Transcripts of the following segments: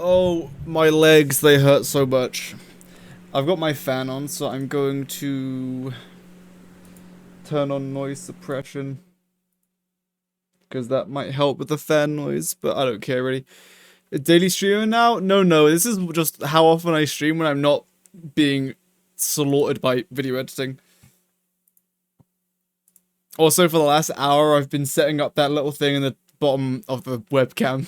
Oh, my legs, they hurt so much. I've got my fan on, so I'm going to turn on noise suppression. Because that might help with the fan noise, but I don't care really. A daily streamer now? No, this is just how often I stream when I'm not being slaughtered by video editing. Also, for the last hour, I've been setting up that little thing in the bottom of the webcam.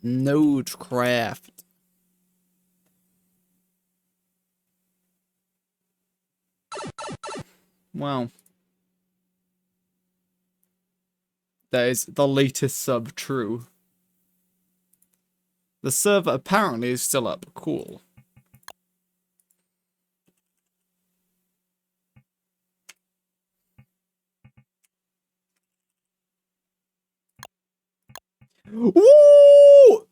Nodecraft. Wow. That is the latest sub true. The server apparently is still up. Cool. Woo!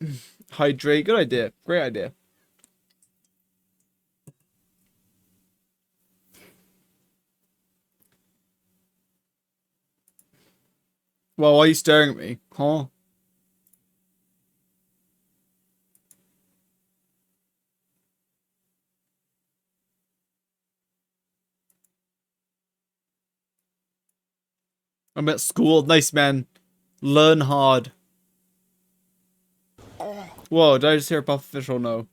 Hydrate. Good idea. Great idea. Well, why are you staring at me? Huh? I'm at school. Nice, man. Learn hard. Whoa, did I just hear a pufferfish or no?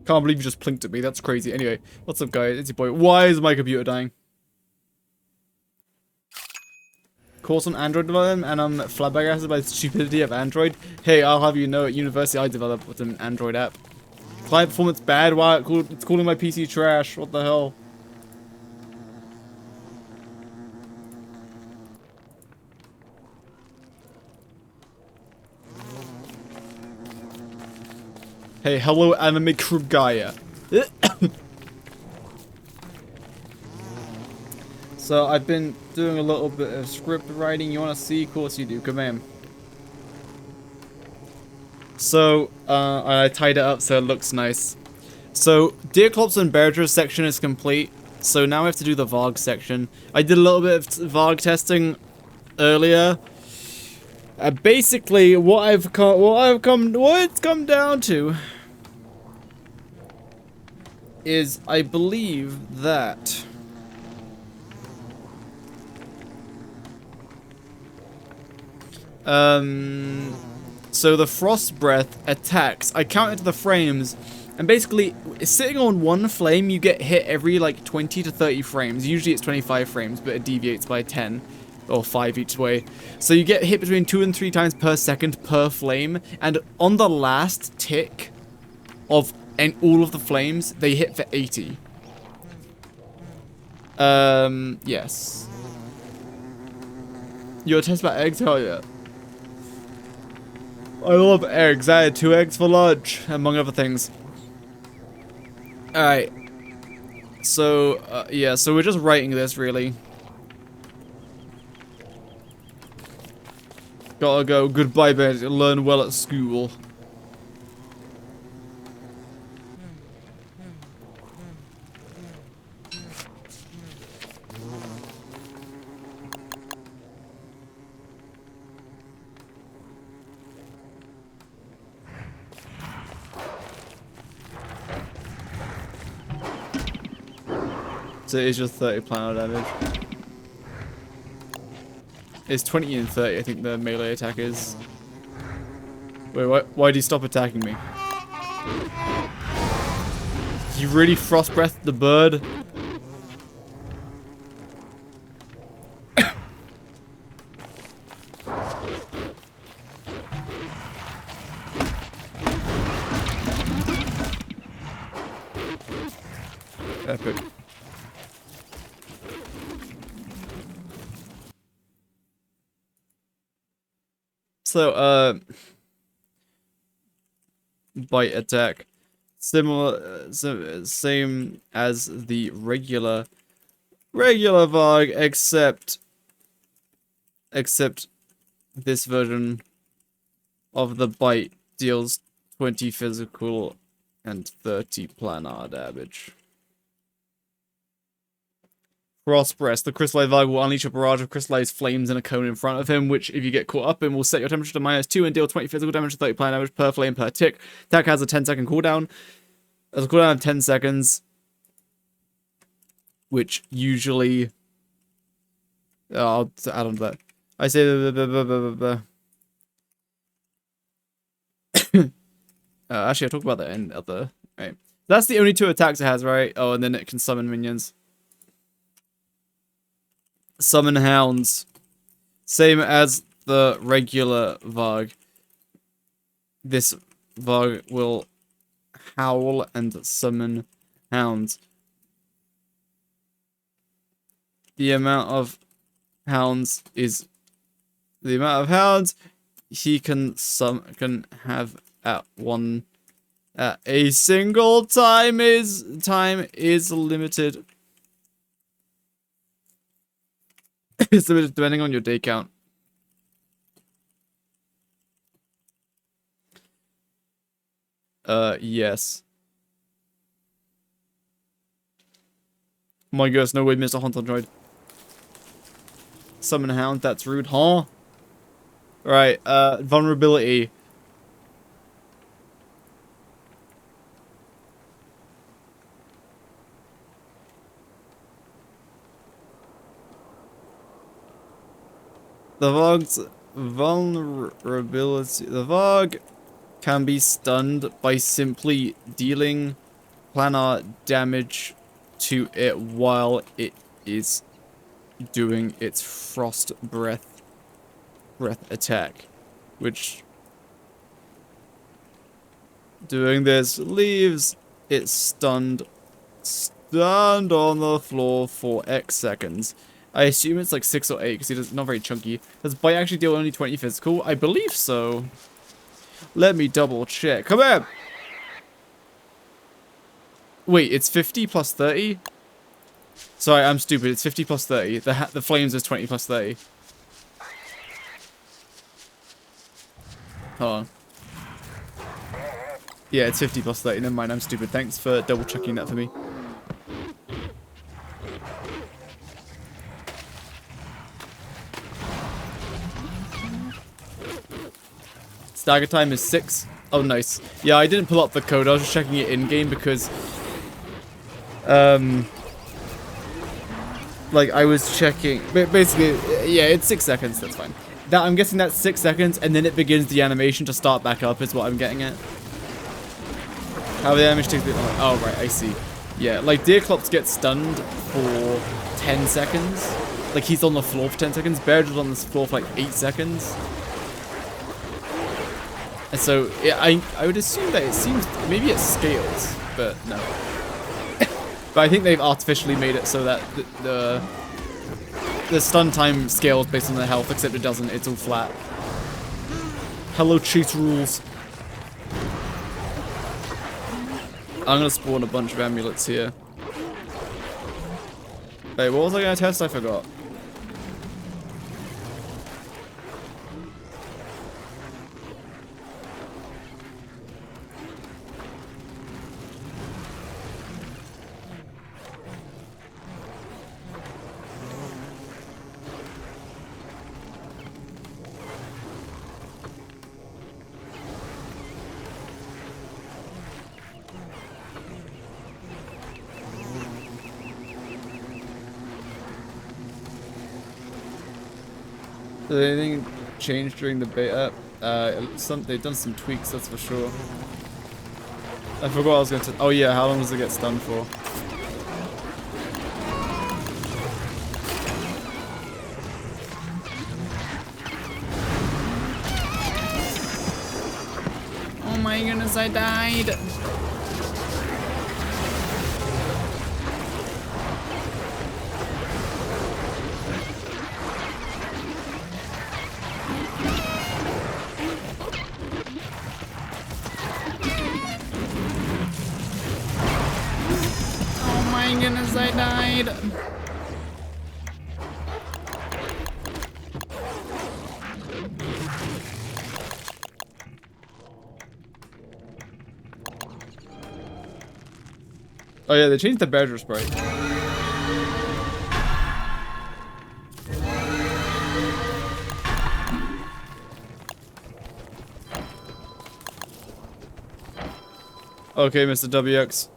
Can't believe you just plinked at me. That's crazy. Anyway, what's up, guys? It's your boy. Why is my computer dying? Course on Android development, and I'm flabbergasted by the stupidity of Android. Hey, I'll have you know, at university I developed with an Android app. Client performance bad? Why? It's calling my PC trash. What the hell? Hey, hello, anime Krugaya. So I've been doing a little bit of script writing. You want to see? Of course you do. Come in. So I tied it up so it looks nice. So Deerclops and Beardra's section is complete. So now we have to do the Varg section. I did a little bit of Varg testing earlier. Basically, what it's come down to is I believe that so the frost breath attacks. I counted the frames, and basically, sitting on one flame, you get hit every like 20 to 30 frames. Usually it's 25 frames, but it deviates by 10 or 5 each way. So you get hit between 2 and 3 times per second per flame, and on the last tick of all of the flames, they hit for 80. Yes. Your test about eggs? Hell yeah. I love eggs. I had 2 eggs for lunch, among other things. Alright. So, yeah, so we're just writing this, really. Gotta go. Goodbye, baby. Learn well at school. So it's just 30 planar damage. It's 20 and 30, I think the melee attack is. Wait, why did he stop attacking me? You really frost breathed the bird? Epic. So, bite attack. Similar, same as the regular Regular Varg, except this version of the bite deals 20 physical and 30 planar damage. Frost Breath. The crystallized Varg will unleash a barrage of crystallized flames in a cone in front of him, which, if you get caught up in, will set your temperature to -2 and deal 20 physical damage and 30 planar damage per flame per tick. Attack has a 10-second cooldown. There's a cooldown of 10 seconds, which usually... I'll add on to that. I say... actually, I'll talk about that in other... Right. That's the only 2 attacks it has, right? Oh, and then it can summon minions. Summon hounds. Same as the regular Varg. This Varg will howl and summon hounds. The amount of hounds is the amount of hounds he can have at a single time is limited. It's limited depending on your day count. Yes. My gosh, no way, Mr. Hunt Android. Summon Hound, that's rude, huh? Right, vulnerability. The Varg's vulnerability. The Varg can be stunned by simply dealing planar damage to it while it is doing its frost breath attack, which doing this leaves it stunned on the floor for X seconds. I assume it's like 6 or 8 because it's not very chunky. Does bite actually deal only 20 physical? I believe so. Let me double check. Come here! Wait, it's 50 plus 30? Sorry, I'm stupid. It's 50 plus 30. The flames is 20 plus 30. Hold on. Yeah, it's 50 plus 30. Never mind, I'm stupid. Thanks for double checking that for me. Stagger time is 6. Oh, nice. Yeah, I didn't pull up the code. I was just checking it in-game because... like, I was checking... Basically, yeah, it's 6 seconds. That's fine. I'm guessing that's 6 seconds, and then it begins the animation to start back up is what I'm getting at. How the animation takes... Oh, right, I see. Yeah, like, Deerclops gets stunned for 10 seconds. Like, he's on the floor for 10 seconds. Bear's on the floor for, like, 8 seconds. And so, yeah, I would assume that it seems... Maybe it scales, but no. But I think they've artificially made it so that the stun time scales based on their health, except it doesn't. It's all flat. Hello, cheat rules. I'm gonna spawn a bunch of amulets here. Wait, what was I gonna test? I forgot. Did anything change during the beta? They've done some tweaks, that's for sure. I forgot I was going to... Oh yeah, how long does it get stunned for? Oh my goodness, I died! I died. Oh yeah, they changed the bear sprite. Okay, Mr. WX.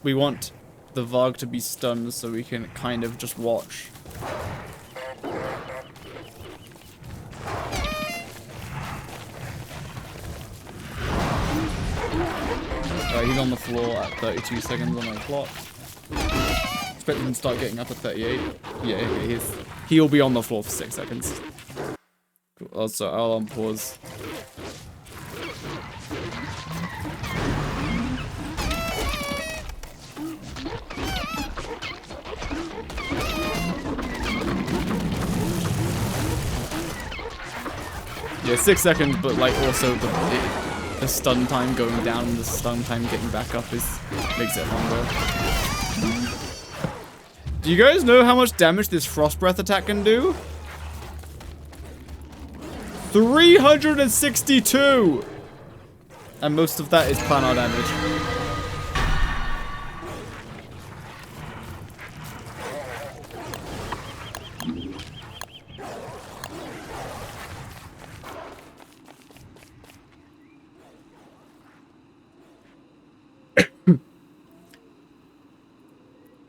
We want the Varg to be stunned so we can kind of just watch. He's on the floor at 32 seconds on my clock. Expect him to start getting up at 38. Yeah, okay, he'll be on the floor for 6 seconds. Cool. Also, I'll unpause. Yeah, 6 seconds, but like also the stun time going down and the stun time getting back up makes it longer. Do you guys know how much damage this Frost Breath attack can do? 362! And most of that is planar damage.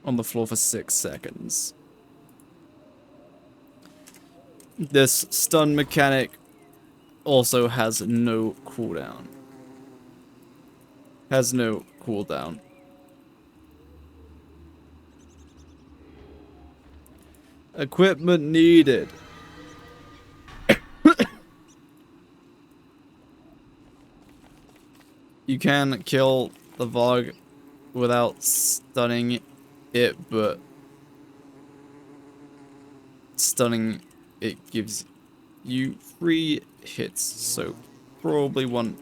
On the floor for 6 seconds. This stun mechanic also has no cooldown. Has no cooldown. Equipment needed. You can kill the Varg without stunning it, but stunning it gives you 3 hits, so probably want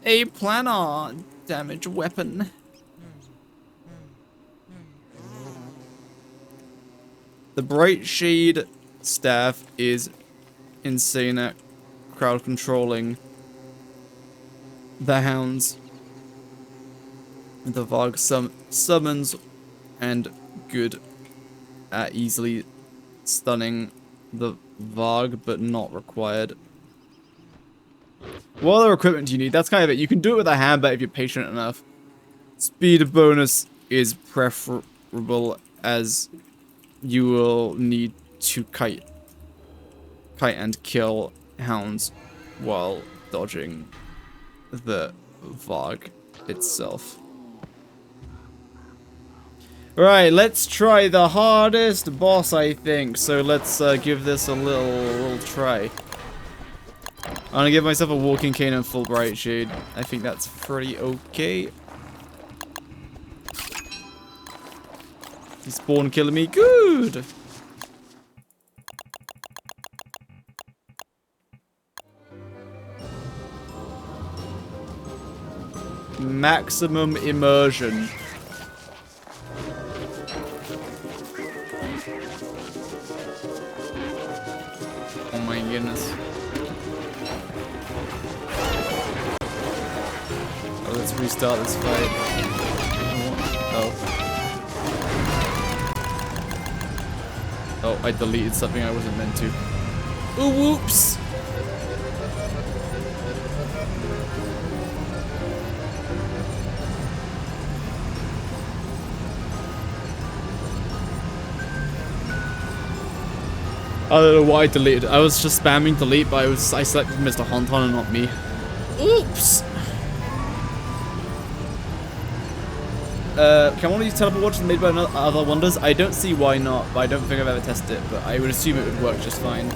a planar damage weapon. The Bright Shade staff is insane at crowd controlling the hounds. The Varg summons and good at easily stunning the Varg, but not required. What other equipment do you need? That's kind of it. You can do it with a handbat if you're patient enough. Speed bonus is preferable as you will need to kite and kill hounds while dodging the Varg itself. Right, let's try the hardest boss, I think. So let's give this a little try. I'm gonna give myself a walking cane and full bright shade. I think that's pretty okay. He's spawn killing me. Good! Maximum immersion. Oh my goodness. Oh, let's restart this fight. Oh. Oh, I deleted something I wasn't meant to. Ooh, whoops! I don't know why I deleted. I was just spamming delete, but I selected Mr. Honton and not me. Oops! Can one of these teleport watches made by other wonders? I don't see why not, but I don't think I've ever tested it, but I would assume it would work just fine.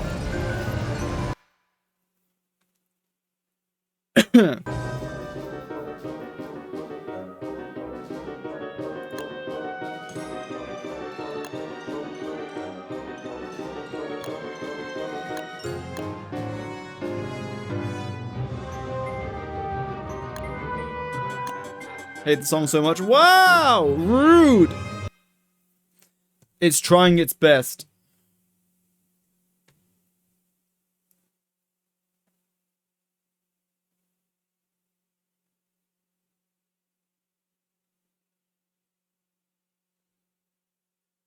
Hate the song so much. Wow! Rude! It's trying its best.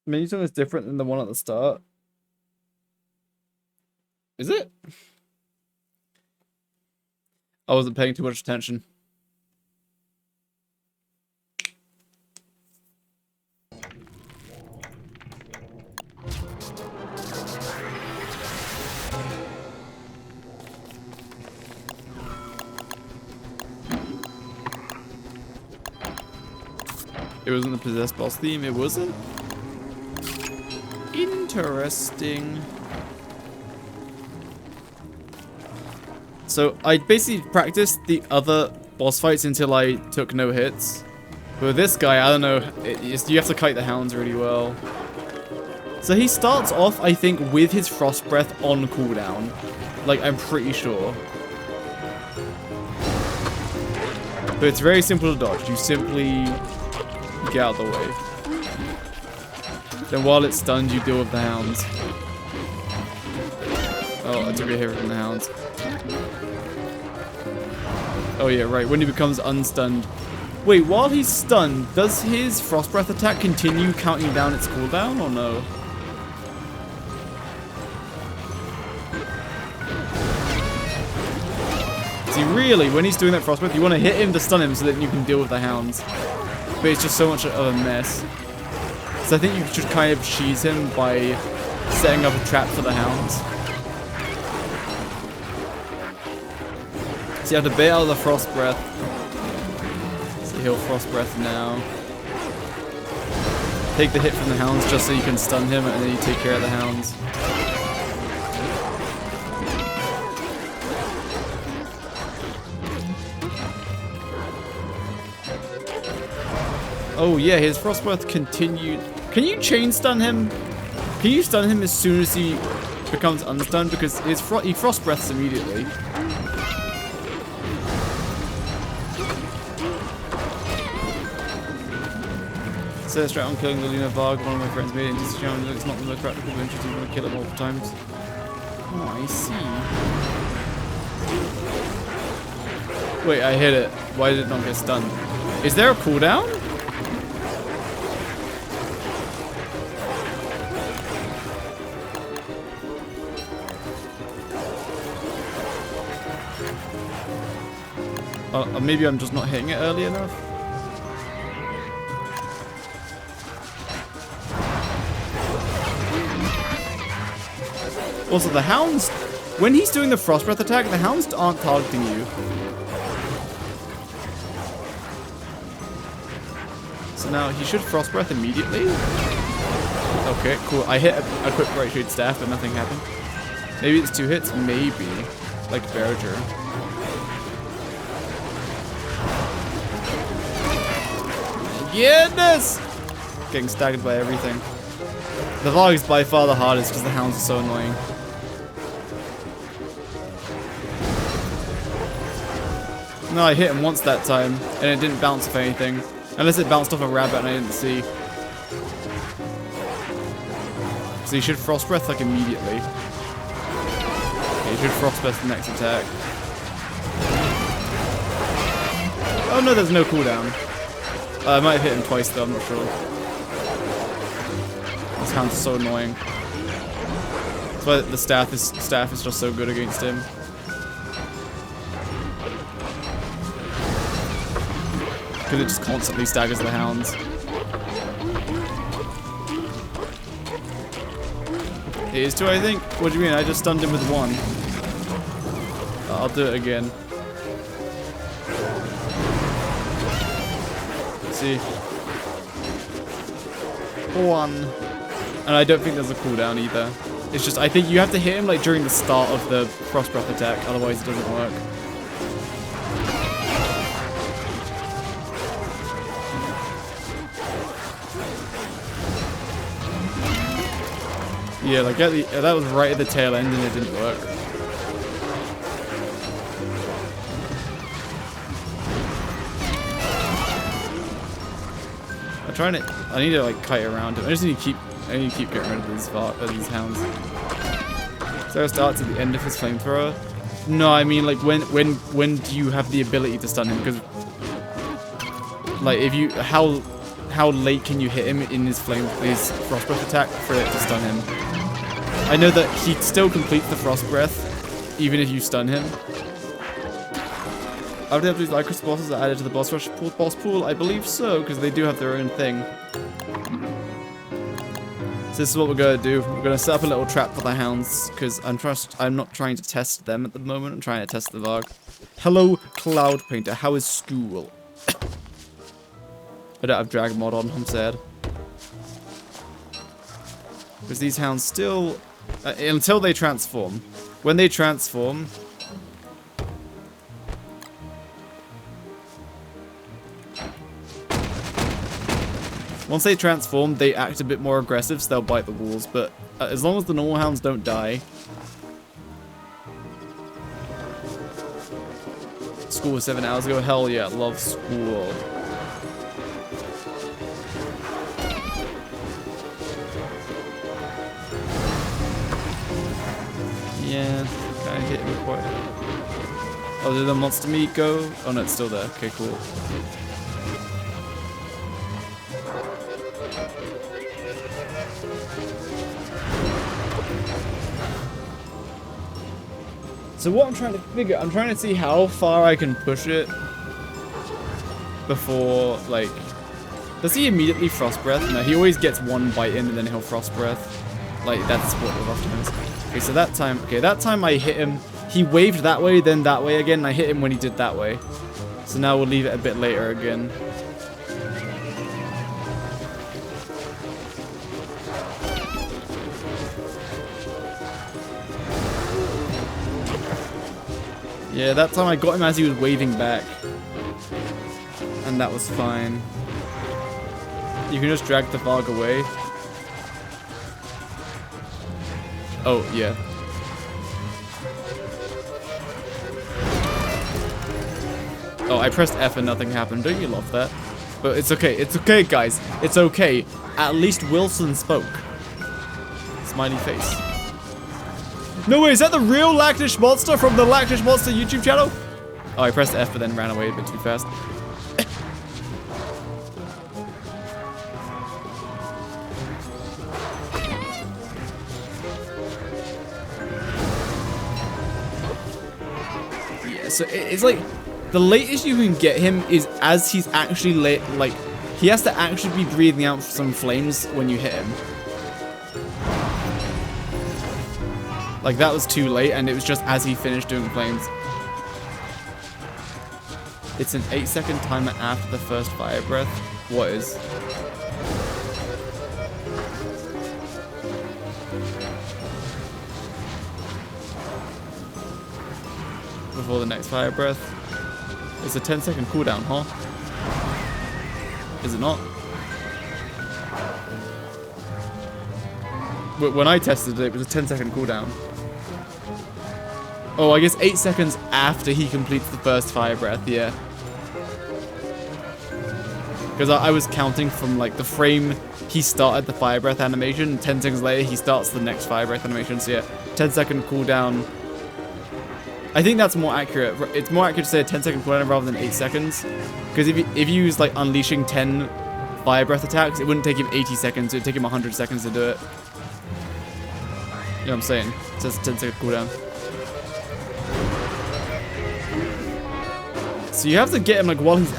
Menu song is different than the one at the start. Is it? I wasn't paying too much attention. It wasn't the possessed boss theme, it wasn't? Interesting. So I basically practiced the other boss fights until I took no hits. But with this guy, I don't know, you have to kite the hounds really well. So he starts off, I think, with his frost breath on cooldown. Like, I'm pretty sure. But it's very simple to dodge. You simply get out of the way. Then while it's stunned, you deal with the hounds. Oh, I took a hit from the hounds. Oh yeah, right, when he becomes unstunned. Wait, while he's stunned, does his frost breath attack continue counting down its cooldown or no? See, really, when he's doing that frost breath, you want to hit him to stun him so that you can deal with the hounds. But it's just so much of a mess. So I think you should kind of cheese him by setting up a trap for the hounds. So you have to bait out of the frost breath. So he'll frost breath now. Take the hit from the hounds just so you can stun him, and then you take care of the hounds. Oh yeah, his frost breath continued. Can you chain stun him? Can you stun him as soon as he becomes unstunned? Because he frost breaths immediately. So straight on killing the Luna Varg, one of my friends made it into this challenge. It's not the most practical, but interesting. You want to kill it multiple times. Oh, I see. Wait, I hit it. Why did it not get stunned? Is there a cooldown? Maybe I'm just not hitting it early enough. Also, the hounds, when he's doing the frost breath attack, the hounds aren't targeting you. So now he should frost breath immediately. Okay, cool. I hit a quick right shade staff, but nothing happened. Maybe it's 2 hits, maybe, like Berger. Goodness! Getting staggered by everything. The Varg is by far the hardest because the hounds are so annoying. No, I hit him once that time, and it didn't bounce off anything. Unless it bounced off a rabbit and I didn't see. So you should frost breath like immediately. Okay, you should frost breath the next attack. Oh no, there's no cooldown. I might have hit him twice though, I'm not sure. This hound's so annoying. That's why the staff is just so good against him. Because it just constantly staggers the hounds. It is 2, I think. What do you mean? I just stunned him with 1. I'll do it again. See. 1. And I don't think there's a cooldown either. It's just, I think you have to hit him like during the start of the frost breath attack, otherwise it doesn't work. Yeah, like that was right at the tail end and it didn't work. I need to like kite around him. I need to keep getting rid of these hounds. So it starts at the end of his flamethrower. No, I mean like when do you have the ability to stun him? Because like if you how late can you hit him in his frost breath attack for it to stun him. I know that he still completes the frost breath even if you stun him. After these Lycris bosses are added to the boss pool, I believe so, because they do have their own thing. So this is what we're gonna do. We're gonna set up a little trap for the hounds, because I'm not trying to test them at the moment. I'm trying to test the Varg. Hello, Cloud Painter. How is school? I don't have drag mod on. I'm sad. Because these hounds still, until they transform. When they transform. Once they transform, they act a bit more aggressive, so they'll bite the walls. But as long as the normal hounds don't die. School was 7 hours ago. Hell yeah, love school. Yeah, kind of hit me quite. Oh, did the monster meat go? Oh no, it's still there. Okay, cool. So what I'm trying to figure, I'm trying to see how far I can push it before, like, does he immediately frost breath? No, he always gets one bite in and then he'll frost breath. Like, that's what the rough time is. Okay, so that time I hit him. He waved that way, then that way again, and I hit him when he did that way. So now we'll leave it a bit later again. Yeah, that time I got him as he was waving back. And that was fine. You can just drag the Varg away. Oh, yeah. Oh, I pressed F and nothing happened. Don't you love that? But it's okay. It's okay, guys. It's okay. At least Wilson spoke. Smiley face. No way, is that the real Lactish Monster from the Lactish Monster YouTube channel? Oh, I pressed F but then ran away a bit too fast. Yeah, so it's like, the latest you can get him is as he's actually like, he has to actually be breathing out some flames when you hit him. Like, that was too late, and it was just as he finished doing flames. It's an 8-second timer after the first fire breath. What is? Before the next fire breath. It's a 10-second cooldown, huh? Is it not? When I tested it, it was a 10-second cooldown. Oh, I guess 8 seconds after he completes the first fire breath, yeah. Because I was counting from, like, the frame he started the fire breath animation, and 10 seconds later he starts the next fire breath animation, so yeah, 10-second cooldown. I think that's more accurate. It's more accurate to say a 10-second cooldown rather than 8 seconds. Because if you use, like, unleashing 10 fire breath attacks, it wouldn't take him 80 seconds, it would take him 100 seconds to do it. You know what I'm saying? It says 10-second cooldown. So you have to get him, like, while he's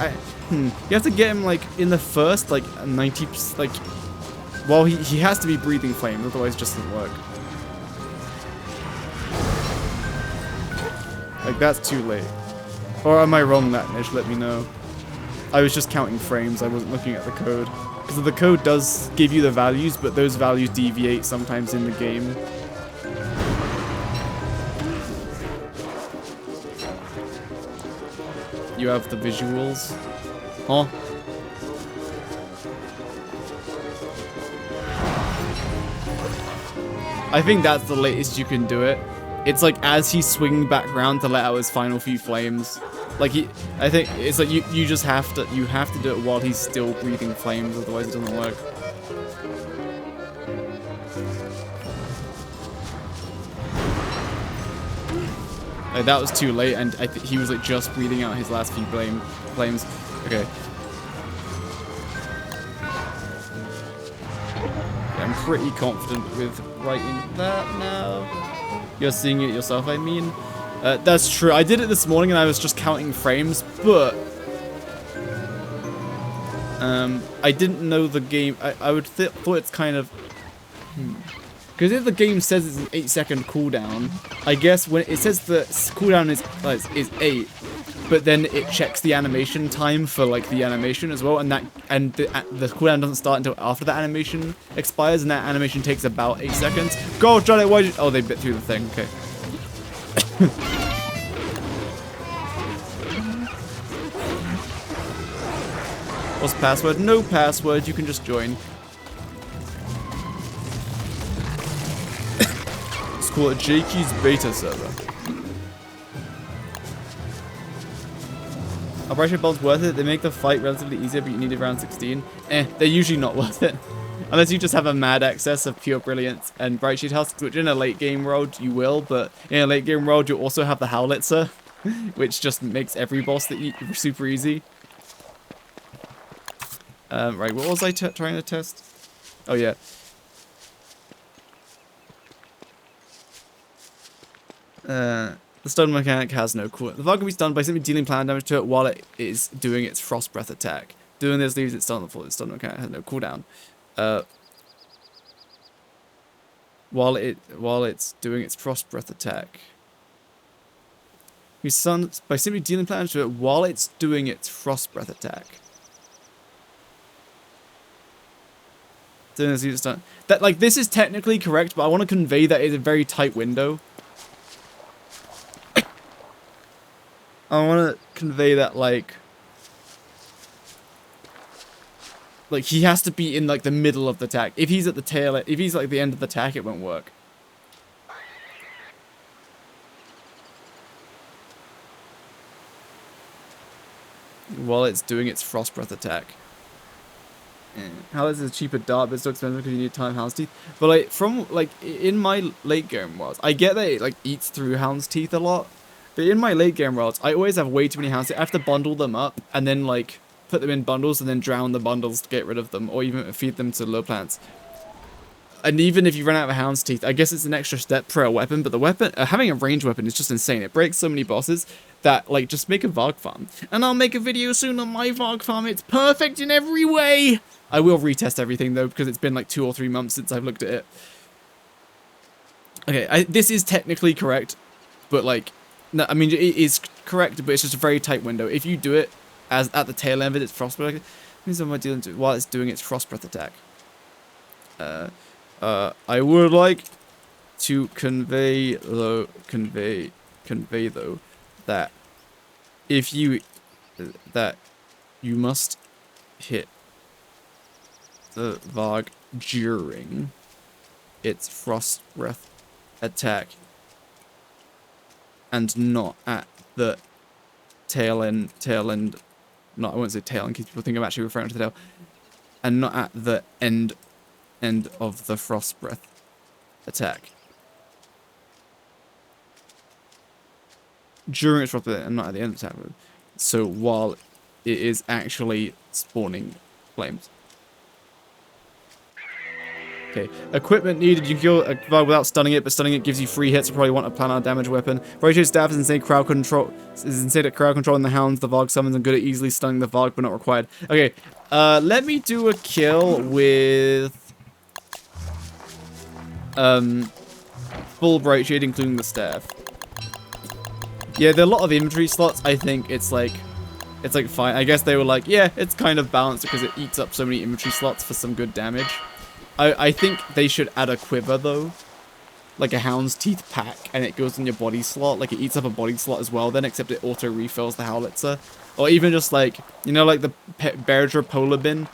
you have to get him, like, in the first, like, 90%, like, while he has to be breathing flames, otherwise it just doesn't work. Like, that's too late. Or am I wrong, Latnish? Let me know. I was just counting frames, I wasn't looking at the code. Because the code does give you the values, but those values deviate sometimes in the game. You have the visuals. Huh? I think that's the latest you can do it. It's like as he's swinging back around to let out his final few flames. Like I think it's like you just have to do it while he's still breathing flames, otherwise it doesn't work. Like, that was too late, and I think he was like just breathing out his last few flames. Okay. pretty confident with writing that now. You're seeing it yourself, I mean. That's true. I did it this morning and I was just counting frames, but I didn't know the game. I would thought it's kind of because if the game says it's an 8-second cooldown, I guess when it says the cooldown is 8, but then it checks the animation time for like the animation as well, and the cooldown doesn't start until after that animation expires, and that animation takes about 8 seconds. Gosh, Johnny, why did you... Oh, they bit through the thing. Okay. What's the password? No password. You can just join. Let's call it Jakey's beta server. Are Bright Bolts worth it? They make the fight relatively easier, but you need it around 16. They're usually not worth it. Unless you just have a mad excess of pure brilliance and Bright Shield Husks, which in a late game world you will, but in a late game world you'll also have the Howlitzer, which just makes every boss super easy. Right, what was I trying to test? Oh yeah. The stun mechanic has no cooldown. The Varg can be stunned by simply dealing plan damage to it while it is doing its frost breath attack. Doing this leaves it stunned on the floor. The stun mechanic has no cooldown. While it's doing its frost breath attack. He's stunned by simply dealing plan damage to it while it's doing its frost breath attack. Doing this leaves it stunned. That like this is technically correct, but I want to convey that it's a very tight window. I want to convey that like he has to be in like the middle of the attack. If he's at the tail, if he's like the end of the attack, it won't work. While it's doing its frost breath attack. How is it a cheaper dart, but it's so expensive because you need time Hound's Teeth. But like from like in my late game worlds, I get that it like eats through Hound's Teeth a lot. But in my late game worlds, I always have way too many Hound's Teeth. I have to bundle them up and then like put them in bundles and then drown the bundles to get rid of them, or even feed them to low plants. And even if you run out of Hound's Teeth, I guess it's an extra step for a weapon, but the weapon, having a ranged weapon is just insane. It breaks so many bosses that, like, just make a Varg farm. And I'll make a video soon on my Varg farm. It's perfect in every way! I will retest everything, though, because it's been, like, 2 or 3 months since I've looked at it. Okay, this is technically correct, but, like, no, I mean, it is correct, but it's just a very tight window. If you do it as at the tail end of its frost breath, means what am I dealing to while it's doing its frost breath attack? I would like to convey though that if you must hit the Varg during its frost breath attack and not at the tail end. No, I won't say tail in case people think I'm actually referring to the tail, and not at the end of the frost breath attack. During its frost breath and not at the end of the attack. So while it is actually spawning flames. Okay, equipment needed. You can kill a Varg without stunning it, but stunning it gives you free hits. You probably want a planar damage weapon. Rotate staff is insane. Crowd control is insane at crowd controlling the hounds. The Varg summons and good at easily stunning the Varg, but not required. Okay, let me do a kill with full bright shade, including the staff. Yeah, there are a lot of inventory slots. I think it's like fine. I guess they were like, yeah, it's kind of balanced because it eats up so many inventory slots for some good damage. I think they should add a quiver, though. Like a Hound's Teeth pack, and it goes in your body slot. Like, it eats up a body slot as well, then, except it auto-refills the Howlitzer. Or even just, like, you know, like the Beardra Polar Bin?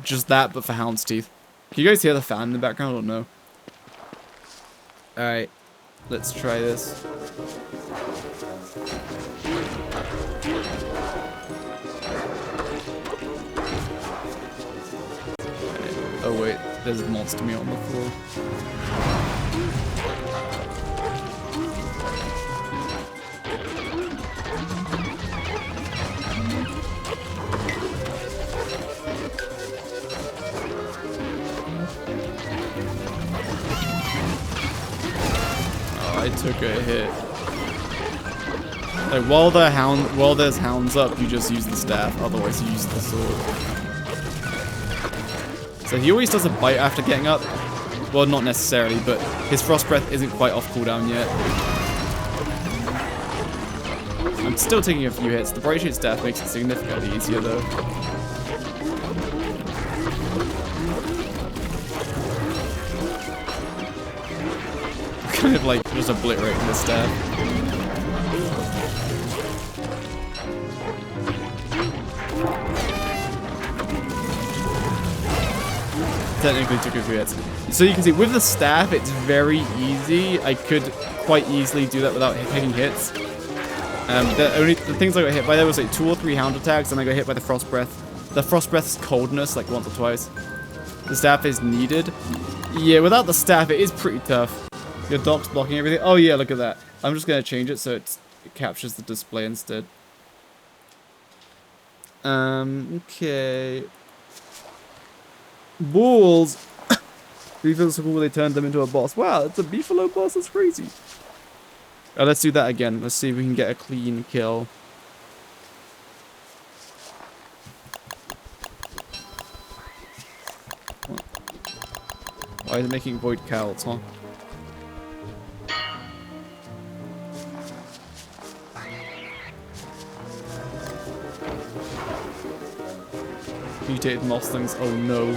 Just that, but for Hound's Teeth. Can you guys hear the fan in the background or no? Alright. Let's try this. Oh, wait. There's a monster meat on the floor. I took a hit. Like while there's hounds up, you just use the staff. Otherwise, you use the sword. So he always does a bite after getting up. Well, not necessarily, but his frost breath isn't quite off cooldown yet. I'm still taking a few hits. The bright shade staff makes it significantly easier though. Kind of like just obliterating the staff. Technically took a few hits. So you can see with the staff, it's very easy. I could quite easily do that without taking hits. The things I got hit by there was like 2 or 3 hound attacks, and I got hit by the frost breath. The frost breath's coldness like once or twice. The staff is needed. Yeah, without the staff, it is pretty tough. Your dock's blocking everything. Oh yeah, look at that. I'm just gonna change it so it captures the display instead. Okay. Bulls. Refills so cool they turned them into a boss. Wow, it's a beefalo boss. That's crazy. Let's do that again. Let's see if we can get a clean kill. Why is it making void cowls, huh? Mutated mosslings. Oh no.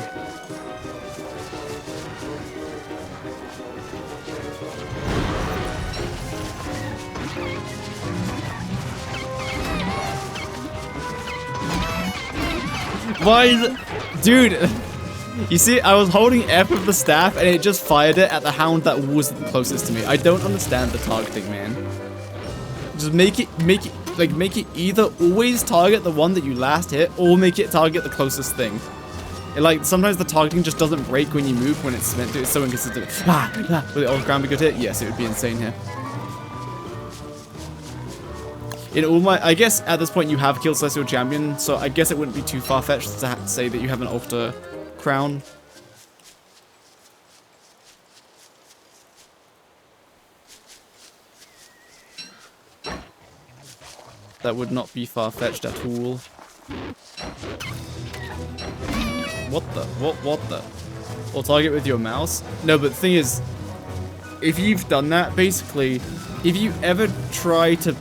Why is it? Dude, you see, I was holding F with the staff and it just fired it at the hound that was closest to me. I don't understand the targeting, man. Just make it either always target the one that you last hit or make it target the closest thing. Like, sometimes the targeting just doesn't break when you move when it's meant to. It's so inconsistent. Would the old ground be good hit? Yes, it would be insane here. In all my, I guess at this point you have killed Celestial Champion, so I guess it wouldn't be too far-fetched to say that you have an Altar Crown. That would not be far-fetched at all. What the? Or target with your mouse? No, but the thing is, if you've done that, basically, if you ever try to...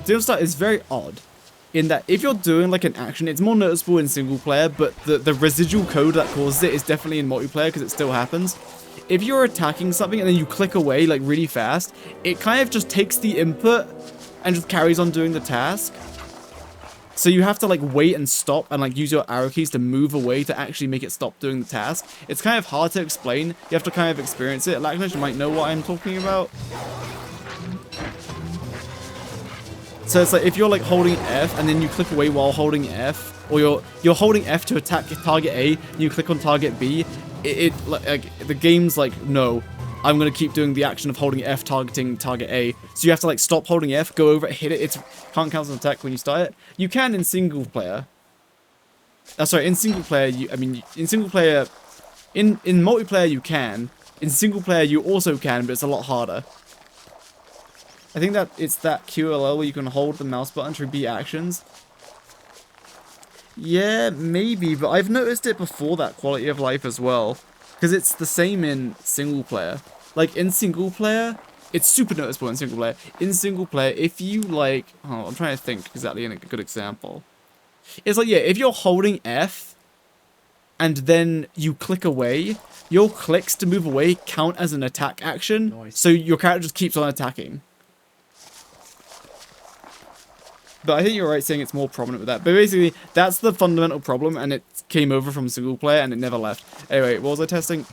Dealstart is very odd in that if you're doing like an action, it's more noticeable in single player, but the residual code that causes it is definitely in multiplayer because it still happens. If you're attacking something and then you click away like really fast, it kind of just takes the input and just carries on doing the task. So you have to like wait and stop and like use your arrow keys to move away to actually make it stop doing the task. It's kind of hard to explain. You have to kind of experience it. Lacknish might know what I'm talking about. So it's like if you're like holding F and then you click away while holding F, or you're holding F to attack target A and you click on target B, like the game's like, no, I'm gonna keep doing the action of holding F targeting target A. So you have to like stop holding F, go over it, hit it. It can't cancel an attack when you start it. You can in single player. Sorry, in single player in multiplayer you can. In single player you also can, but it's a lot harder. I think that it's that QLL where you can hold the mouse button to repeat actions. Yeah, maybe, but I've noticed it before that quality of life as well. Because it's the same in single player. Like, in single player, it's super noticeable in single player. In single player, if you, like... Oh, I'm trying to think exactly in a good example. It's like, yeah, if you're holding F, and then you click away, your clicks to move away count as an attack action. Nice. So your character just keeps on attacking. But I think you're right saying it's more prominent with that. But basically, that's the fundamental problem, and it came over from single player, and it never left. Anyway, what was I testing?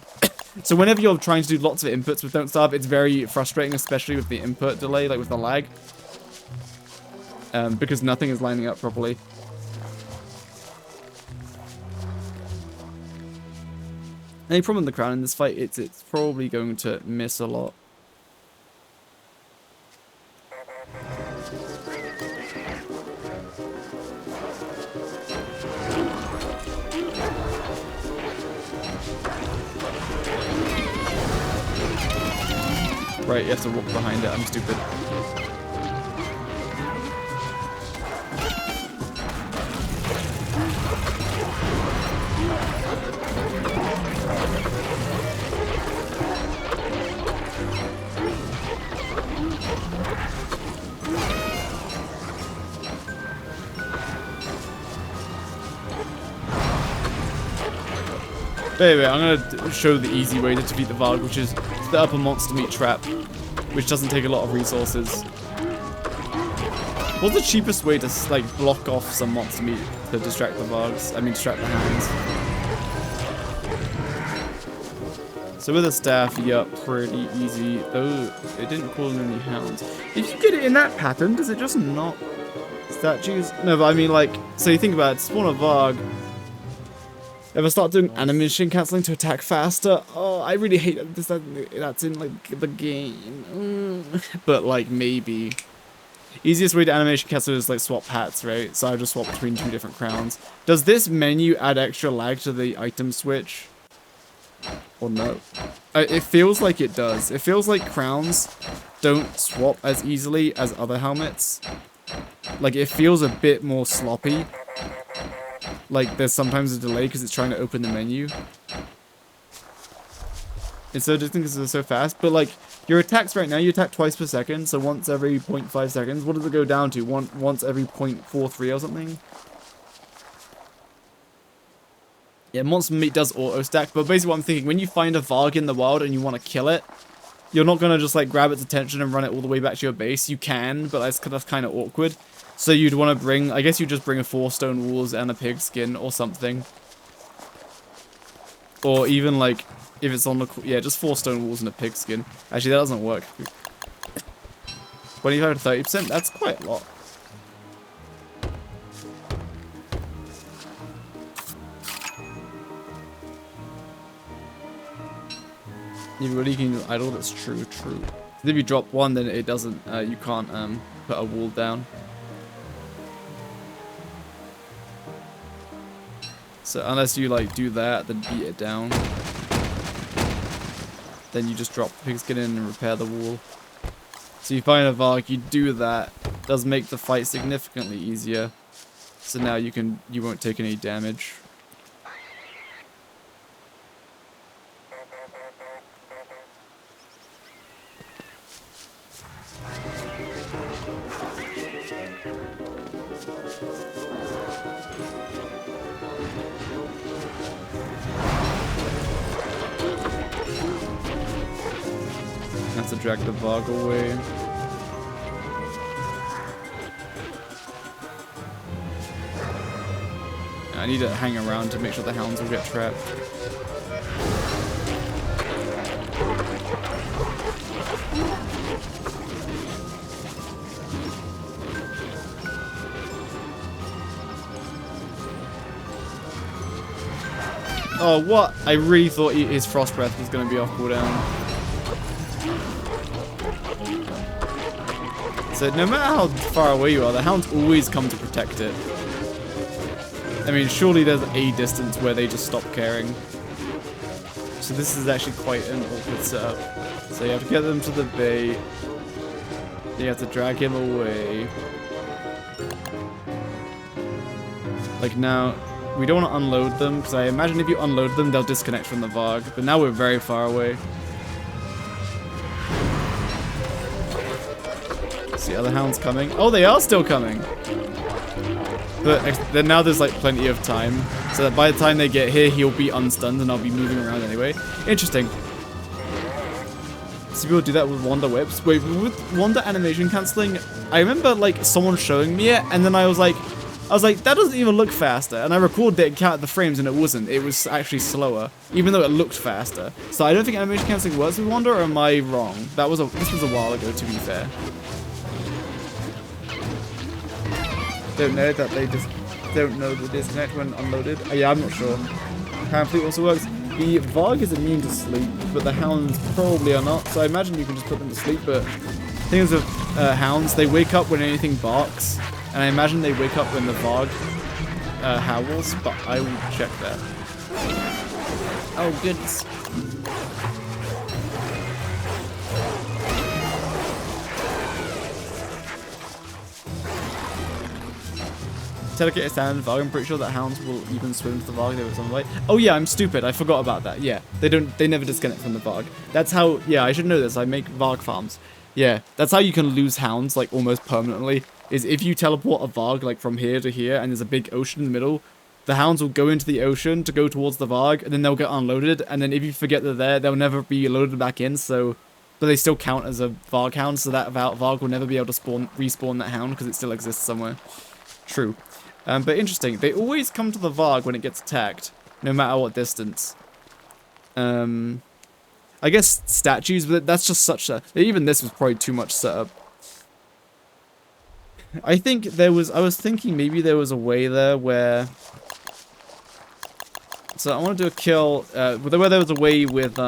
So whenever you're trying to do lots of inputs with Don't Starve, it's very frustrating, especially with the input delay, like with the lag. Because nothing is lining up properly. Any problem with the crown in this fight, it's probably going to miss a lot. Right, you have to walk behind it. I'm stupid. Anyway, I'm gonna show the easy way to defeat the Varg, which is set up a monster meat trap, which doesn't take a lot of resources. What's the cheapest way to like block off some monster meat to distract the Vargs? I mean, distract the hounds. So with a staff, yup, pretty easy. Though it didn't call in any hounds. If you get it in that pattern, does it just not statues? No, but I mean, like, so you think about it, spawn a Varg. If I start doing animation cancelling to attack faster, oh, I really hate that's in like the game. But like maybe. Easiest way to animation cancel is like swap hats, right? So I just swap between 2 different crowns. Does this menu add extra lag to the item switch? Or no? It feels like it does. It feels like crowns don't swap as easily as other helmets. Like it feels a bit more sloppy. Like, there's sometimes a delay because it's trying to open the menu. It's so distinct because it's so fast. But, like, your attacks right now, you attack twice per second. So once every 0.5 seconds. What does it go down to? Once every 0.43 or something? Yeah, monster meat does auto-stack. But basically what I'm thinking, when you find a Varg in the wild and you want to kill it, you're not going to just, like, grab its attention and run it all the way back to your base. You can, but that's kind of awkward. So you'd want to bring, I guess you just bring a 4 stone walls and a pig skin or something. Or even like, if it's on the, yeah, just 4 stone walls and a pig skin. Actually, that doesn't work. 25 to 30%, that's quite a lot. You really can idle, that's true. If you drop 1, then it doesn't, you can't put a wall down. So unless you like do that, then beat it down. Then you just drop the pigskin in and repair the wall. So you find a Varg, you do that. Does make the fight significantly easier. So now you won't take any damage. Have to drag the Varg away. I need to hang around to make sure the hounds will get trapped. Oh, what? I really thought his frost breath was going to be off cooldown. So no matter how far away you are, the hounds always come to protect it. I mean, surely there's a distance where they just stop caring. So this is actually quite an awkward setup. So you have to get them to the bait. You have to drag him away. Like now, we don't want to unload them, because I imagine if you unload them, they'll disconnect from the Varg. But now we're very far away. See other hounds coming. Oh, they are still coming. But then now there's like plenty of time. So that by the time they get here, he'll be unstunned and I'll be moving around anyway. Interesting. So people do that with Wander whips. Wait, with Wander animation cancelling, I remember like someone showing me it and then I was like, that doesn't even look faster. And I recorded it and counted the frames and it wasn't. It was actually slower, even though it looked faster. So I don't think animation cancelling works with Wander, or am I wrong? This was a while ago, to be fair. Don't know that they just don't know the disconnect when unloaded. Oh, yeah, I'm not sure. Hound Fleet also works. The Varg is immune to sleep, but the hounds probably are not. So I imagine you can just put them to sleep. But things of hounds, they wake up when anything barks, and I imagine they wake up when the Varg howls. But I will check that. Oh goodness. Telecate a standard Varg. I'm pretty sure that hounds will even swim to the Varg if it's on the way. Oh yeah, I'm stupid. I forgot about that. Yeah, they never disconnect from the Varg. That's how, yeah, I should know this. I make Varg farms. Yeah, that's how you can lose hounds, like, almost permanently, is if you teleport a Varg, like, from here to here, and there's a big ocean in the middle, the hounds will go into the ocean to go towards the Varg, and then they'll get unloaded, and then if you forget they're there, they'll never be loaded back in, so... But they still count as a Varg hound, so that Varg will never be able to respawn that hound, because it still exists somewhere. True. But interesting, they always come to the Varg when it gets attacked, no matter what distance. I guess statues, but that's just such a... Even this was probably too much setup. I think there was... I was thinking maybe there was a way there where... So I want to do a kill... where there was a way with,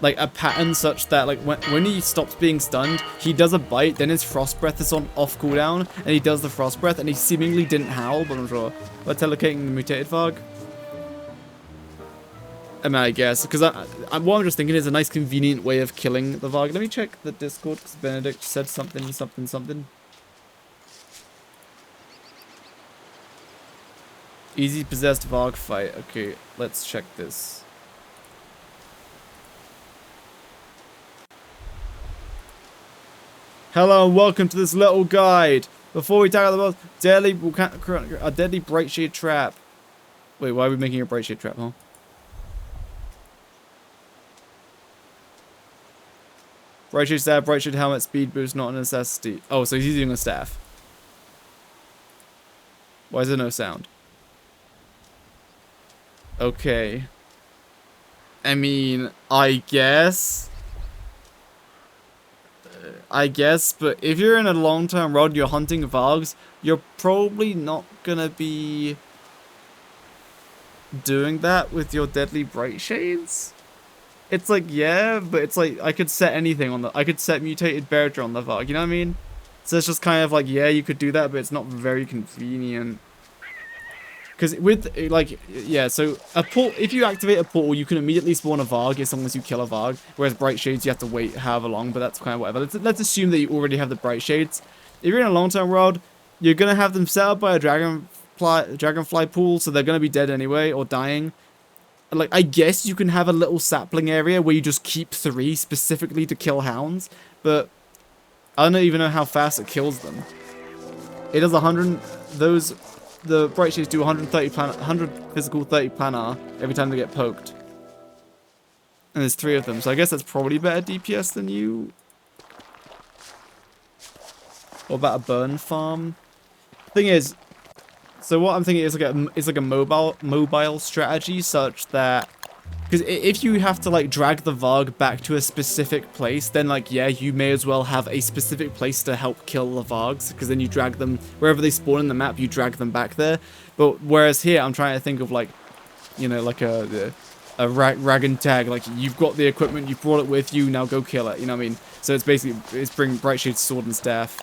like a pattern such that like when he stops being stunned, he does a bite, then his frost breath is on off cooldown, and he does the frost breath, and he seemingly didn't howl, but I'm sure. But telecating the mutated Varg. I mean, I guess because what I'm just thinking is a nice convenient way of killing the Varg. Let me check the Discord because Benedict said something. Easy possessed Varg fight. Okay, let's check this. Hello and welcome to this little guide. Before we tackle the most a deadly bright shade trap. Wait, why are we making a bright shade trap, huh? Bright shade staff, bright shade helmet, speed boost, not a necessity. Oh, so he's using a staff. Why is there no sound? Okay. I mean, I guess, but if you're in a long-term road, you're hunting Vargs, you're probably not gonna be doing that with your deadly bright shades. It's like, yeah, but it's like, I could set anything on I could set mutated Beardra on the Varg, you know what I mean? So it's just kind of like, yeah, you could do that, but it's not very convenient. Because with, like, yeah, so if you activate a portal, you can immediately spawn a Varg as long as you kill a Varg. Whereas Bright Shades, you have to wait however long, but that's kind of whatever. Let's assume that you already have the Bright Shades. If you're in a long-term world, you're going to have them set up by a dragonfly pool, so they're going to be dead anyway, or dying. Like, I guess you can have a little sapling area where you just keep 3 specifically to kill hounds, but I don't even know how fast it kills them. It does 100, the Bright Shades do 100 physical, 30 planar every time they get poked. And there's 3 of them, so I guess that's probably better DPS than you. Or about a burn farm. Thing is, so what I'm thinking is like a mobile strategy such that, because if you have to like drag the Varg back to a specific place, then like, yeah, you may as well have a specific place to help kill the Vargs, because then you drag them wherever they spawn in the map, you drag them back there. But whereas here, I'm trying to think of like, you know, like a rag and tag, like you've got the equipment, you brought it with you, now go kill it, you know what I mean? So it's basically, it's bring Bright Shade's sword and staff.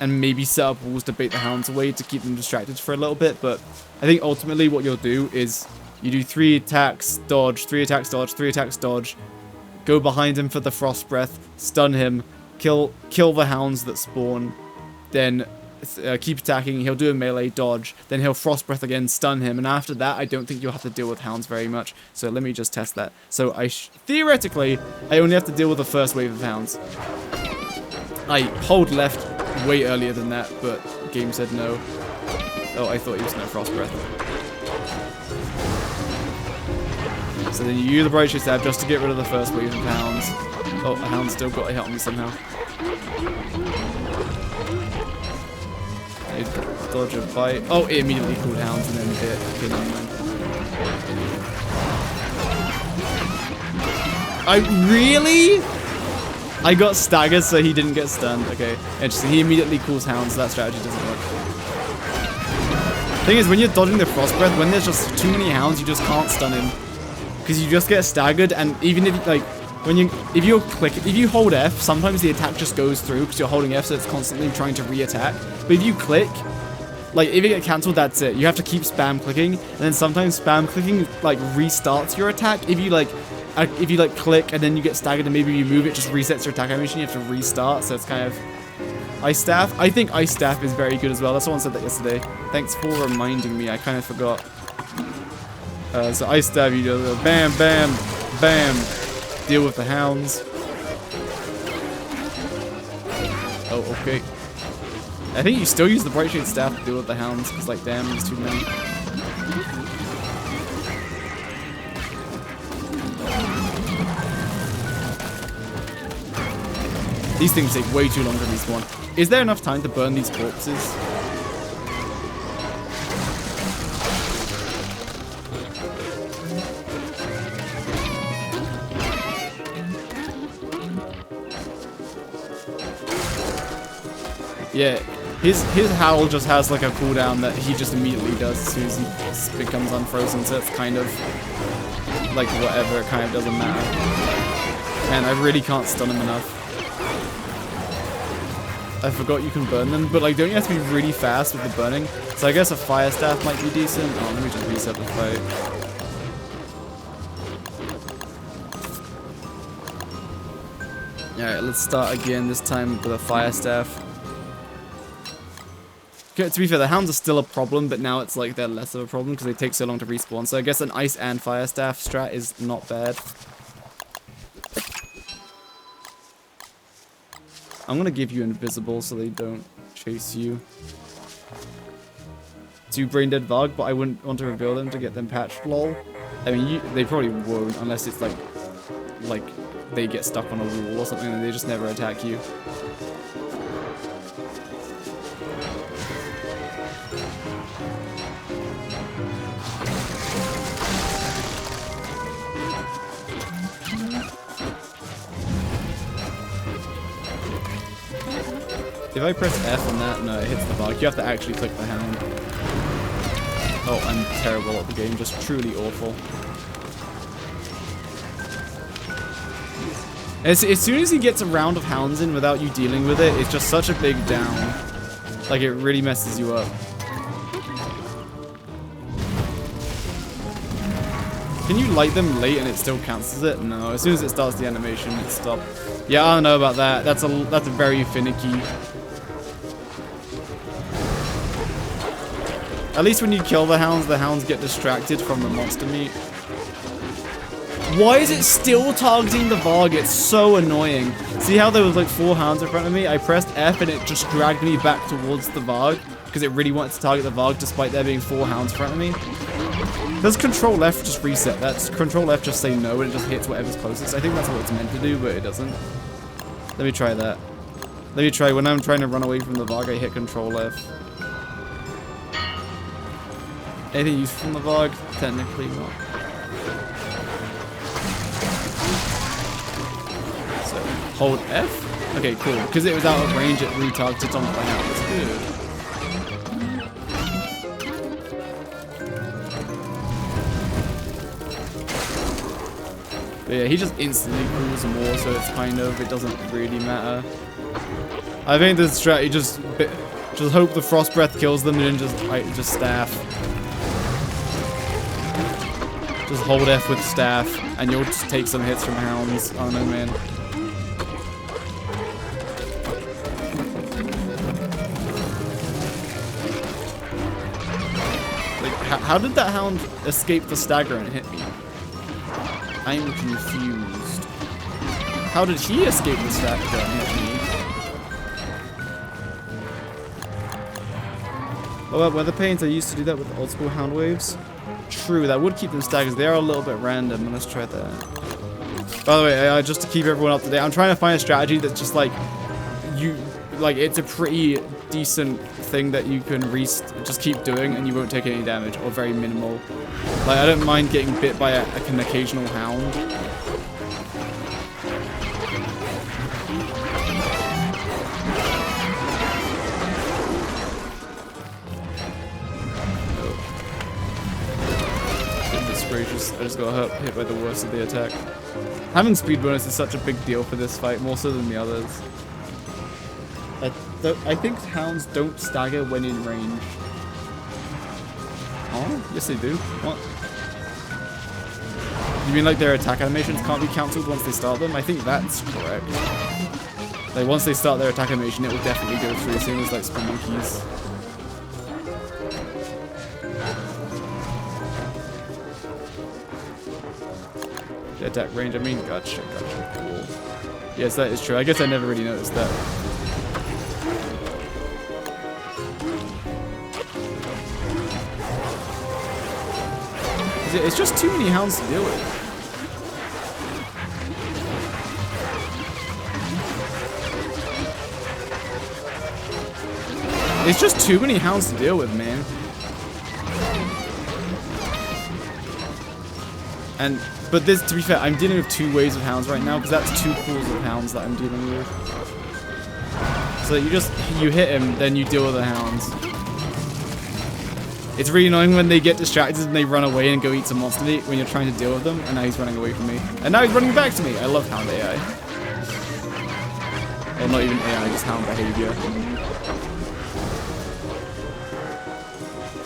And maybe set up walls to bait the hounds away to keep them distracted for a little bit, but I think ultimately what you'll do is you do 3 attacks, dodge, 3 attacks, dodge, 3 attacks, dodge, go behind him for the frost breath, stun him, kill the hounds that spawn, then keep attacking, he'll do a melee, dodge, then he'll frost breath again, stun him, and after that I don't think you'll have to deal with hounds very much, so let me just test that. So theoretically, I only have to deal with the first wave of hounds. I hold left way earlier than that, but the game said no. Oh, I thought he was no frost breath. So then you use the Bright Shade Stab just to get rid of the first wave of hounds. Oh, a hound still got a hit on me somehow. I dodge a bite. Oh, it immediately called hounds and then hit. Okay, never mind. I got staggered, so he didn't get stunned. Okay, interesting. He immediately calls hounds, so that strategy doesn't work. Thing is, when you're dodging the frost breath, when there's just too many hounds, you just can't stun him. Because you just get staggered, and even if, like, if you hold F, sometimes the attack just goes through because you're holding F, so it's constantly trying to re-attack. But if you click, like, if it gets cancelled, that's it. You have to keep spam clicking, and then sometimes spam clicking, like, restarts your attack. If you click and then you get staggered and maybe you move, it just resets your attack animation, you have to restart, so it's kind of Ice Staff? I think Ice Staff is very good as well. That's someone said that yesterday. Thanks for reminding me. I kind of forgot. So Ice Staff, you just bam, bam, bam. Deal with the hounds. Oh, okay. I think you still use the Bright Shade Staff to deal with the hounds, because, like, damn, there's too many. These things take way too long to respawn. Is there enough time to burn these corpses? Yeah, his howl just has like a cooldown that he just immediately does as soon as he becomes unfrozen, so it's kind of like whatever, it kind of doesn't matter. Man, I really can't stun him enough. I forgot you can burn them, but like, don't you have to be really fast with the burning? So I guess a Fire Staff might be decent. Oh, let me just reset the fight. Alright, let's start again, this time with a Fire Staff. Okay, to be fair, the hounds are still a problem, but now it's like they're less of a problem because they take so long to respawn. So I guess an Ice and Fire Staff strat is not bad. I'm gonna give you invisible so they don't chase you. 2 Brain Dead Varg, but I wouldn't want to reveal them to get them patched, lol. I mean, they probably won't unless it's like they get stuck on a wall or something and they just never attack you. If I press F on that, no, it hits the bug. You have to actually click the hound. Oh, I'm terrible at the game, just truly awful. As soon as he gets a round of hounds in without you dealing with it, it's just such a big down. Like, it really messes you up. Can you light them late and it still cancels it? No, as soon as it starts the animation, it stops. Yeah, I don't know about that. That's a very finicky. At least when you kill the hounds get distracted from the monster meat. Why is it still targeting the Varg? It's so annoying. See how there was like 4 hounds in front of me? I pressed F and it just dragged me back towards the Varg because it really wanted to target the Varg despite there being 4 hounds in front of me. Does Control F just reset that? Control F just say no and it just hits whatever's closest? I think that's what it's meant to do, but it doesn't. Let me try that. Let me try. When I'm trying to run away from the Varg, I hit Control F. Anything useful from the Varg? Technically not. So, hold F? Okay, cool. Because it was out of range, it retargeted on the hound. That's good. But yeah, he just instantly cools more, so it's kind of, it doesn't really matter. I think the strategy just hope the Frost Breath kills them and then just staff. Just hold F with staff, and you'll just take some hits from hounds. I don't know, man. Like, how did that hound escape the stagger and hit me? I'm confused. How did he escape the stagger and hit me? Oh, well, weather pains, I used to do that with old school hound waves. True, that would keep them staggers. They are a little bit random. Let's try that. By the way, just to keep everyone up to date, I'm trying to find a strategy that's just like it's a pretty decent thing that you can just keep doing and you won't take any damage or very minimal. Like, I don't mind getting bit by an occasional hound. I just got hit by the worst of the attack. Having speed bonus is such a big deal for this fight, more so than the others. I think hounds don't stagger when in range. Oh, yes they do. What? You mean like their attack animations can't be cancelled once they start them? I think that's correct. Like, once they start their attack animation, it will definitely go through, same as, like, spawn monkeys. The attack range, I mean, gotcha, cool. Yes, that is true. I guess I never really noticed that. It's just too many hounds to deal with. It's just too many hounds to deal with, man. But this, to be fair, I'm dealing with 2 waves of hounds right now, because that's 2 pools of hounds that I'm dealing with. So you hit him, then you deal with the hounds. It's really annoying when they get distracted and they run away and go eat some monster meat when you're trying to deal with them, and now he's running away from me. And now he's running back to me! I love hound AI. Well, not even AI, just hound behavior.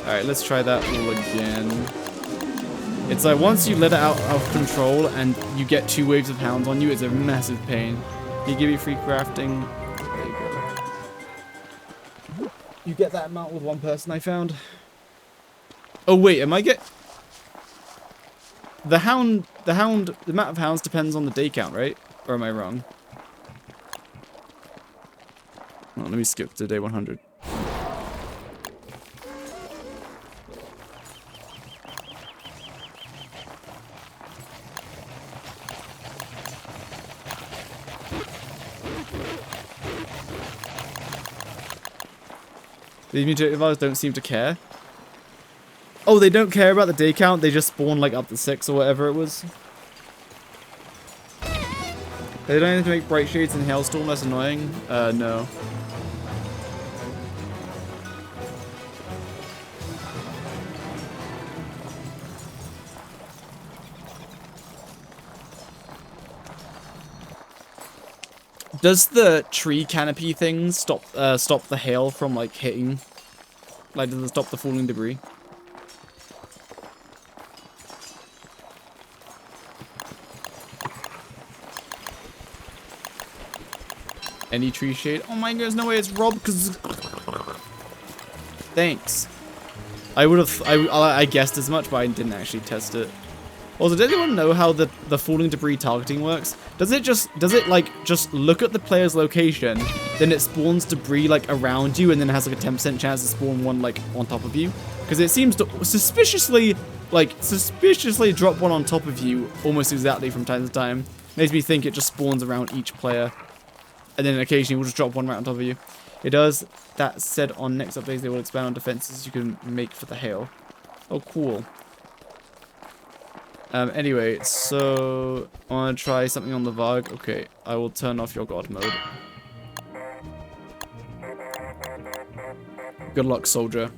Alright, let's try that all again. It's like once you let it out of control and you get 2 waves of hounds on you, it's a massive pain. Can you give me free crafting? There you go. You get that amount with 1 person, I found. Oh wait, am I the amount of hounds depends on the day count, right? Or am I wrong? Oh, let me skip to day 100. The mutated don't seem to care. Oh, they don't care about the day count, they just spawn like up to 6 or whatever it was. They don't need to make bright shades and hailstorm less annoying? No. Does the tree canopy thing stop the hail from like hitting? Like, does it stop the falling debris? Any tree shade? Oh my god, there's no way it's Rob, because... Thanks. I guessed as much, but I didn't actually test it. Also, does anyone know how the falling debris targeting works? Does it like just look at the player's location, then it spawns debris like around you, and then it has like a 10% chance to spawn one like on top of you? Because it seems to suspiciously drop one on top of you almost exactly from time to time. Makes me think it just spawns around each player. And then occasionally we'll just drop one right on top of you. It does. That said, on next updates they will expand on defenses you can make for the hail. Oh, cool. Anyway, so I want to try something on the Varg. Okay, I will turn off your god mode. Good luck, soldier.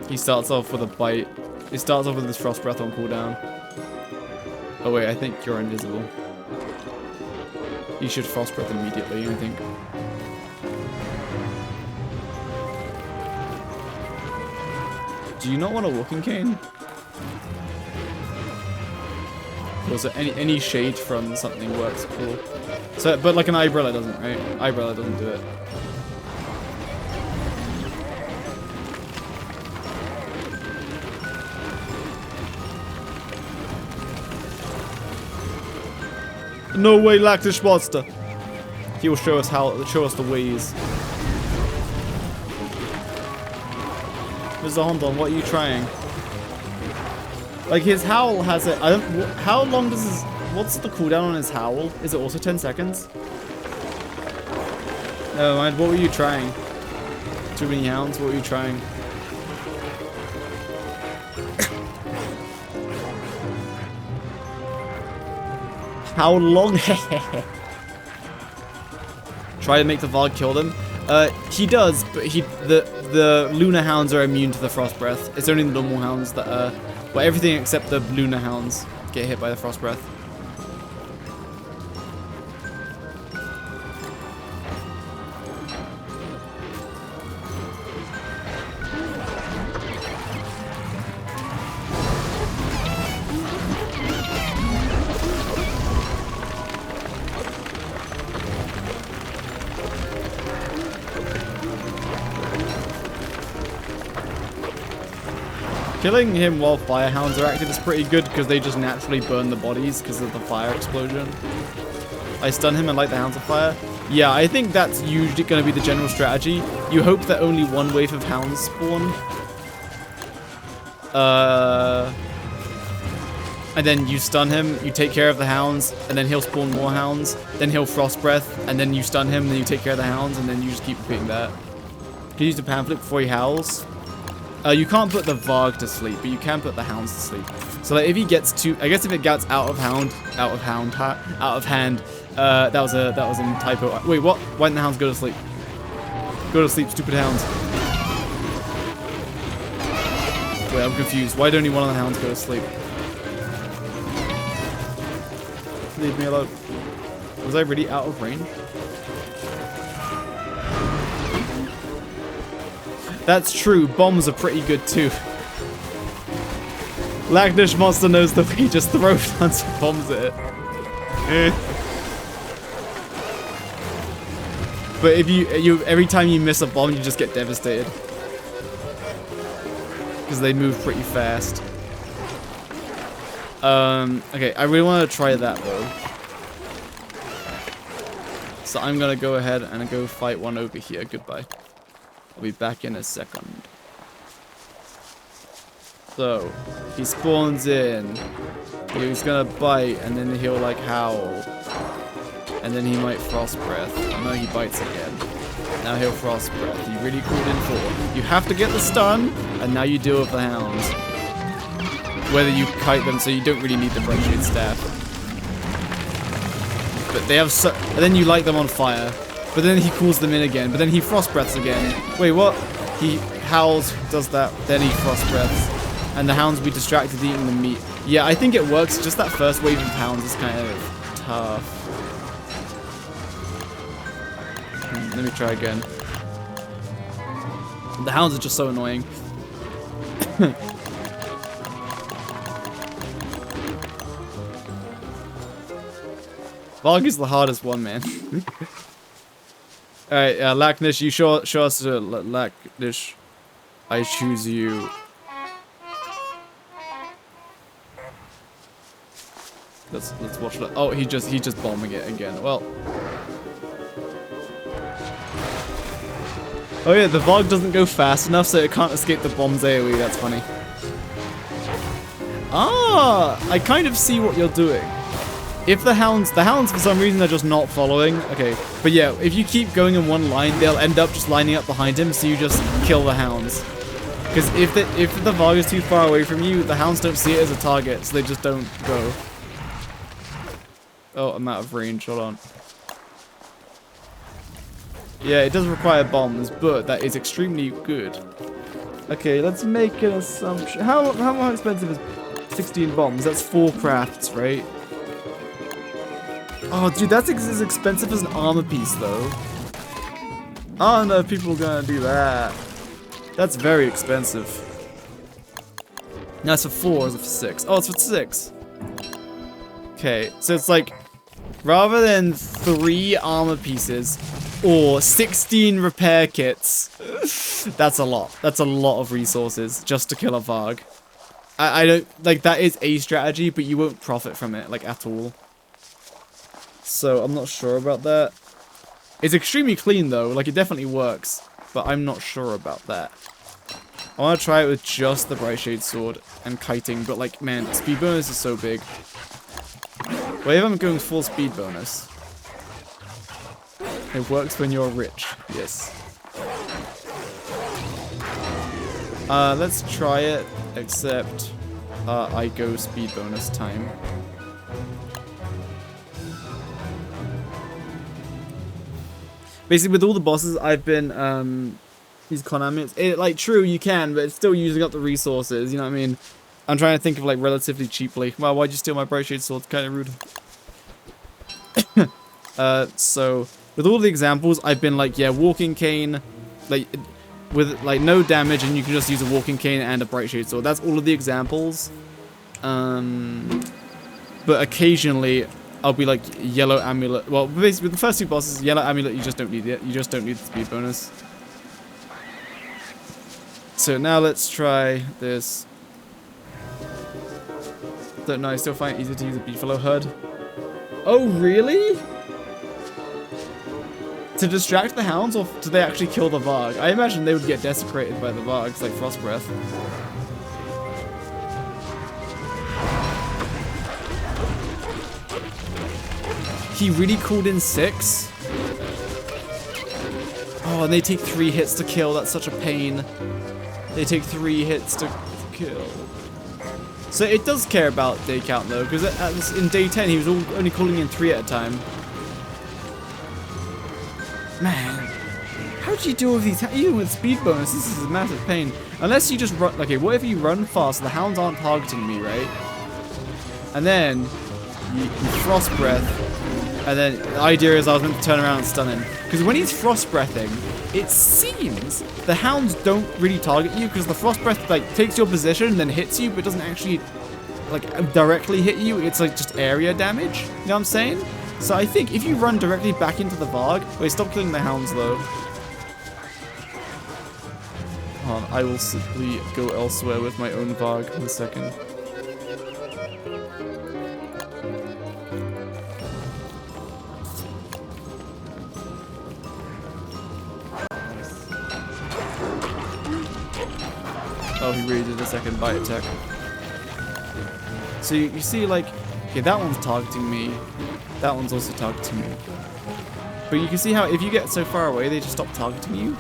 He starts off with a bite. He starts off with his frost breath on cooldown. Oh wait, I think you're invisible. You should frost breath immediately, I think. Do you not want a walking cane? Also, any shade from something works cool. So, but like an eyebrow doesn't, right? Eyebrow doesn't do it. No way, Lactish monster. He will show us the ways. Mr. Hondon, what are you trying? Like his howl has it. How long does his? What's the cooldown on his howl? Is it also 10 seconds? Never mind. What were you trying? Too many hounds. What were you trying? How long? Try to make the Varg kill them. He does, but the Lunar Hounds are immune to the Frost Breath. It's only the normal hounds that well, everything except the Lunar Hounds get hit by the Frost Breath. killing him while fire hounds are active is pretty good because they just naturally burn the bodies because of the fire explosion. I stun him and light the hounds on fire. Yeah, I think that's usually going to be the general strategy. You hope that only one wave of hounds spawn. And then you stun him, you take care of the hounds, and then he'll spawn more hounds. Then he'll frost breath, and then you stun him, and then you take care of the hounds, and then you just keep repeating that. Can you use the pamphlet before he howls? You can't put the Varg to sleep, but you can put the hounds to sleep. So like, if he gets to, I guess if it gets out of hand, that was a typo. Wait, what? Why didn't the hounds go to sleep? Go to sleep, stupid hounds. Wait, I'm confused. Why don't any one of the hounds go to sleep? Leave me alone. Was I really out of range? That's true. Bombs are pretty good too. Lagnish monster knows that we just throw tons of bombs at it. But if you every time you miss a bomb, you just get devastated because they move pretty fast. Okay, I really want to try that though. So I'm gonna go ahead and go fight one over here. Goodbye. I'll be back in a second. So, he spawns in. He's gonna bite, and then he'll like howl. And then he might frost breath. Oh no, he bites again. Now he'll frost breath. You really called in for. You have to get the stun, and now you deal with the hounds. Whether you kite them, so you don't really need the bright shade staff. But they have so, and then you light them on fire. But then he calls them in again. But then he frost breaths again. Wait, what? He howls, does that, then he frost breaths. And the hounds will be distracted eating the meat. Yeah, I think it works. Just that first wave of hounds is kind of tough. Let me try again. The hounds are just so annoying. Varg is the hardest one, man. Alright, Lagnish, you show us Lagnish. I choose you. Let's watch that. Oh, he's just bombing it again. Well. Oh yeah, the Varg doesn't go fast enough, so it can't escape the bomb's AoE. That's funny. Ah, I kind of see what you're doing. If the hounds for some reason are just not following. Okay, but yeah, if you keep going in one line, they'll end up just lining up behind him, so you just kill the hounds. Because if the Varg is too far away from you, the hounds don't see it as a target, so they just don't go. Oh, I'm out of range. Hold on. Yeah, it does require bombs, but that is extremely good. Okay, let's make an assumption. How expensive is 16 bombs? That's 4 crafts, right? Oh, dude, that's as expensive as an armor piece, though. Oh, no, people are gonna do that. That's very expensive. No, it's for 4, or is it for 6? Oh, it's for 6. Okay, so it's like, rather than 3 armor pieces, or 16 repair kits, that's a lot. That's a lot of resources just to kill a Varg. I don't, like, that is a strategy, but you won't profit from it, like, at all. So, I'm not sure about that. It's extremely clean, though. Like, it definitely works. But I'm not sure about that. I want to try it with just the Bright Shade Sword and kiting. But, like, man, speed bonus is so big. Wait, if I'm going full speed bonus. It works when you're rich. Yes. Let's try it. Except, I go speed bonus time. Basically, with all the bosses, I've been, these Konami, like, true, you can, but it's still using up the resources, you know what I mean? I'm trying to think of, like, relatively cheaply. Wow, why'd you steal my Bright Shade Sword? It's kind of rude. So, with all the examples, I've been, like, yeah, Walking Cane, like, with, like, no damage, and you can just use a Walking Cane and a Bright Shade Sword. That's all of the examples. But occasionally, I'll be like Yellow Amulet. Well, basically, the first 2 bosses, Yellow Amulet, you just don't need it. You just don't need the speed bonus. So now let's try this. Don't know, I still find it easier to use a beefalo herd. Oh, really? To distract the hounds, or do they actually kill the Varg? I imagine they would get desecrated by the Vargs, like Frost Breath. He really called in 6? Oh, and they take 3 hits to kill. That's such a pain. They take 3 hits to kill. So it does care about day count though, because in day 10 he was only calling in 3 at a time. Man, how do you deal with these? Even with speed bonus, this is a massive pain. Unless you just run. Okay, what if you run fast? The hounds aren't targeting me, right? And then you Frost Breath. And then the idea is I was meant to turn around and stun him. Because when he's Frost Breathing, it seems the hounds don't really target you because the Frost Breath like takes your position and then hits you, but doesn't actually like directly hit you. It's like just area damage. You know what I'm saying? So I think if you run directly back into the Varg, wait, stop killing the hounds though. Hold on, I will simply go elsewhere with my own Varg in a second. Oh, he really did a second bite attack. So you see, like, okay, that one's targeting me. That one's also targeting me. But you can see how if you get so far away, they just stop targeting you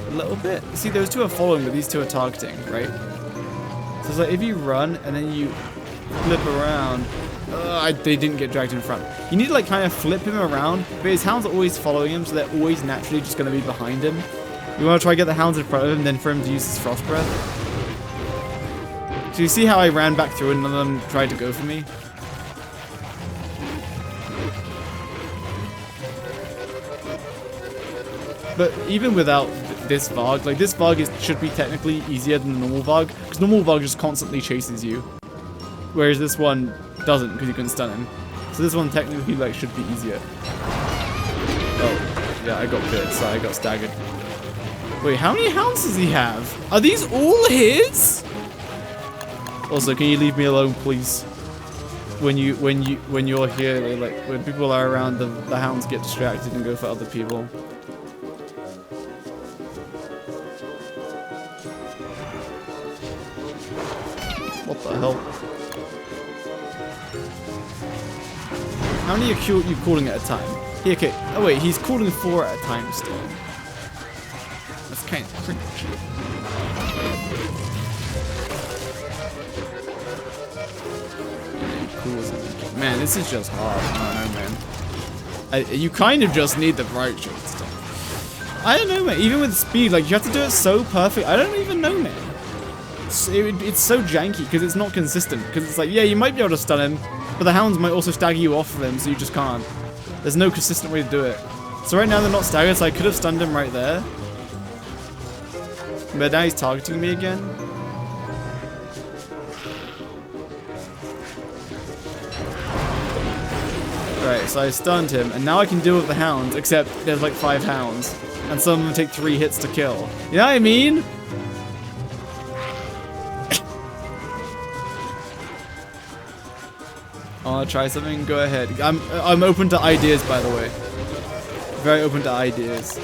a little bit. See, those two are following, but these two are targeting, right? So it's like if you run and then you flip around, they didn't get dragged in front. You need to like kind of flip him around, but his hounds are always following him, so they're always naturally just going to be behind him. You want to try to get the hounds in front of him, then for him to use his Frost Breath. So you see how I ran back through and none of them tried to go for me? But even without this Varg, like this Varg should be technically easier than the normal Varg, because normal Varg just constantly chases you. Whereas this one doesn't, because you can stun him. So this one technically like should be easier. Oh, yeah, I got bit, so I got staggered. Wait, how many hounds does he have? Are these all his? Also, can you leave me alone, please? When you're here, like when people are around, the hounds get distracted and go for other people. What the hell? How many are you calling at a time? Yeah, okay. Oh wait, he's calling 4 at a time still. That's kind of cringe. Man, this is just hard. I don't know, man. You kind of just need the right shot stuff. I don't know, man. Even with speed, like, you have to do it so perfect. I don't even know, man. It's so janky because it's not consistent. Because it's like, yeah, you might be able to stun him, but the hounds might also stagger you off of him, so you just can't. There's no consistent way to do it. So right now they're not staggered, so I could have stunned him right there. But now he's targeting me again. Right, so I stunned him, and now I can deal with the hounds, except there's like 5 hounds, and some of them take 3 hits to kill. You know what I mean? I wanna try something? Go ahead. I'm open to ideas, by the way. Very open to ideas.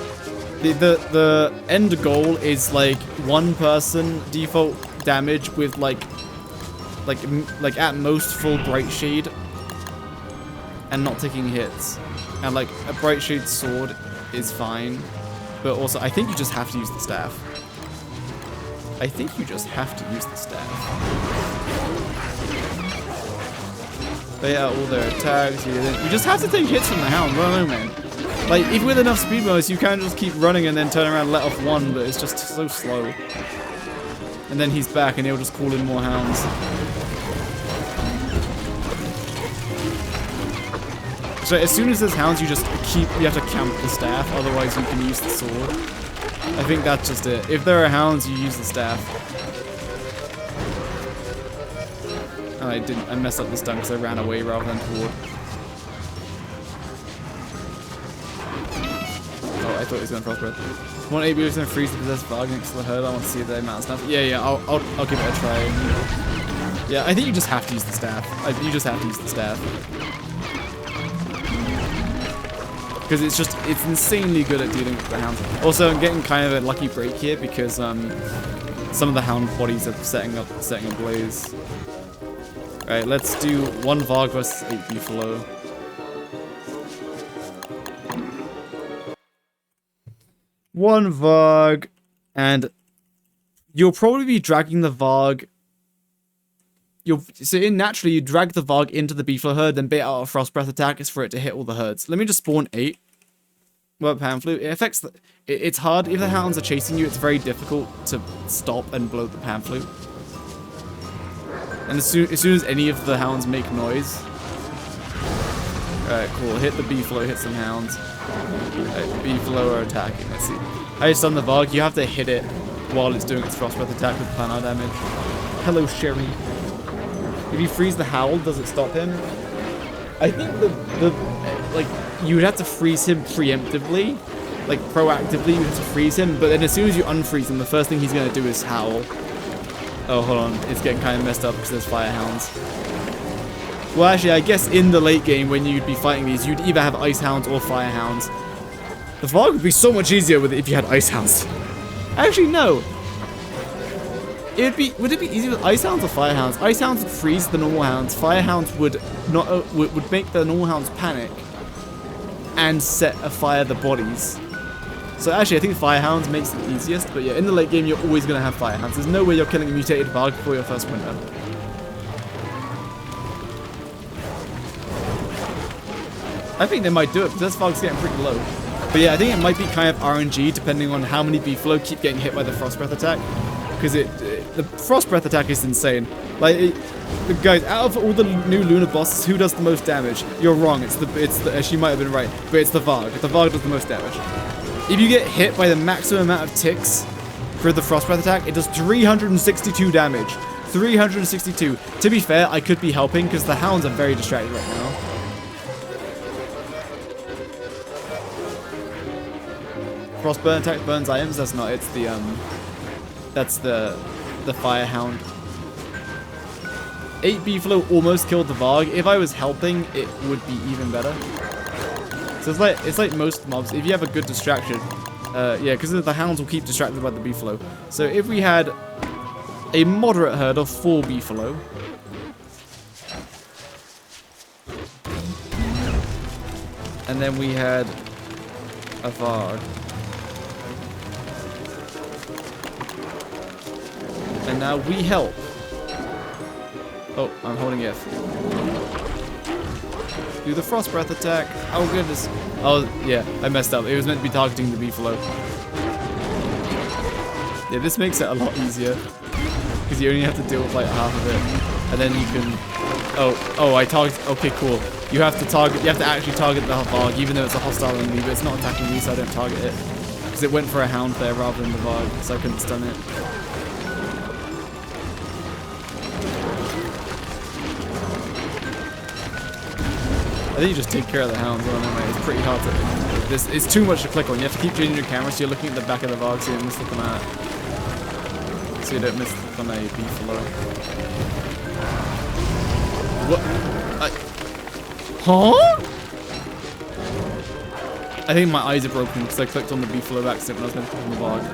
The end goal is like 1 person default damage with like at most full bright shade. And not taking hits. And like a bright shade sword is fine. But also I think you just have to use the staff. I think you just have to use the staff. They are all their attacks. You just have to take hits from the hound. I don't know, man. Like if with enough speed bonus you can just keep running and then turn around and let off 1, but it's just so slow. And then he's back and he'll just call in more hounds. So as soon as there's hounds, you have to camp the staff, otherwise you can use the sword. I think that's just it. If there are hounds, you use the staff. Oh, I messed up this time because I ran away rather than toward. Oh, I thought he was going to Frost Breath. 1 8 going to freeze the possessed Varg next to the herd. I want to see the amount of stuff. Yeah, I'll give it a try. Yeah, I think you just have to use the staff. You just have to use the staff. Because it's insanely good at dealing with the hounds. Also, I'm getting kind of a lucky break here because some of the hound bodies are setting ablaze. Alright, let's do 1 Varg versus 8 Beefalo. One Varg, and you'll probably be dragging the Varg. Naturally, you drag the Varg into the Beefalo herd, then bait out a Frost Breath attack is for it to hit all the herds. Let me just spawn 8. What Panflu? It affects the. It's hard if the hounds are chasing you. It's very difficult to stop and blow the Panflu. And as soon as any of the hounds make noise. Alright, cool. Hit the Beefalo, hit some hounds. Alright, Beefalo are attacking. Let's see. I just done the Varg. You have to hit it while it's doing its Frost Breath attack with planar damage. Hello, Sherry. If you freeze the Howl, does it stop him? I think like, you would have to freeze him preemptively. Like, proactively, you have to freeze him. But then as soon as you unfreeze him, the first thing he's going to do is howl. Oh, hold on. It's getting kind of messed up because there's fire hounds. Well, actually, I guess in the late game when you'd be fighting these, you'd either have ice hounds or fire hounds. The Varg would be so much easier with it if you had ice hounds. Actually, no. Would it be easier with ice hounds or fire hounds? Ice hounds would freeze the normal hounds. Fire hounds would make the normal hounds panic and set afire the bodies. So actually, I think fire hounds makes it easiest. But yeah, in the late game, you're always gonna have fire hounds. There's no way you're killing a mutated Varg before your first winter. I think they might do it, but this Varg's getting pretty low. But yeah, I think it might be kind of RNG depending on how many Beefalo keep getting hit by the Frost Breath attack. Because the Frost Breath attack is insane. Like, guys, out of all the new Lunar bosses, who does the most damage? You're wrong. It's the she might have been right, but it's the Varg. The Varg does the most damage. If you get hit by the maximum amount of ticks for the Frost Breath attack, it does 362 damage. 362. To be fair, I could be helping because the hounds are very distracted right now. Frostburn attack burns items. That's not. It's the That's the fire hound. 8 Beefalo almost killed the Varg. If I was helping, it would be even better. So it's like most mobs. If you have a good distraction, yeah, because the hounds will keep distracted by the Beefalo. So if we had a moderate herd of 4 Beefalo. And then we had a Varg. And now we help. Oh, I'm holding F. Do the Frost Breath attack. Oh, goodness. Oh, yeah, I messed up. It was meant to be targeting the Beefalo. Yeah, this makes it a lot easier. Because you only have to deal with like half of it. And then you can... Oh, I target... Okay, cool. You have to actually target the Varg, even though it's a hostile enemy, but it's not attacking me, so I don't target it. Because it went for a hound there rather than the Varg, so I couldn't stun it. I think you just take care of the hounds on it. It's pretty hard to... It's too much to click on. You have to keep changing your camera so you're looking at the back of the Varg so you don't miss the command. So you don't miss the command Beefalo. What? Huh? I think my eyes are broken because I clicked on the Beefalo accident when I was meant to click on the Varg.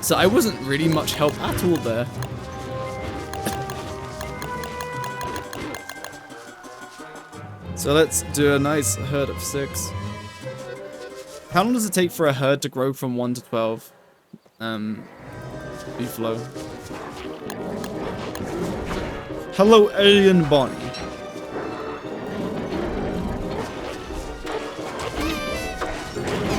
So I wasn't really much help at all there. So let's do a nice herd of 6. How long does it take for a herd to grow from 1 to 12? Beefalo. Hello, Alien Bonnie.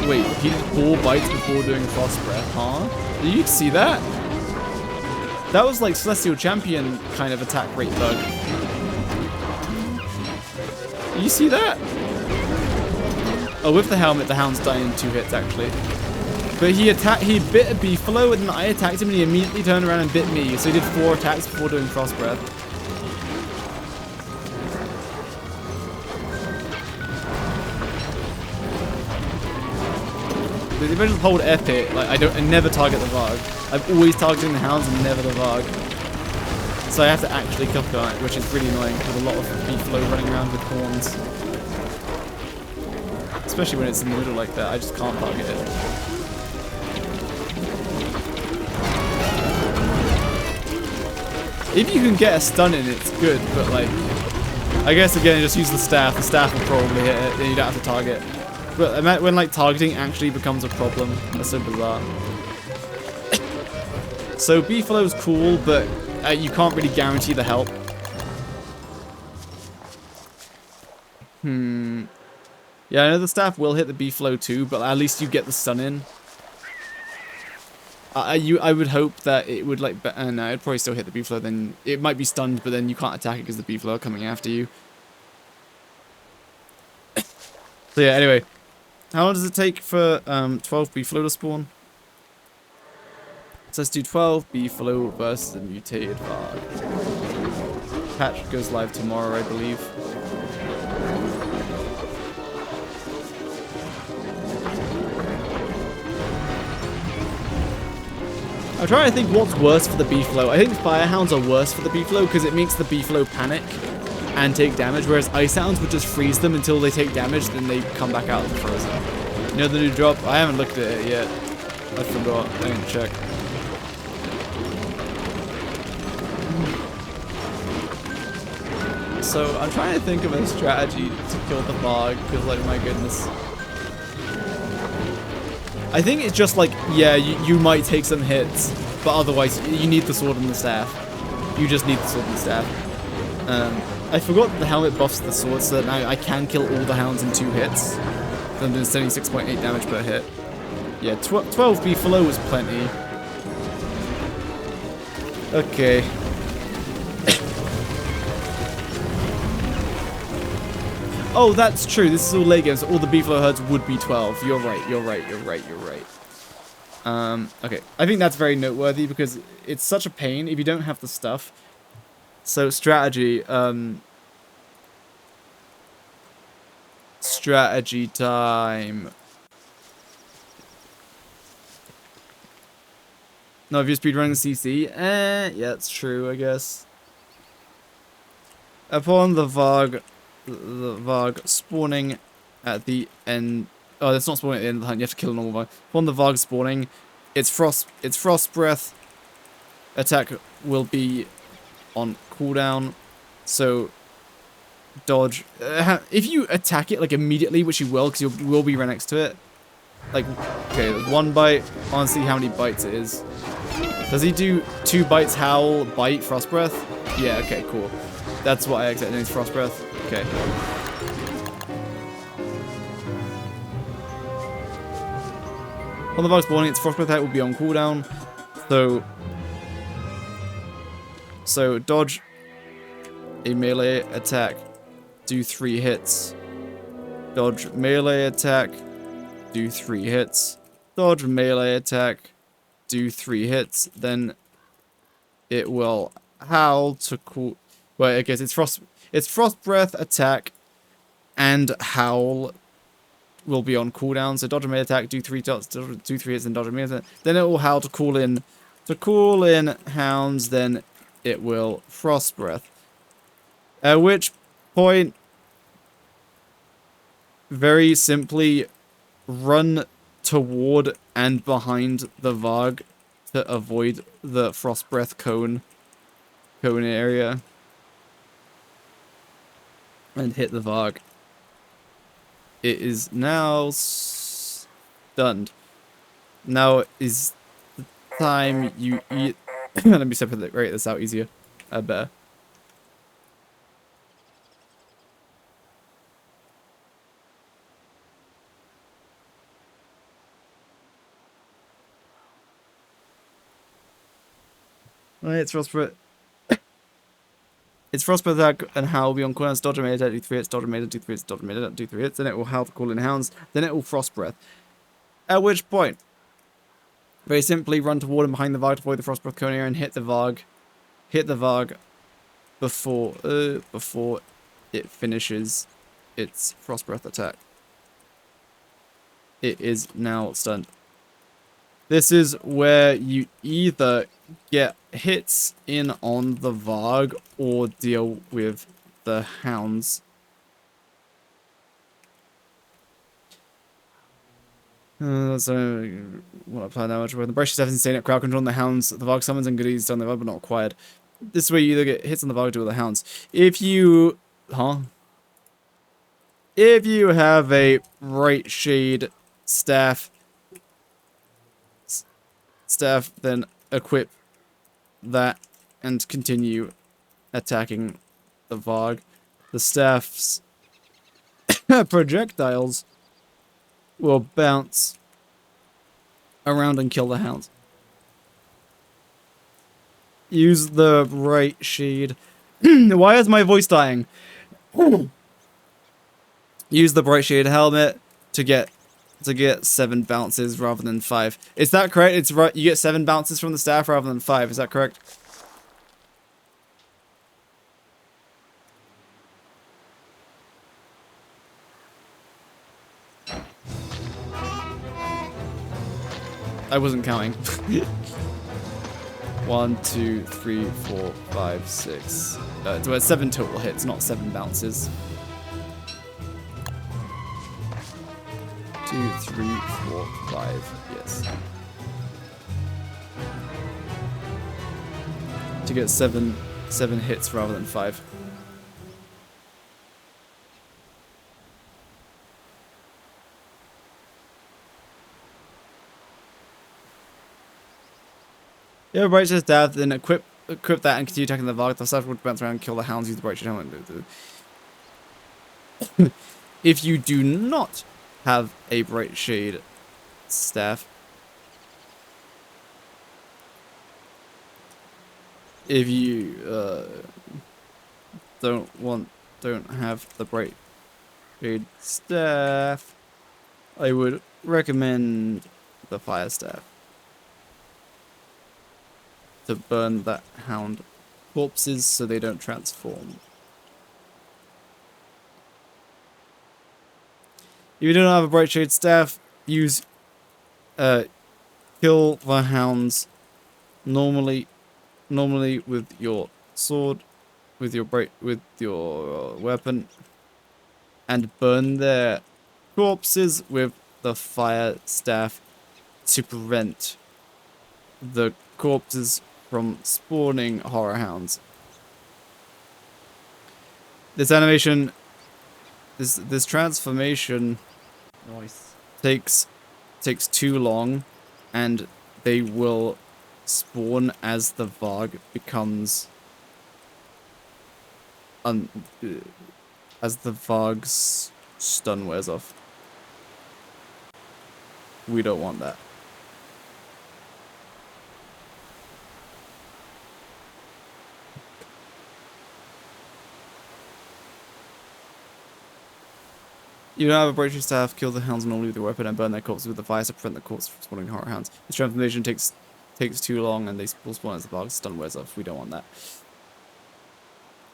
Wait, he did 4 bites before doing Frost Breath, huh? Did you see that? That was like Celestial Champion kind of attack rate bug. You see that? Oh, with the helmet, the hound's dying in 2 hits, actually. But he bit a Beefalo, and then I attacked him, and he immediately turned around and bit me. So he did 4 attacks before doing Frost Breath. Because if I just hold F hit, like I never target the Varg. I'm always targeting the hounds and never the Varg. So I have to actually click on it, which is really annoying with a lot of beefalo running around with horns. Especially when it's in the middle like that, I just can't target it. If you can get a stun in, it's good, but like, I guess again, just use the staff. The staff will probably hit it, then you don't have to target. But when like targeting actually becomes a problem, that's so bizarre. So beefalo's cool, but you can't really guarantee the help. Yeah, I know the staff will hit the beefalo too, but at least you get the stun in. I would hope that it would like, no, it'd probably still hit the beefalo. Then it might be stunned, but then you can't attack it because the beefalo are coming after you. So yeah, anyway, how long does it take for 12 beefalo to spawn? So let's do 12 beefalo versus the mutated Varg. Patch goes live tomorrow, I believe. I'm trying to think what's worse for the beefalo. I think firehounds are worse for the beefalo because it makes the beefalo panic and take damage, whereas ice hounds would just freeze them until they take damage, then they come back out of the frozen. You know the new drop? I haven't looked at it yet. I forgot. I didn't check. So I'm trying to think of a strategy to kill the Varg because, like, my goodness. I think it's just like, yeah, you might take some hits, but otherwise you need the sword and the staff. You just need the sword and the staff. I forgot that the helmet buffs the sword, so that now I can kill all the hounds in 2 hits. Then there's 76.8 damage per hit. Yeah, 12 beefalo is plenty. Okay. Oh, that's true. This is all late game, so all the beefalo herds would be 12. You're right. Okay. I think that's very noteworthy because it's such a pain if you don't have the stuff. So strategy. Strategy time. No, if you're speedrunning CC, yeah, that's true, I guess. Upon the Varg spawning at the end. Oh, it's not spawning at the end of the hunt. You have to kill a normal Varg. Upon the Varg spawning, its frost breath attack will be on cooldown. So dodge. If you attack it like immediately, which you will, because you will be right next to it. Like, okay, 1 bite. I want to see how many bites it is. Does he do 2 bites? Howl, bite, frost breath? Yeah. Okay. Cool. That's what I expected. It's frost breath. Okay. On the Varg spawning, its frost breath will be on cooldown. So dodge a melee attack, do 3 hits. Dodge melee attack, do 3 hits. Dodge melee attack, do 3 hits. Then it will howl to cool. Well, I guess it's frost breath attack and howl will be on cooldown. So dodge a melee attack, do 3 dots, do 3 hits, and dodge a melee attack. Then it will howl to call in hounds. Then it will frost breath. At which point, very simply, run toward and behind the Varg to avoid the frost breath cone area. And hit the Varg. It is now stunned. Now is the time you eat. Let me separate this out easier. Better. Right, it's frostbite. It's frostbite attack and howl be on cooldown. Dodge a melee attack, do 3 hits. Dodge a melee, do 3 hits. Dodge a melee, do 3 hits. Then it will howl to call in hounds. Then it will frost breath. At which point, very simply, run toward and behind the Varg to avoid the frost breath cone area and hit the Varg. Hit the Varg before it finishes its frost breath attack. It is now stunned. This is where you either get hits in on the Varg or deal with the hounds. So, what apply damage with the brush is insane at crowd control on the hounds. The Varg summons and goodies done the but not required. This way you either get hits on the Varg or deal with the hounds. If you if you have a Bright Shade staff, then equip that and continue attacking the Varg. The staff's projectiles will bounce around and kill the hounds. Use the Bright Shade. Why is my voice dying? Use the Bright Shade helmet to get 7 bounces rather than 5. Is that correct? It's right. You get 7 bounces from the staff rather than 5. Is that correct? I wasn't counting. 1, 2, 3, 4, 5, 6. So it's 7 total hits, not 7 bounces. 2, 3, 4, 5. Yes. To get 7 hits rather than 5. Yeah, Bright Shade staff, then equip that and continue attacking the Varg. The staff will bounce around and kill the hounds. Use the Bright Shade helmet. If you do not have a Bright Shade staff, if you don't have the Bright Shade staff, I would recommend the Fire Staff to burn that hound corpses so they don't transform. If you don't have a Bright Shade staff, use kill the hounds normally with your sword, with your weapon, and burn their corpses with the Fire Staff to prevent the corpses from spawning horror hounds. This animation, this transformation takes too long, and they will spawn as the Varg becomes as the Varg's stun wears off. We don't want that. You don't have a Bright Shade staff, kill the hounds normally with your weapon and burn their corpses with the fire to prevent the corpse from spawning horror hounds. This transformation takes too long and they will spawn as the Varg's stun wears off. We don't want that.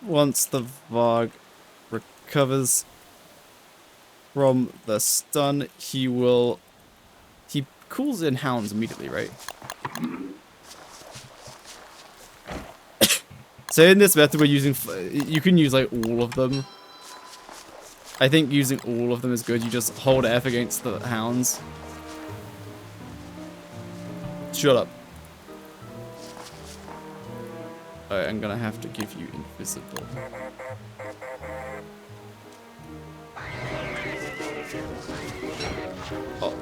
Once the Varg recovers from the stun, he calls in hounds immediately, right? So in this method we're using, you can use like all of them. I think using all of them is good. You just hold F against the hounds. Shut up. Alright, I'm gonna have to give you invisible. Oh.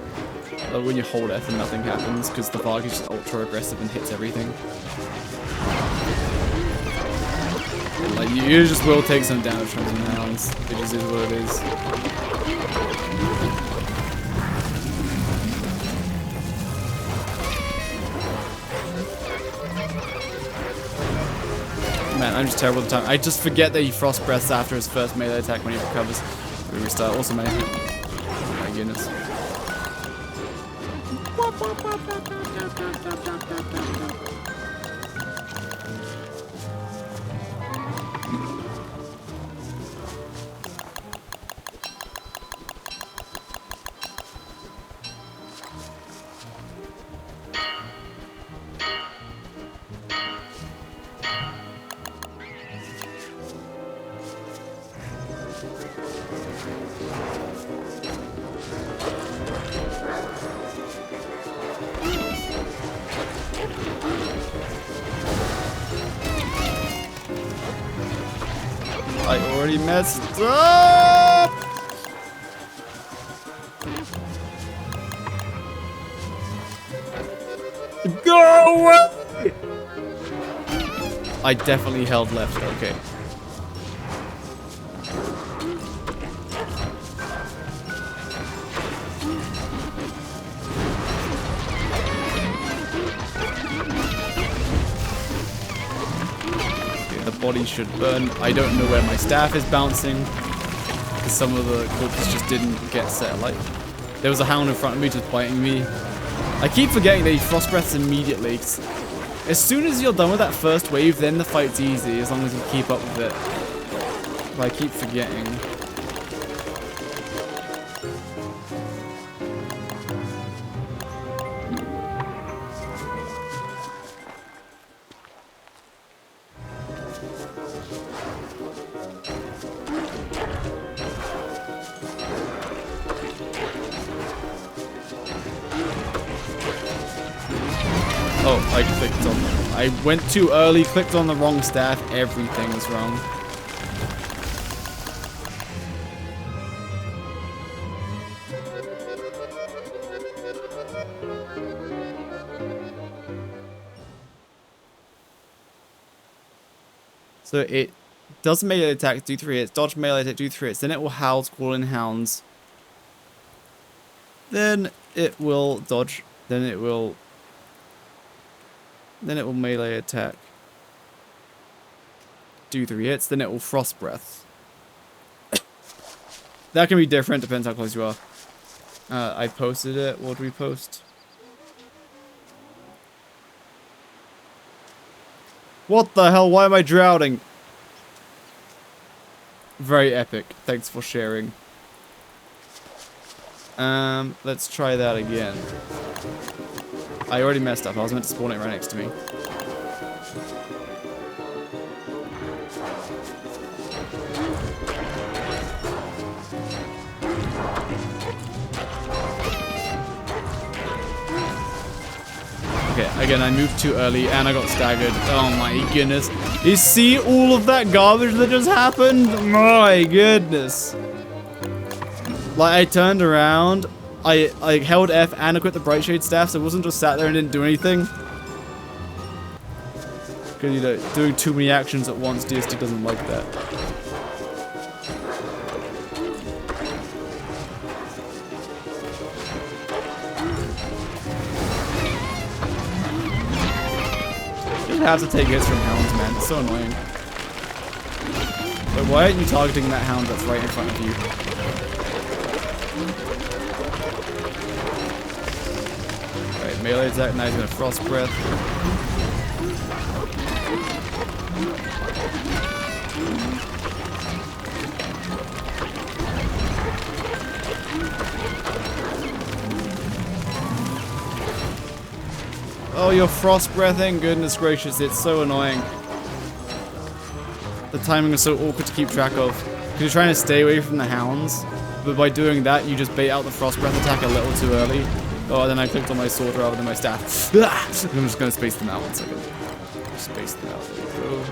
When you hold F and nothing happens, because the Varg is just ultra aggressive and hits everything. Like, you just will take some damage from some hounds. It just is what it is. Man, I'm just terrible at the time. I just forget that he frost breaths after his first melee attack when he recovers. We restart. Also, man. Oh my goodness. I already messed up! Go away! I definitely held left, okay. The body should burn. I don't know where my staff is bouncing, because some of the corpses just didn't get set alight. There was a hound in front of me just biting me. I keep forgetting that he frost breaths immediately. As soon as you're done with that first wave, then the fight's easy, as long as you keep up with it. But I keep forgetting. Oh, I clicked on them. I went too early, clicked on the wrong staff, everything was wrong. So it does melee attack, do 3 hits, dodge melee attack, do 3 hits, then it will howl, call in hounds. Then it will dodge, then it will melee attack. Do 3 hits, then it will frost breath. That can be different, depends how close you are. I posted it. What did we post? What the hell? Why am I drowning? Very epic. Thanks for sharing. Let's try that again. I already messed up. I was meant to spawn it right next to me. Okay, again, I moved too early and I got staggered. Oh my goodness. You see all of that garbage that just happened? My goodness. Like, I turned around, I held F and equipped the Bright Shade staff, so it wasn't just sat there and didn't do anything. Because, you know, doing too many actions at once, DST doesn't like that. You have to take hits from hounds, man. It's so annoying. But why aren't you targeting that hound that's right in front of you? Alright, melee attack, now he's gonna frost breath. Oh, you're frost breathing? Goodness gracious, it's so annoying. The timing is so awkward to keep track of. Because you're trying to stay away from the hounds, but by doing that, you just bait out the frost breath attack a little too early. Oh, then I clicked on my sword rather than my staff. I'm just gonna space them out 1 second. Space them out, there we go.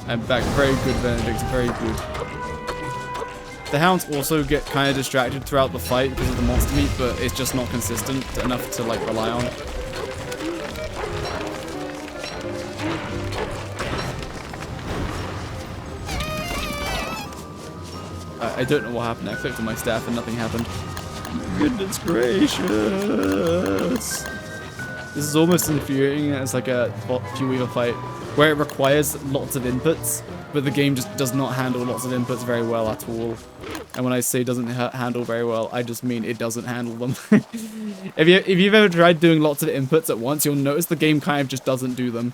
I'm back, very good Benedict, very good. The hounds also get kind of distracted throughout the fight because of the monster meat, but it's just not consistent enough to like rely on. I don't know what happened. I clicked on my staff and nothing happened. Goodness gracious. This is almost infuriating as like a few wheel fight where it requires lots of inputs, but the game just does not handle lots of inputs very well at all. And when I say doesn't handle very well, I just mean it doesn't handle them. If you've ever tried doing lots of inputs at once, you'll notice the game kind of just doesn't do them.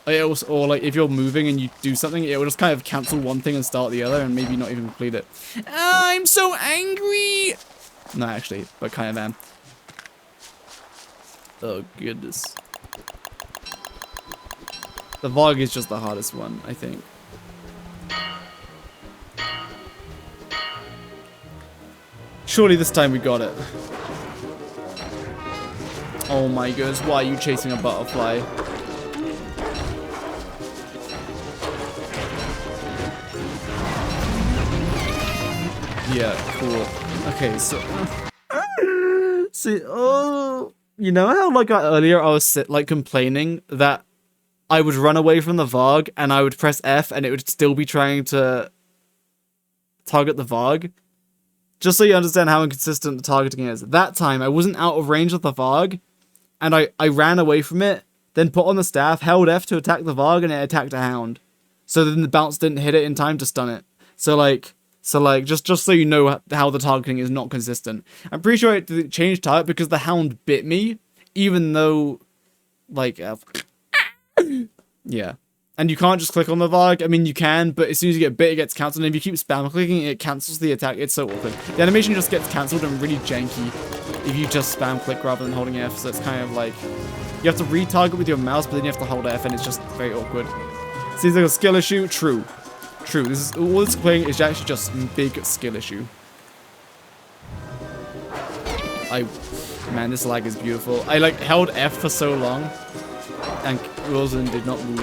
Or like if you're moving and you do something, it will just kind of cancel one thing and start the other and maybe not even complete it. I'm so angry! No, actually, but kind of am. Oh, goodness. The Vog is just the hardest one, I think. Surely this time we got it. Oh my goodness, why are you chasing a butterfly? Yeah, cool. Okay, so... See, oh... You know how, like, earlier I was, like, complaining that I would run away from the Varg, and I would press F, and it would still be trying to target the Varg? Just so you understand how inconsistent the targeting is. That time, I wasn't out of range of the Varg, and I ran away from it, then put on the staff, held F to attack the Varg, and it attacked a Hound. So then the bounce didn't hit it in time to stun it. So just so you know how the targeting is not consistent. I'm pretty sure it changed target because the Hound bit me, even though, like, yeah. And you can't just click on the Varg. I mean, you can, but as soon as you get bit, it gets cancelled. And if you keep spam clicking, it cancels the attack. It's so awkward. The animation just gets cancelled and really janky if you just spam click rather than holding F. So it's kind of like, you have to retarget with your mouse, but then you have to hold F, and it's just very awkward. Seems like a skill issue. True. True. This is all this playing is actually just a big skill issue. Man, this lag is beautiful. I like held F for so long, and Wilson did not move.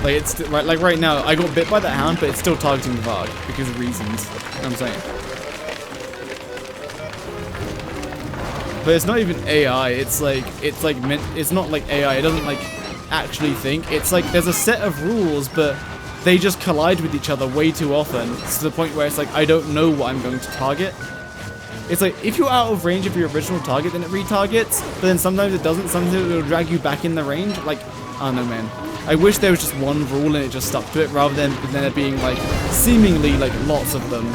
Like it's like right now, I got bit by that Hound, but it's still targeting the Varg because of reasons. You know what I'm saying. But it's not even AI. It's not like AI. It doesn't like actually think. It's like there's a set of rules, but they just collide with each other way too often. It's to the point where it's like I don't know what I'm going to target. It's like if you're out of range of your original target, then it retargets. But then sometimes it doesn't. Sometimes it'll drag you back in the range. Like I don't know, man. I wish there was just one rule and it just stuck to it, rather than there being like seemingly like lots of them.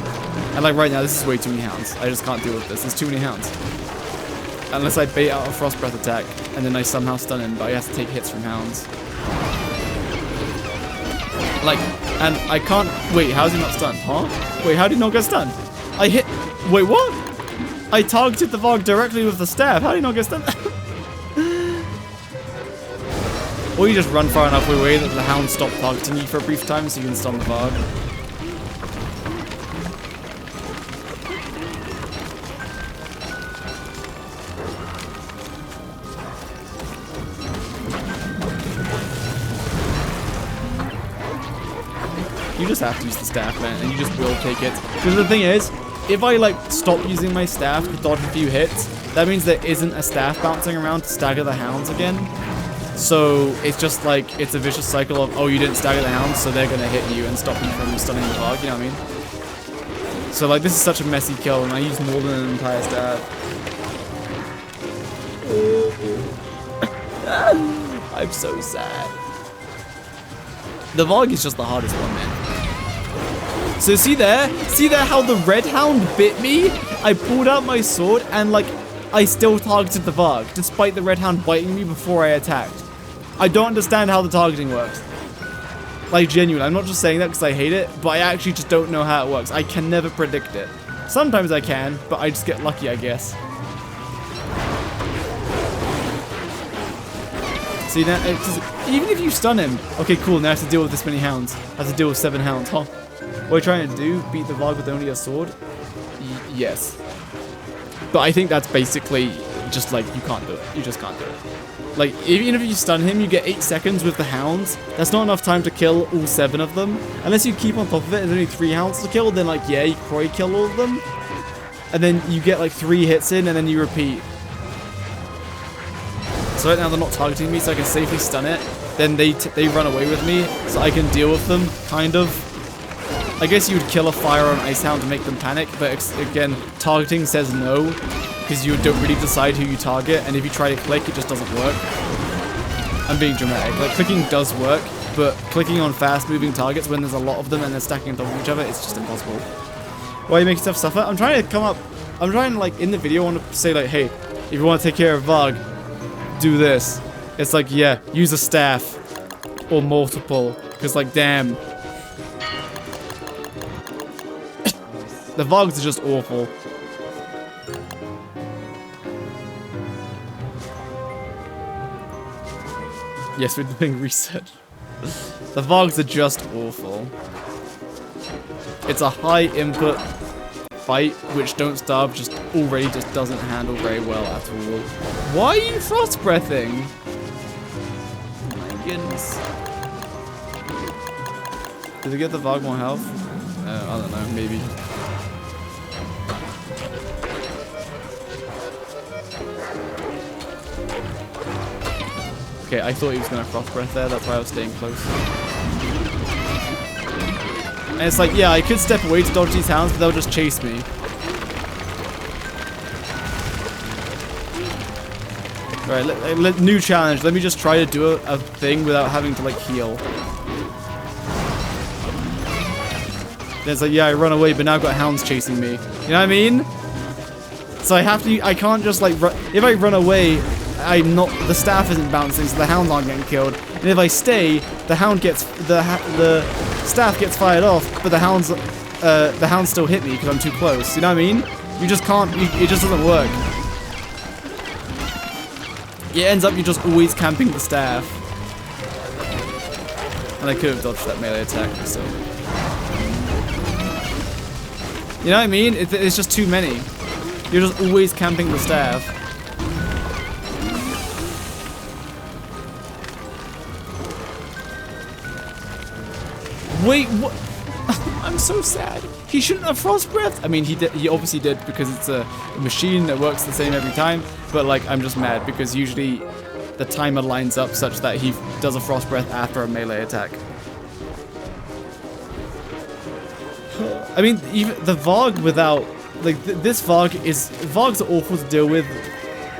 And like right now, this is way too many Hounds. I just can't deal with this. There's too many Hounds. Unless I bait out a Frost Breath attack, and then I somehow stun him, but I have to take hits from Hounds. Like, and I can't... Wait, how's he not stunned? Huh? Wait, how did he not get stunned? I hit... Wait, what? I targeted the Varg directly with the staff. How did he not get stunned? Or you just run far enough away that the Hound stopped targeting you for a brief time so you can stun the Varg. You just have to use the staff, man, and you just will take hits. Because the thing is, if I like stop using my staff to dodge a few hits, that means there isn't a staff bouncing around to stagger the Hounds again. So it's just like, it's a vicious cycle of, oh, you didn't stagger the Hounds, so they're gonna hit you and stop you from stunning the Varg, you know what I mean? So like, this is such a messy kill, and I use more than an entire staff. I'm so sad. The Varg is just the hardest one, man. So see there how the Red Hound bit me? I pulled out my sword and like, I still targeted the Varg, despite the Red Hound biting me before I attacked. I don't understand how the targeting works. Like, genuinely, I'm not just saying that because I hate it, but I actually just don't know how it works. I can never predict it. Sometimes I can, but I just get lucky, I guess. See, now, even if you stun him... Okay, cool, now I have to deal with this many Hounds. I have to deal with 7 Hounds, huh? What are you trying to do? Beat the Varg with only a sword? Yes. But I think that's basically just like, you can't do it. You just can't do it. Like, even if you stun him, you get 8 seconds with the Hounds. That's not enough time to kill all 7 of them. Unless you keep on top of it and there's only 3 Hounds to kill, then like, yeah, you can probably kill all of them. And then you get like 3 hits in and then you repeat. So right now they're not targeting me, so I can safely stun it. Then they run away with me, so I can deal with them, kind of. I guess you would kill a Fire on Ice Hound to make them panic, but again, targeting says no, because you don't really decide who you target, and if you try to click, it just doesn't work. I'm being dramatic. Like, clicking does work, but clicking on fast-moving targets when there's a lot of them and they're stacking on top of each other, it's just impossible. Why you make yourself suffer? I'm trying to, like, in the video, I want to say, like, hey, if you want to take care of Varg, do this. It's like, yeah, use a staff. Or multiple. Because, like, damn. The Vargs are just awful. Yes, we're doing research. The Vargs are just awful. It's a high input, bite, which don't starve, just already just doesn't handle very well at all. Why are you frost breathing? Oh my goodness. Did it give the Varg more health? I don't know, maybe. Okay, I thought he was gonna frost breath there, that's why I was staying close. And it's like, yeah, I could step away to dodge these hounds, but they'll just chase me. Alright, new challenge. Let me just try to do a thing without having to, like, heal. It's like, yeah, I run away, but now I've got hounds chasing me. You know what I mean? So I can't just, like, if I run away, the staff isn't bouncing, so the hounds aren't getting killed. And if I stay, the staff gets fired off, but the hounds still hit me because I'm too close. You know what I mean? You just can't, it just doesn't work. It ends up you're just always camping the staff. And I could have dodged that melee attack, so. You know what I mean? It's just too many. You're just always camping the staff. Wait, what? I'm so sad. He shouldn't have frost breath. I mean, he obviously did because it's a machine that works the same every time. But like, I'm just mad because usually the timer lines up such that he does a frost breath after a melee attack. I mean, even the Varg without, like, this Vargs are awful to deal with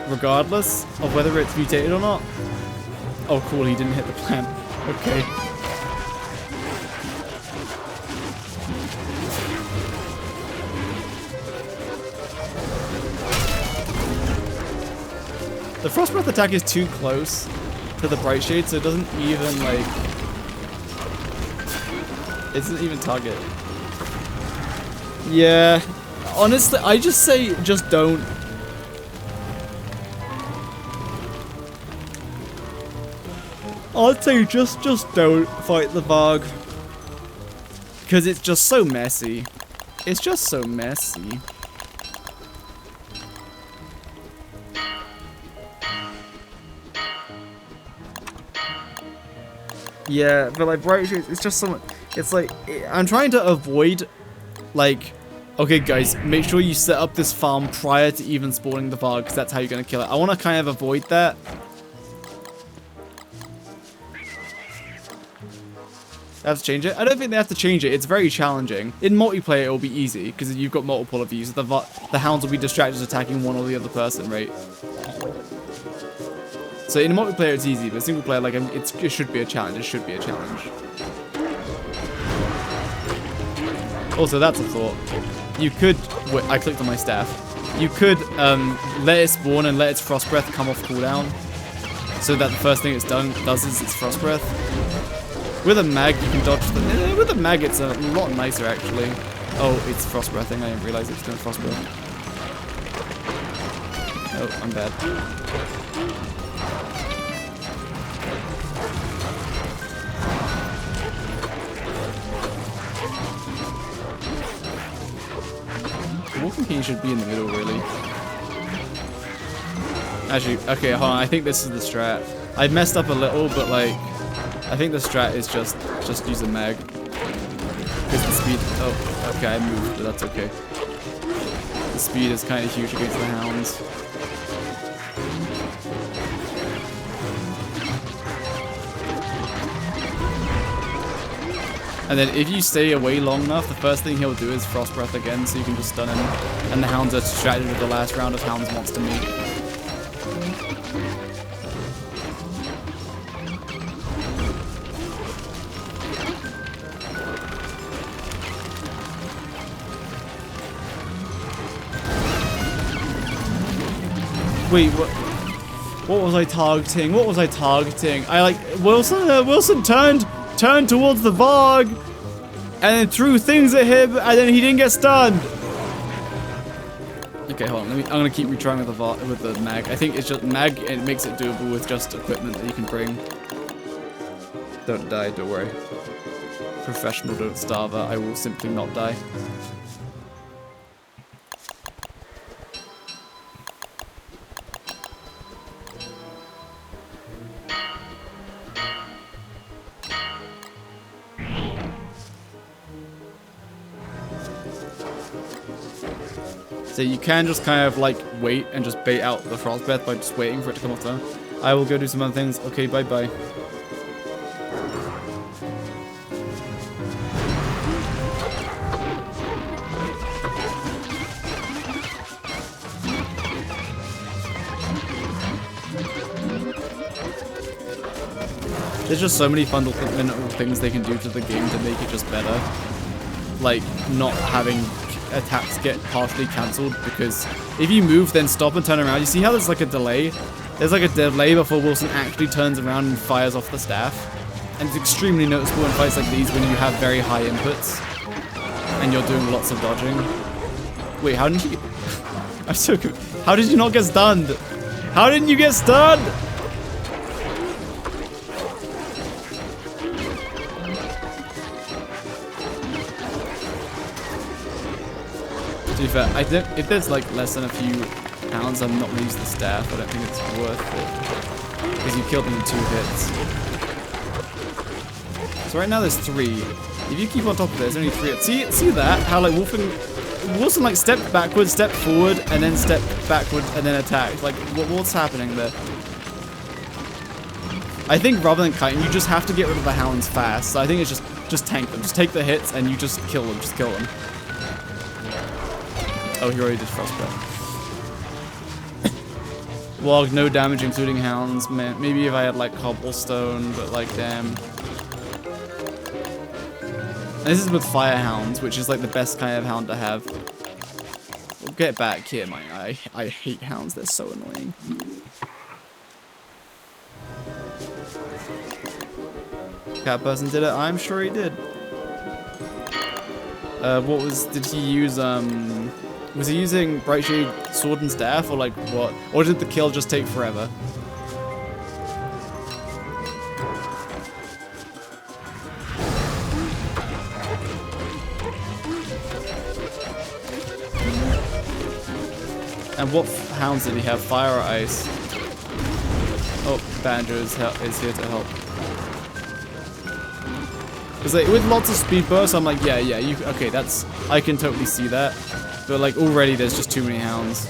regardless of whether it's mutated or not. Oh, cool, he didn't hit the plant. Okay. The frost breath attack is too close to the bright shade, so it doesn't even, like, it doesn't even target. Yeah, honestly, I just say, just don't. I'd say just don't fight the Varg. Because it's just so messy. It's just so messy. Yeah, but like bright shades, it's just so much. It's like, I'm trying to avoid, like, okay guys, make sure you set up this farm prior to even spawning the Varg, because that's how you're going to kill it. I want to kind of avoid that. They have to change it? I don't think they have to change it. It's very challenging. In multiplayer, it will be easy, because you've got multiple of you, so the hounds will be distracted attacking one or the other person, right? So in multiplayer, it's easy, but single player, like, it should be a challenge. It should be a challenge. Also, that's a thought. You could, wait, I clicked on my staff. You could let it spawn and let its frost breath come off cooldown, so that the first thing it's does is its frost breath. With a mag, you can dodge the. With a mag, it's a lot nicer actually. Oh, it's frost breathing. I didn't realize it's doing frost breath. Oh, I'm bad. Walking King should be in the middle, really. Actually, okay, hold on. I think this is the strat. I messed up a little, but like, I think the strat is just use a mag. Because the speed. Oh, okay, I moved, but that's okay. The speed is kind of huge against the hounds. And then if you stay away long enough, the first thing he'll do is Frost Breath again, so you can just stun him. And the hounds are distracted with the last round of Hounds Monster Meat. Wait, what was I targeting? What was I targeting? I like Wilson turned towards the Varg and then threw things at him and then he didn't get stunned. Okay, hold on. I'm gonna keep retrying with the mag. I think it's just mag and it makes it doable with just equipment that you can bring. Don't die, don't worry. Professional, don't starve. I will simply not die. So you can just kind of like wait and just bait out the frost breath by just waiting for it to come off turn. I will go do some other things. Okay, bye bye. There's just so many fundamental things they can do to the game to make it just better. Like not having attacks get partially cancelled, because if you move then stop and turn around, you see how there's like a delay? There's like a delay before Wilson actually turns around and fires off the staff. And it's extremely noticeable in fights like these when you have very high inputs and you're doing lots of dodging. Wait, how didn't you... I'm so confused. How did you not get stunned? How didn't you get stunned? To be fair, I think if there's like less than a few pounds, I'm not gonna use the staff. I don't think it's worth it because you killed them in 2 hits. So right now there's 3. If you keep on top of it, there's only 3. See that? How like Wilson like stepped backwards, stepped forward, and then stepped backwards, and then attacked. Like what's happening there? I think rather than kiting, you just have to get rid of the hounds fast. So I think it's just tank them, just take the hits, and you just kill them, just kill them. Oh, he already did frostbite. Log, no damage including hounds. Man, maybe if I had like cobblestone, but like damn. And this is with fire hounds, which is like the best kind of hound to have. Well, get back here, man. I hate hounds. They're so annoying. Cat person did it. I'm sure he did. Did he use was he using Bright Shade Sword and Staff, or like what? Or did the kill just take forever? And what hounds did he have? Fire or ice? Oh, Banjo is here to help. Because like, with lots of speed bursts, I'm like, yeah, okay, that's, I can totally see that. But like already there's just too many hounds.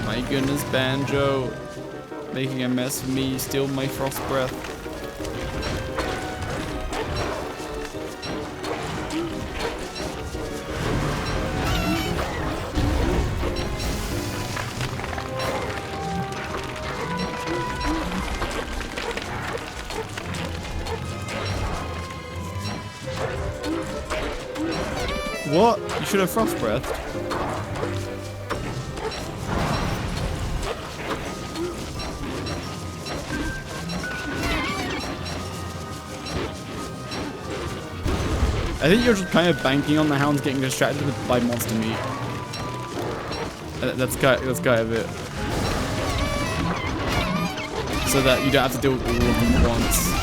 My goodness, Banjo. Making a mess of me, steal my frost breath. What? You should have frost breath. I think you're just kind of banking on the hounds getting distracted by monster meat. That's kind of it. So that you don't have to deal with all of them at once.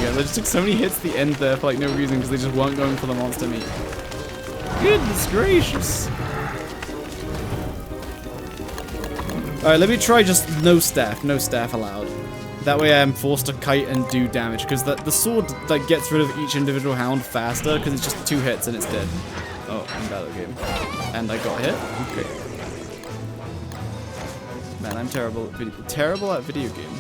They just took so many hits at the end there for like no reason because they just weren't going for the monster meat. Goodness gracious. Alright, let me try just no staff allowed. That way I am forced to kite and do damage, because the sword like gets rid of each individual hound faster because it's just 2 hits and it's dead. Oh, I'm bad at the game. And I got hit? Okay. Man, I'm terrible at video game.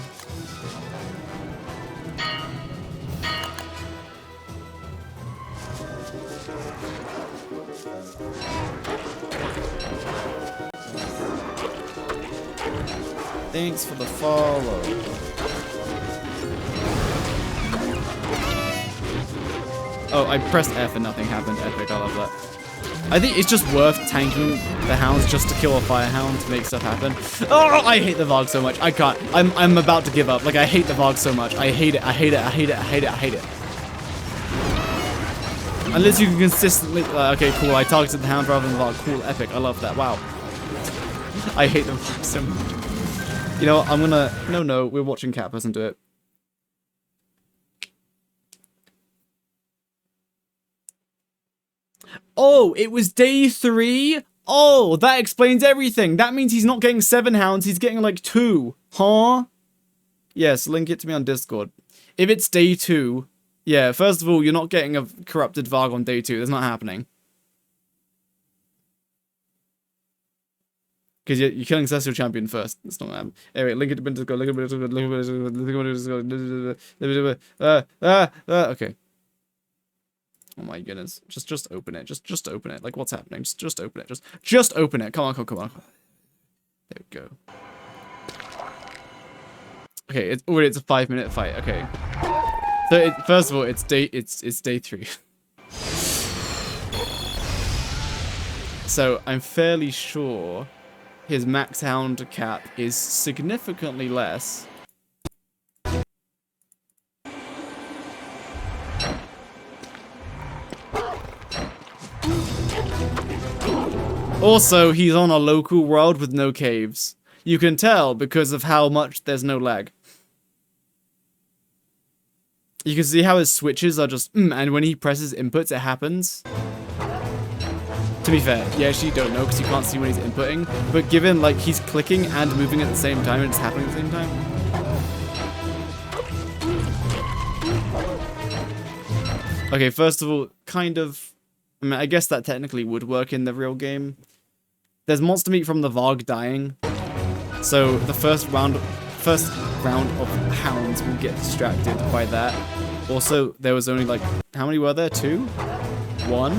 Thanks for the follow. Oh, I pressed F and nothing happened. Epic, I love that. I think it's just worth tanking the hounds just to kill a fire hound to make stuff happen. Oh, I hate the Varg so much. I can't. I'm about to give up. Like, I hate the Varg so much. I hate it. I hate it. I hate it. I hate it. I hate it. Unless you can consistently... okay, cool. I targeted the hound rather than the Varg. Cool, epic. I love that. Wow. I hate the Varg so much. You know what, I'm gonna... No, we're watching Cat Person do it. Oh, it was day 3? Oh, that explains everything. That means he's not getting 7 hounds, he's getting like 2. Huh? Yes, link it to me on Discord. If it's day 2, yeah, first of all, you're not getting a corrupted Varg on day 2. That's not happening. Because you're killing Celestial Champion first. That's not happening. Anyway, link it to Discord, link it to Discord, link it to Discord. Okay. Oh my goodness. Just open it. Just open it. Like, what's happening? Just open it. Just open it. Come on. There we go. Okay, it's a 5-minute fight. Okay. So first of all, it's day 3. So I'm fairly sure his max hound cap is significantly less. Also, he's on a local world with no caves. You can tell because of how much there's no lag. You can see how his switches are just, and when he presses inputs, it happens. To be fair, you actually don't know because you can't see when he's inputting. But given, like, he's clicking and moving at the same time and it's happening at the same time. Okay, first of all, kind of, I mean, I guess that technically would work in the real game. There's monster meat from the Varg dying. So the first round of hounds will get distracted by that. Also, there was only like, how many were there? 2? 1?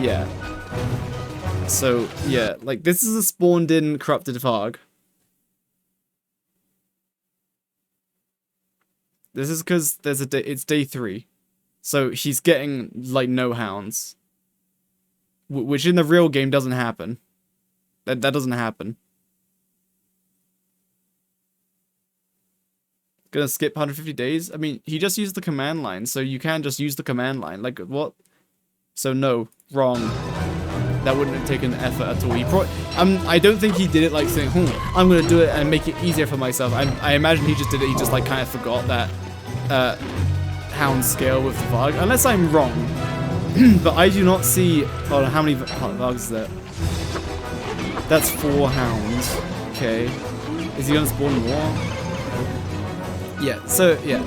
Yeah. So, yeah, like this is a spawned in corrupted Varg. This is because it's day 3. So he's getting like no hounds. Which in the real game doesn't happen. That doesn't happen. Gonna skip 150 days? I mean, he just used the command line, so you can just use the command line. Like, what? So no, wrong. That wouldn't have taken effort at all. I don't think he did it like saying, I'm gonna do it and make it easier for myself. I imagine he just did it, he just like kind of forgot that hound scale with the Varg. Unless I'm wrong. But I do not see, oh, how many Vargs is there? That's 4 hounds. Okay. Is he gonna spawn more? Yeah, so, yeah.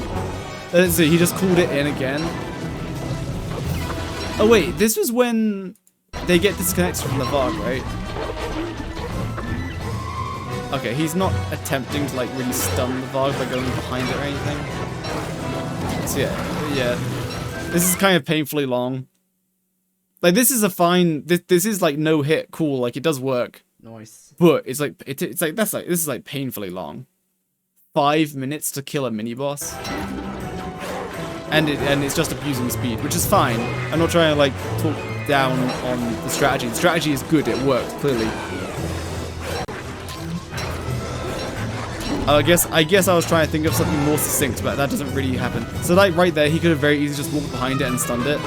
Let's see, he just called it in again. Oh wait, this was when they get disconnected from the Varg, right? Okay, he's not attempting to like really stun the Varg by going behind it or anything. So yeah. This is kind of painfully long. Like this is a fine, this is like no hit, cool, like it does work. Nice. But it's like, this is like painfully long. 5 minutes to kill a mini boss, and it's just abusing speed, which is fine. I'm not trying to like talk down on the strategy. The strategy is good. It worked clearly. I guess I was trying to think of something more succinct, but that doesn't really happen. So like right there, he could have very easily just walked behind it and stunned it.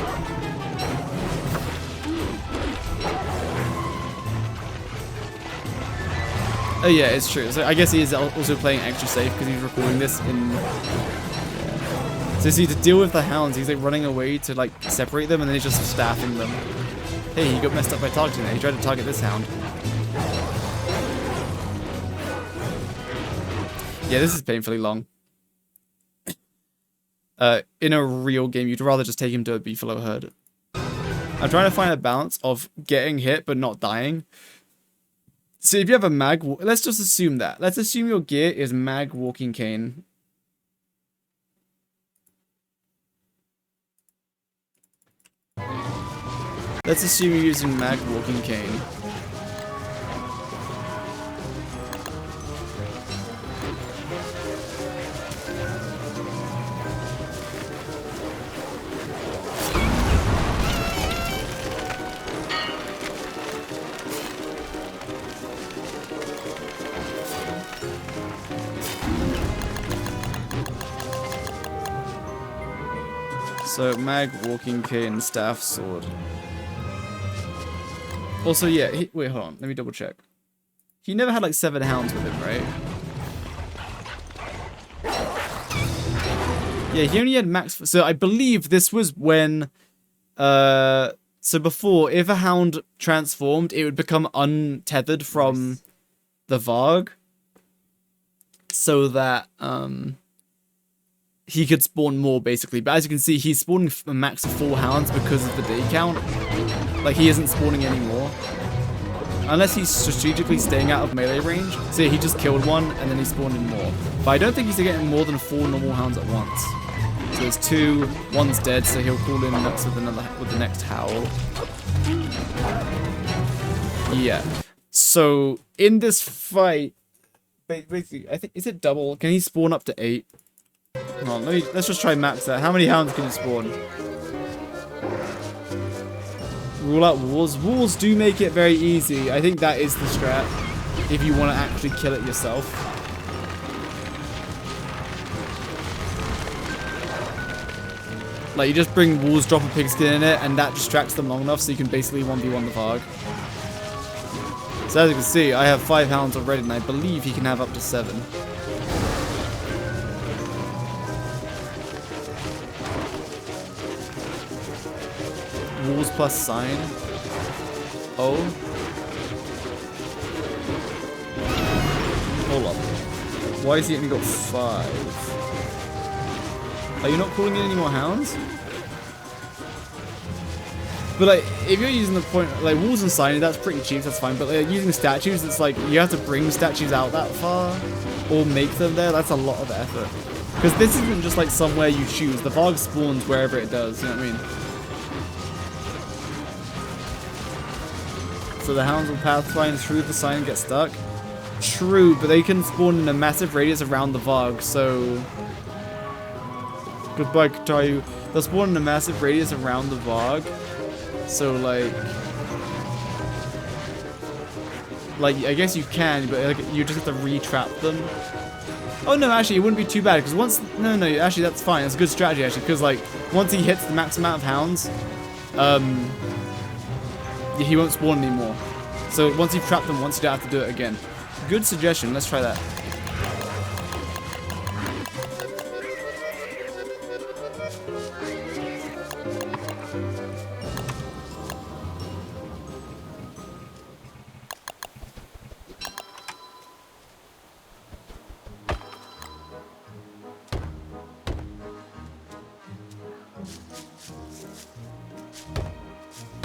Oh yeah, it's true. So I guess he is also playing extra safe because he's recording this in... Yeah. So see, to deal with the hounds, he's like running away to like separate them and then he's just staffing them. Hey, he got messed up by targeting it. He tried to target this hound. Yeah, this is painfully long. In a real game, you'd rather just take him to a beefalo herd. I'm trying to find a balance of getting hit but not dying. So if you have a mag, let's just assume that. Let's assume your gear is mag walking cane. Let's assume you're using mag walking cane. So, mag, walking cane, staff, sword. Also, yeah, wait, hold on. Let me double check. He never had like 7 hounds with him, right? Yeah, he only had max... So, I believe this was when... So, So before, if a hound transformed, it would become untethered from the Varg, so that he could spawn more, basically. But as you can see, he's spawning a max of 4 hounds because of the day count. Like, he isn't spawning anymore. Unless he's strategically staying out of melee range. So yeah, he just killed one, and then he spawned in more. But I don't think he's getting more than 4 normal hounds at once. So there's 2, one's dead, so he'll call in next with the next howl. Yeah. So, in this fight, basically, I think, is it double? Can he spawn up to 8? Hold on, let's just try max that. How many hounds can you spawn? Rule out walls. Walls do make it very easy. I think that is the strat, if you want to actually kill it yourself. Like, you just bring walls, drop a pigskin in it, and that distracts them long enough so you can basically 1v1 the Varg. So as you can see, I have 5 hounds already, and I believe he can have up to 7. Walls plus sign. Oh. Hold up. Why has he only got 5? Are you not calling in any more hounds? But like, if you're using the point, like walls and sign, that's pretty cheap, that's fine. But like, using statues, it's like you have to bring statues out that far or make them there. That's a lot of effort. Because this isn't just like somewhere you choose. The Varg spawns wherever it does. You know what I mean? So the hounds will pathfind through the sign and get stuck. True, but they can spawn in a massive radius around the Varg, so... Goodbye, Katayu. They'll spawn in a massive radius around the Varg. So, like, I guess you can, but like, you just have to re-trap them. Oh, no, actually, it wouldn't be too bad, because once... No, actually, that's fine. That's a good strategy, actually, because, like, once he hits the max amount of hounds, he won't spawn anymore. So once you've trapped them once, you don't have to do it again. Good suggestion. Let's try that.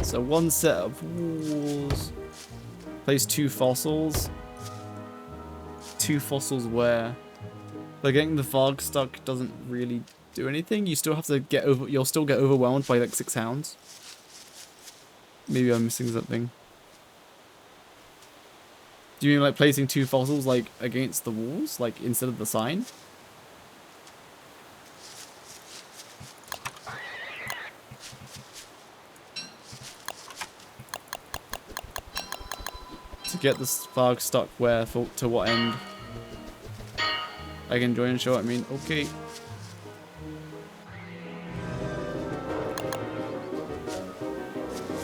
So one set of walls. Place 2 fossils. 2 fossils where? But getting the Varg stuck doesn't really do anything. You still have to get over. You'll still get overwhelmed by like 6 hounds. Maybe I'm missing something. Do you mean like placing 2 fossils like against the walls, like instead of the sign? To get the Varg stuck where, to what end? I can join and show, I mean, okay.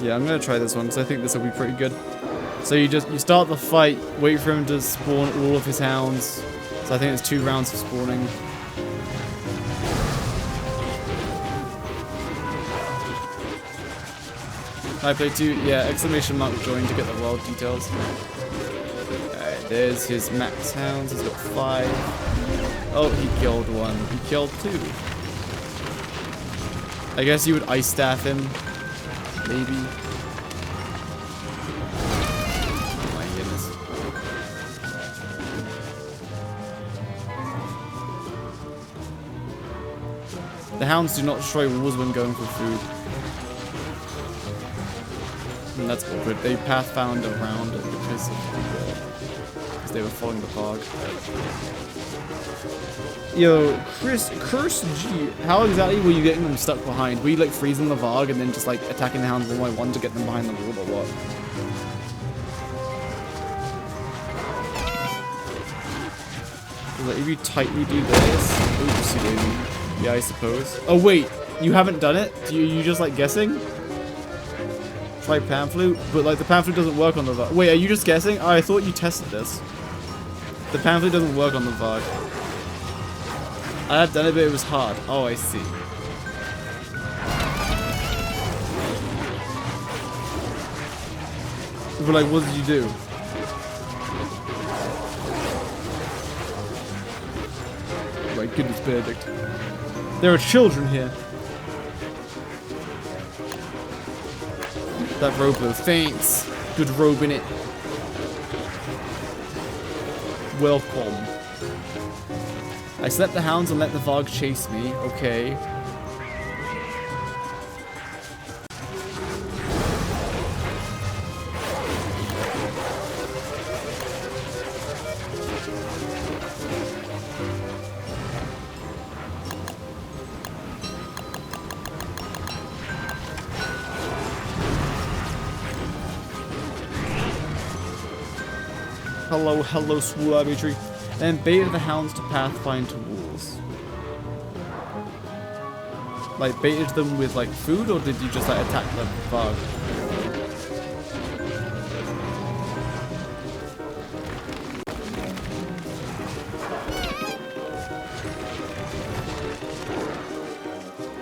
Yeah, I'm gonna try this one because I think this will be pretty good. So you start the fight, wait for him to spawn all of his hounds. So I think it's 2 rounds of spawning. I play 2, yeah, exclamation mark join to get the world details. Alright, there's his max hounds, he's got 5. Oh, he killed 1, he killed 2. I guess you would ice staff him, maybe. Oh my goodness. The hounds do not destroy walls when going for food. And that's awkward. They path found around it because they were following the fog. Yo, Curse G, how exactly were you getting them stuck behind? Were you like freezing the Varg and then just like attacking the hounds one by one to get them behind the wall or what? Like, if you tightly do this, oopsie baby. Yeah, I suppose. Oh wait, you haven't done it? You just like guessing? Try pan flute, but like the pan flute doesn't work on the Varg. Wait, are you just guessing? Oh, I thought you tested this. The pan flute doesn't work on the Varg. I have done it, but it was hard. Oh, I see. But like, what did you do? Oh my goodness, Benedict. There are children here. That robe though, thanks. Good robe in it. Welcome. I slept the hounds and let the Varg chase me. Okay. Hello, hello, Swabby Tree. Then baited the hounds to pathfind to wolves. Like, baited them with, like, food, or did you just, like, attack the Varg?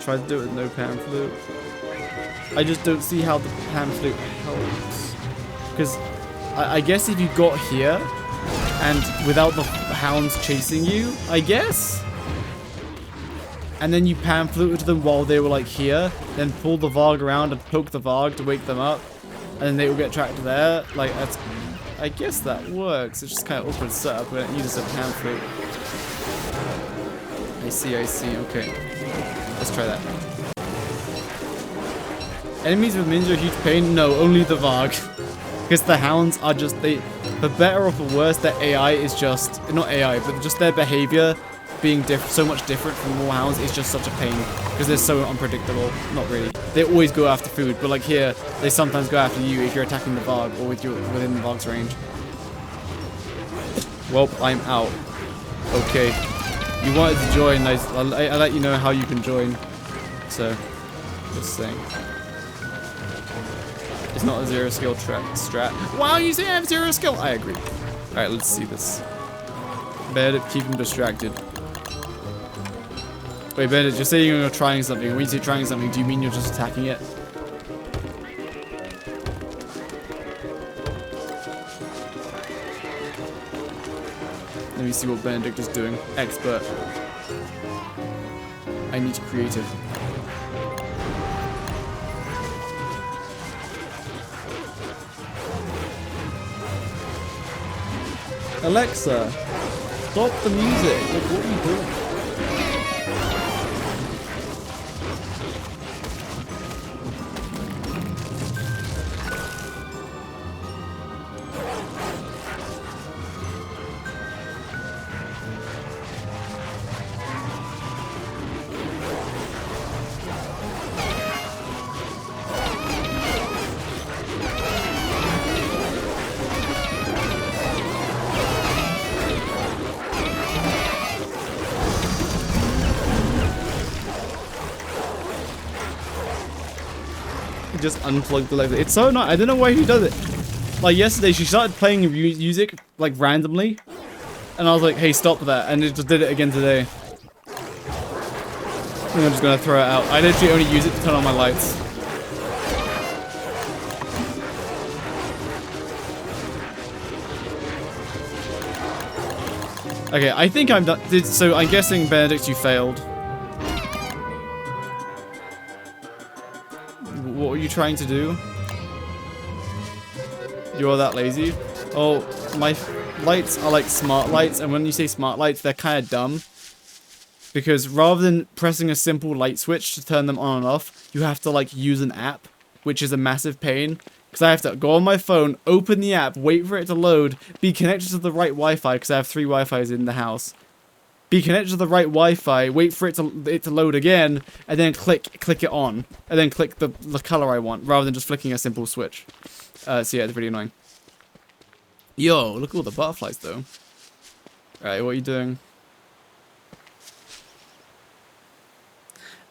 Try to do it with no pan flute. I just don't see how the pan flute helps. Because I guess if you got here, and without the hounds chasing you, I guess? And then you pan fluted them while they were like here, then pull the Varg around and poke the Varg to wake them up, and then they will get tracked there. Like, that's, I guess that works. It's just kind of awkward setup, but you just have pan flute. I see, okay. Let's try that. Enemies with minions are a huge pain? No, only the Varg. Because the hounds are just, for better or for worse, their AI is just, not AI, but just their behavior being so much different from normal hounds is just such a pain. Because they're so unpredictable. Not really. They always go after food, but like here, they sometimes go after you if you're attacking the Varg or within the Varg's range. Well, I'm out. Okay. You wanted to join, I let you know how you can join. So, just saying. It's not a zero skill strat. Wow, you say I have zero skill? I agree. Alright, let's see this. Benedict, keep him distracted. Wait, Benedict, you're saying you're trying something. When you say trying something, do you mean you're just attacking it? Let me see what Benedict is doing. Expert. I need creative. Alexa, stop the music. Like, what are you doing? Just unplug the Alexa. It's so nice. I don't know why he does it. Like yesterday, she started playing music like randomly, and I was like, "Hey, stop that!" And it just did it again today. I think I'm just gonna throw it out. I literally only use it to turn on my lights. Okay, I think I'm done. So I'm guessing, Benedict, you failed. What were you trying to do? You're that lazy? Oh, my lights are like smart lights, and when you say smart lights, they're kind of dumb. Because rather than pressing a simple light switch to turn them on and off, you have to like use an app, which is a massive pain. Because I have to go on my phone, open the app, wait for it to load, be connected to the right Wi-Fi, because I have 3 Wi-Fis in the house. Be connected to the right Wi-Fi, wait for it to load again, and then click it on. And then click the color I want, rather than just flicking a simple switch. So yeah, it's really annoying. Yo, look at all the butterflies though. Alright, what are you doing?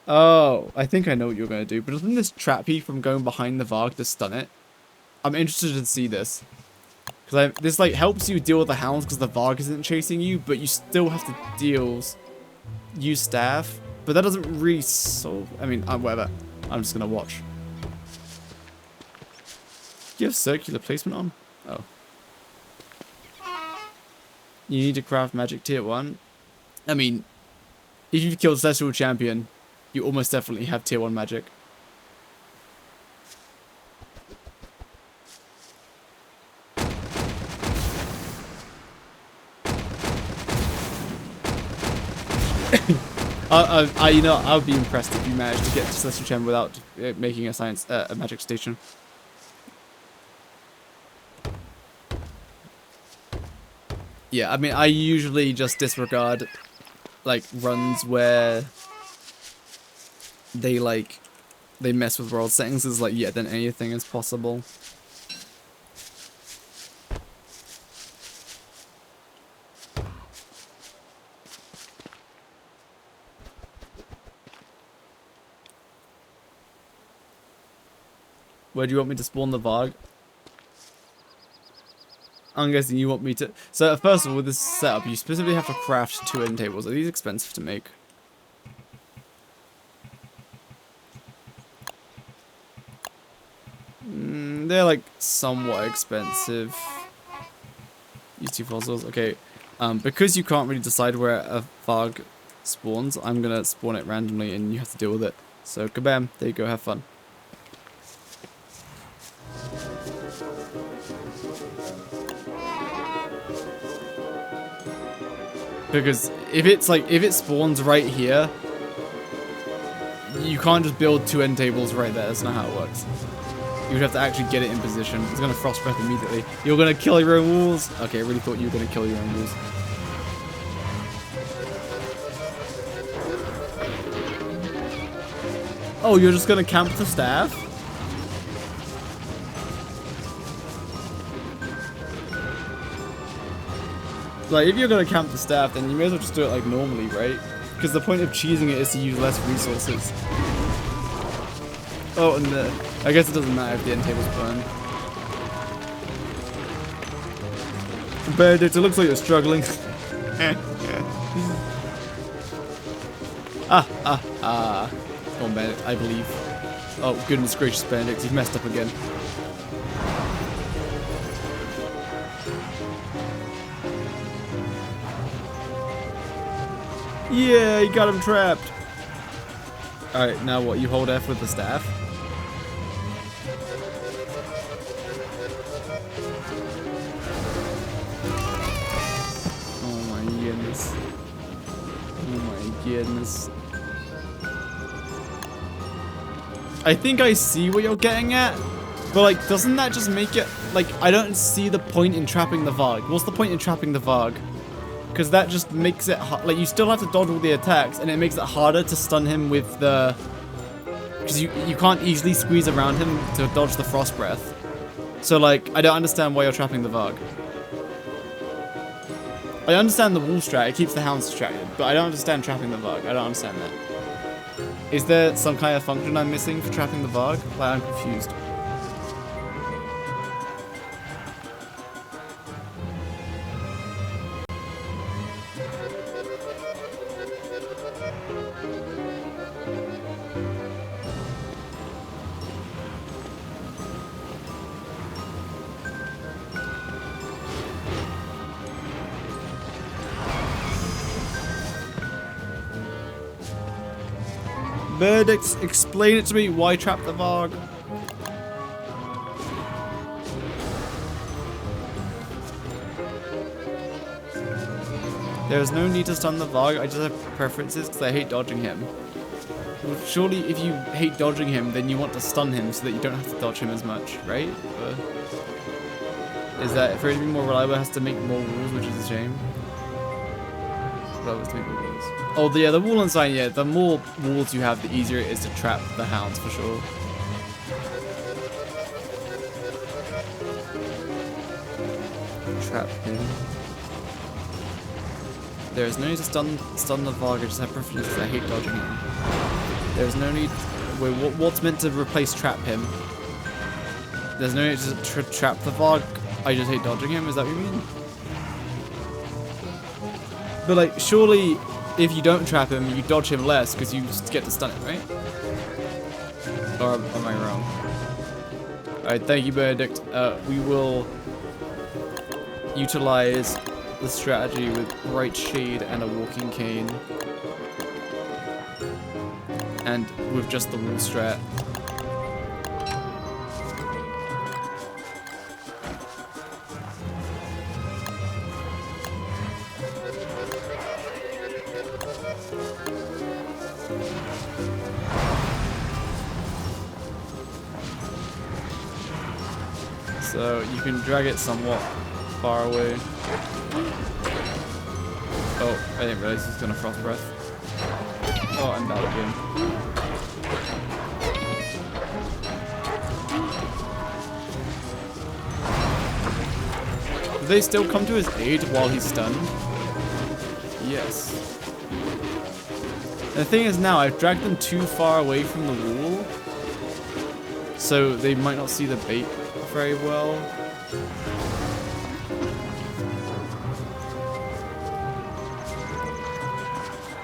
Oh, I think I know what you're going to do. But doesn't this trap you from going behind the Varg to stun it? I'm interested to see this. Because this like helps you deal with the hounds because the Varg isn't chasing you, but you still have to use staff. But that doesn't really solve. I mean, whatever. I'm just gonna watch. You have circular placement on? Oh. You need to craft magic tier 1. I mean, if you've killed Celestial Champion, you almost definitely have tier 1 magic. You know, I would be impressed if you managed to get to Celestial Champion without making a magic station. Yeah, I mean, I usually just disregard, like, runs where they mess with world settings as, like, yeah, then anything is possible. Where do you want me to spawn the Varg? I'm guessing you want me to... So, first of all, with this setup, you specifically have to craft 2 end tables. Are these expensive to make? They're, like, somewhat expensive. Use 2 fossils. Okay. Because you can't really decide where a Varg spawns, I'm gonna spawn it randomly and you have to deal with it. So, kabam. There you go. Have fun. Because if it spawns right here, you can't just build 2 end tables right there. That's not how it works. You would have to actually get it in position. It's gonna frost breath immediately. You're gonna kill your own walls. Okay, I really thought you were gonna kill your own walls. Oh, you're just gonna camp the staff? Like, if you're gonna camp the staff, then you may as well just do it like normally, right? Because the point of cheesing it is to use less resources. Oh, and I guess it doesn't matter if the end table's burned. Benedict, it looks like you're struggling. Come on, Benedict, I believe. Oh, goodness gracious, Benedict, you've messed up again. Yeah, you got him trapped. Alright, now what? You hold F with the staff? Oh my goodness. Oh my goodness. I think I see what you're getting at. But, like, doesn't that just make it... Like, I don't see the point in trapping the Varg. What's the point in trapping the Varg? Because that just makes it like you still have to dodge all the attacks, and it makes it harder to stun him with the. Because you can't easily squeeze around him to dodge the frost breath. So like I don't understand why you're trapping the Varg. I understand the wall strat; it keeps the hounds distracted, but I don't understand trapping the Varg. I don't understand that. Is there some kind of function I'm missing for trapping the Varg? Like, I'm confused. Verdict, explain it to me. Why trap the Varg? There is no need to stun the Varg. I just have preferences because I hate dodging him. Well, surely, if you hate dodging him, then you want to stun him so that you don't have to dodge him as much, right? Is that for it to be more reliable, it has to make more walls, which is a shame. To make more walls. Oh, yeah, the wall and sign, yeah. The more walls you have, the easier it is to trap the hounds, for sure. Trap him. There is no need to stun the Varg. I just have preferences because I hate dodging him. There is no need... Wait, what's meant to replace trap him? There's no need to trap the Varg. I just hate dodging him. Is that what you mean? But like, surely, if you don't trap him, you dodge him less because you just get to stun him, right? Or am I wrong? Alright, thank you, Benedict. We will utilize the strategy with bright shade and a walking cane. And with just the wall strat. So you can drag it somewhat far away. Oh, I didn't realize he's gonna frost breath. Oh, I'm bad again. Do they still come to his aid while he's stunned? Yes. And the thing is now, I've dragged them too far away from the wall, so they might not see the bait very well.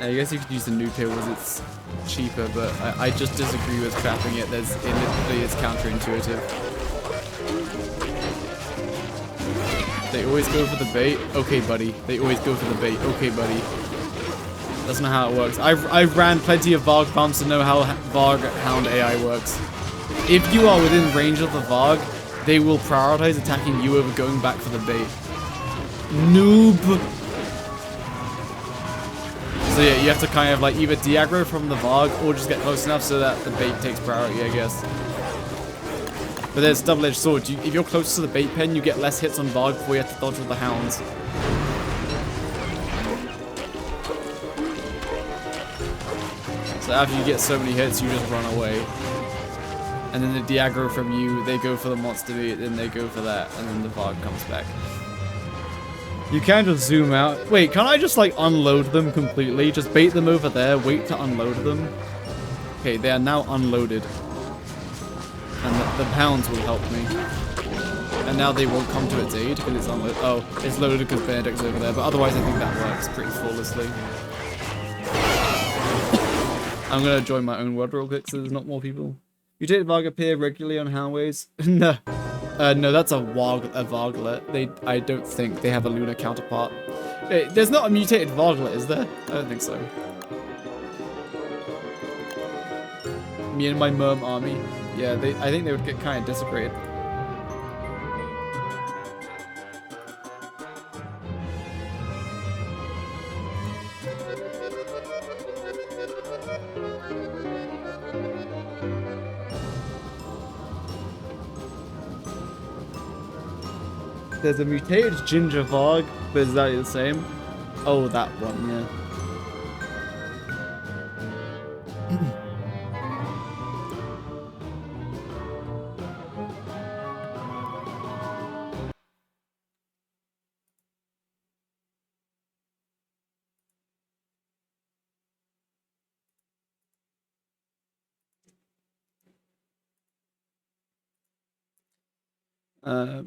I guess you could use the new tail as it's cheaper, but I just disagree with trapping it. It's counterintuitive. They always go for the bait. Okay, buddy. They always go for the bait. Okay, buddy. That's not how it works. I've ran plenty of Varg farms to know how Varg Hound AI works. If you are within range of the Varg, they will prioritize attacking you over going back for the bait. Noob! So yeah, you have to kind of like either de-aggro from the Varg or just get close enough so that the bait takes priority, I guess. But there's a double-edged sword. If you're close to the bait pen, you get less hits on Varg before you have to dodge with the hounds. So after you get so many hits, you just run away. And then the de-aggro from you, they go for the monster meat, then they go for that, and then the Varg comes back. You can just zoom out. Wait, can't I just like unload them completely? Just bait them over there, wait to unload them? Okay, they are now unloaded. And the hounds will help me. And now they won't come to its aid because it's unloaded. Oh, it's loaded because Benedict's over there, but otherwise I think that works pretty flawlessly. I'm gonna join my own world real quick so there's not more people. Mutated Varg appear regularly on Houndways? No. No, that's a Varglet. I don't think they have a lunar counterpart. There's not a mutated Varglet, is there? I don't think so. Me and my merm army. Yeah, I think they would get kind of desecrated. There's a mutated Ginger Varg, but is that the same? Oh, that one, yeah.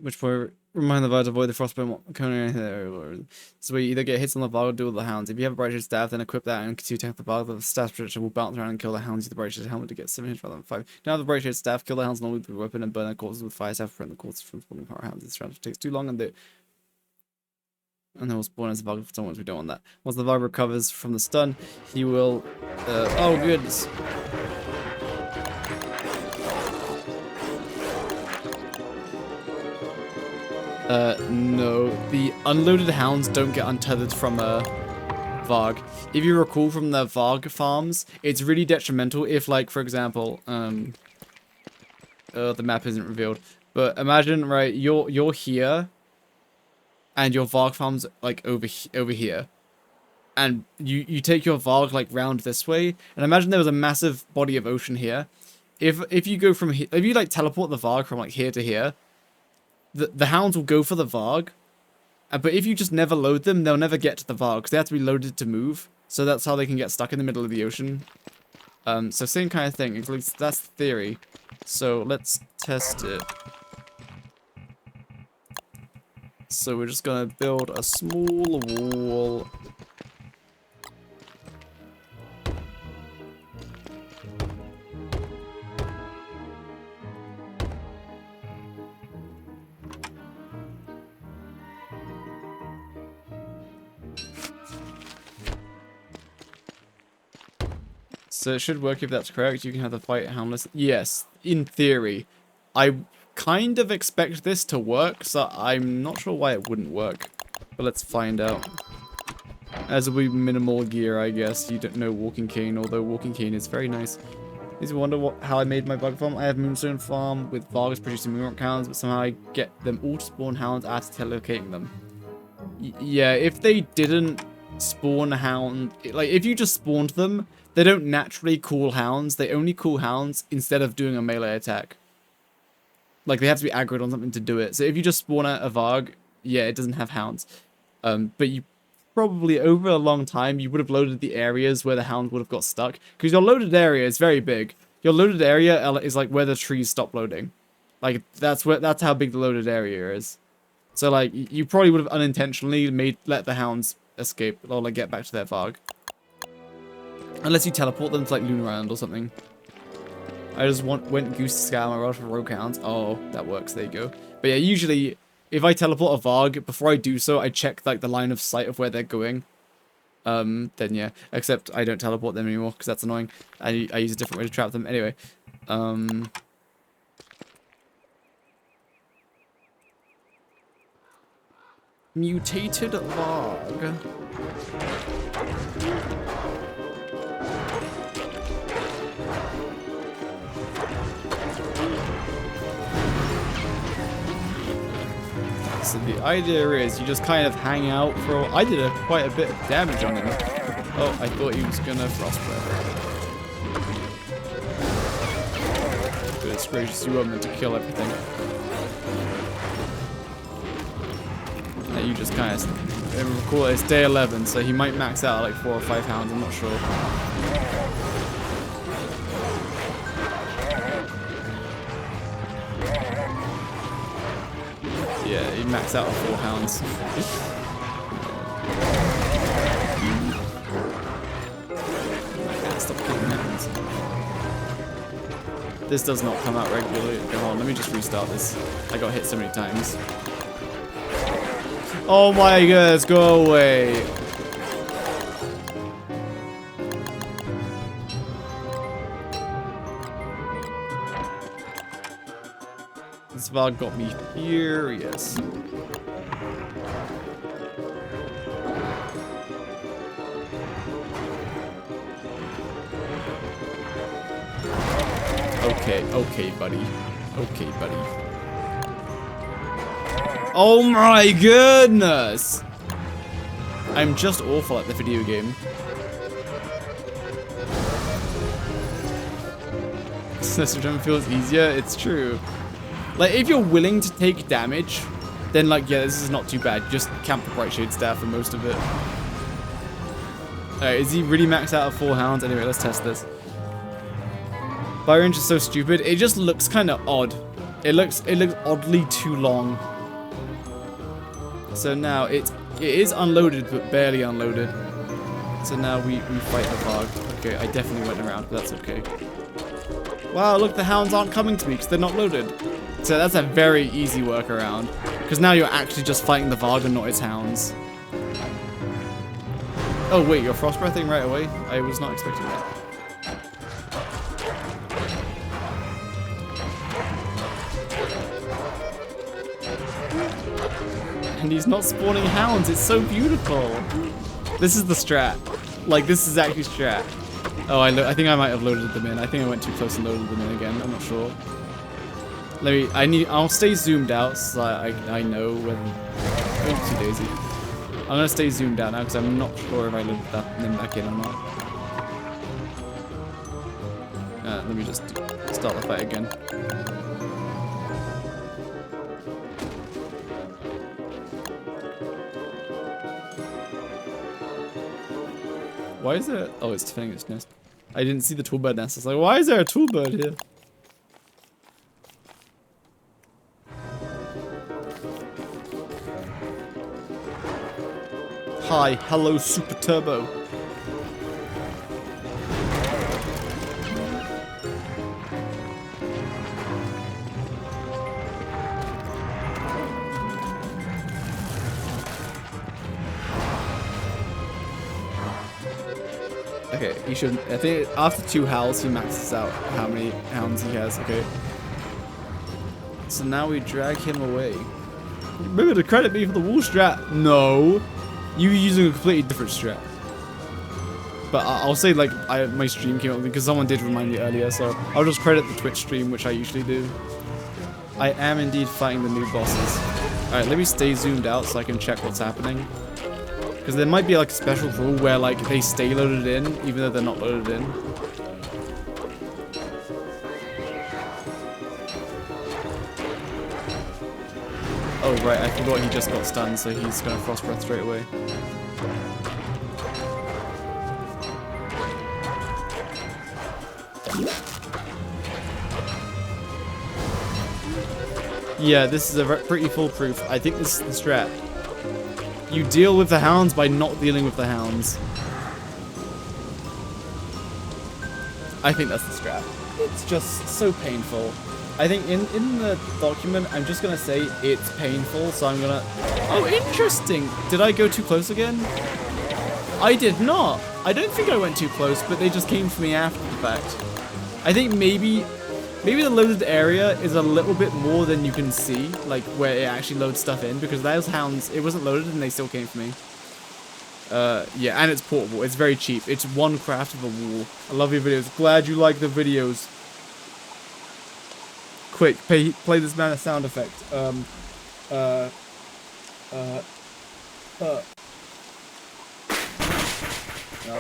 Which point remind the Varg to avoid the frostbite cone. So we either get hits on the Varg or deal with the hounds. If you have a bright shade staff, then equip that and continue to attack the Varg. The staff stretcher will bounce around and kill the hounds. Use the bright shade helmet to get 7 hits rather than 5. Now have the bright shade staff, kill the hounds normally with a weapon and burn their corpses with fire staff, prevent the corpses from spawning power hounds. This strategy takes too long and they will spawn as a Varg for someone. We don't want that. Once the Varg recovers from the stun, he will oh goodness. No. The unloaded hounds don't get untethered from a Varg. If you recall from the Varg farms, it's really detrimental if, like, for example, the map isn't revealed. But imagine, right, you're here, and your Varg farm's, like, over here. And you take your Varg, like, round this way, and imagine there was a massive body of ocean here. If you go from here, if you, like, teleport the Varg from, like, here to here, the hounds will go for the Varg, but if you just never load them, they'll never get to the Varg, because they have to be loaded to move, so that's how they can get stuck in the middle of the ocean. So same kind of thing, at least that's the theory. So let's test it. So we're just going to build a small wall. So it should work if that's correct. You can have the fight houndless. Yes, in theory. I kind of expect this to work, so I'm not sure why it wouldn't work. But let's find out. As will be minimal gear, I guess. You don't know walking cane, although walking cane is very nice. Please wonder how I made my bug farm. I have moonstone farm with vargas producing moonrock hounds, but somehow I get them all to spawn hounds after telelocating them. Yeah, if they didn't spawn a hound, like if you just spawned them, they don't naturally call hounds. They only call hounds instead of doing a melee attack. Like they have to be aggroed on something to do it. So if you just spawn a varg, yeah, it doesn't have hounds. But you probably over a long time you would have loaded the areas where the hound would have got stuck, because your loaded area is very big. Your loaded area is like where the trees stop loading. Like that's how big the loaded area is. So like you probably would have unintentionally let the hounds escape or like get back to their varg. Unless you teleport them to like Lunar Island or something. I just went goose to scour my rod for rogue hounds. Oh, that works. There you go. But yeah, usually if I teleport a varg, before I do so, I check like the line of sight of where they're going. Then yeah. Except I don't teleport them anymore because that's annoying. I use a different way to trap them. Anyway. Mutated varg. So the idea is you just kind of hang out for a while. I did quite a bit of damage on him. Oh, I thought he was gonna frostbite. Goodness gracious, you were meant to kill everything. Now you just kind of recall it's day 11, so he might max out at like 4 or 5 hounds, I'm not sure. Yeah, he maxed out at 4 hounds. Stop killing hounds. This does not come out regularly. Hold on, let me just restart this. I got hit so many times. Oh my goodness, go away. This varg got me furious. Okay, buddy. Okay, buddy. Oh my goodness! I'm just awful at the video game. This feels easier, it's true. Like, if you're willing to take damage, then, like, yeah, this is not too bad. Just camp the Bright Shade Staff for most of it. Alright, is he really maxed out at 4 hounds? Anyway, let's test this. Fire range is so stupid. It just looks kind of odd. It looks oddly too long. So now it is unloaded, but barely unloaded. So now we fight the varg. Okay, I definitely went around, but that's okay. Wow, look, the hounds aren't coming to me because they're not loaded. So that's a very easy workaround. Because now you're actually just fighting the varg and not its hounds. Oh wait, you're frost breathing right away? I was not expecting that. And he's not spawning hounds, it's so beautiful. This is the strat. Like, this is actually strat. Oh, I think I might have loaded them in. I think I went too close and loaded them in again. I'm not sure. I'll stay zoomed out so I know whether. Oopsie daisy. I'm gonna stay zoomed out now because I'm not sure if I loaded them back in or not. Let me just start the fight again. Why is there? Oh, it's defending its nest. I didn't see the toolbird nest. I was like, why is there a toolbird here? Hi, hello, Super Turbo. Okay, he should. I think after 2 howls, he maxes out how many hounds he has. Okay. So now we drag him away. Remember to credit me for the wall strat. No, you using a completely different strat. But I'll say like my stream came up because someone did remind me earlier, so I'll just credit the Twitch stream, which I usually do. I am indeed fighting the new bosses. All right, let me stay zoomed out so I can check what's happening. Because there might be like a special rule where like they stay loaded in even though they're not loaded in. Oh right, I forgot he just got stunned, so he's gonna frost breath straight away. Yeah, this is a pretty foolproof. I think this is the strat. You deal with the hounds by not dealing with the hounds. I think that's the strat. It's just so painful. I think in the document, I'm just gonna say it's painful, so I'm gonna... Oh, interesting! Did I go too close again? I did not! I don't think I went too close, but they just came for me after the fact. I think maybe the loaded area is a little bit more than you can see, like where it actually loads stuff in, because those hounds, it wasn't loaded and they still came for me. Yeah, and it's portable. It's very cheap. It's 1 craft of a wall. I love your videos. Glad you like the videos. Quick, play this man a sound effect. Oh,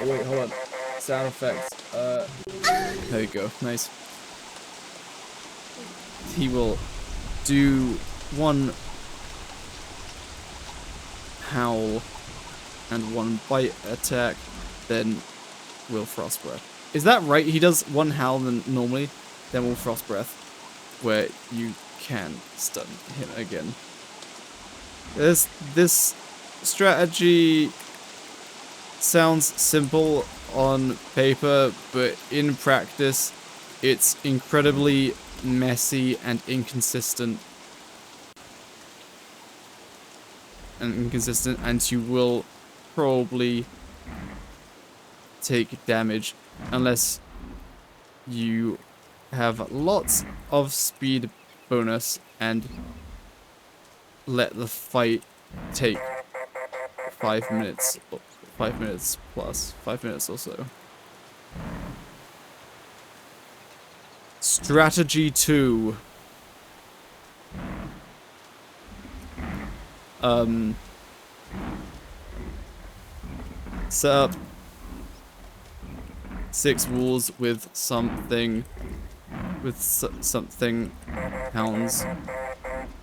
wait, hold on. Sound effects. There you go. Nice. He will do 1 howl and 1 bite attack, then will frost breath. Is that right? He does 1 howl normally, then will frost breath, where you can stun him again. This strategy sounds simple on paper, but in practice, it's incredibly messy and inconsistent. And you will probably take damage unless you have lots of speed bonus and let the fight take 5 minutes, 5 minutes plus, 5 minutes or so. Strategy 2. Set up 6 walls with something, hounds.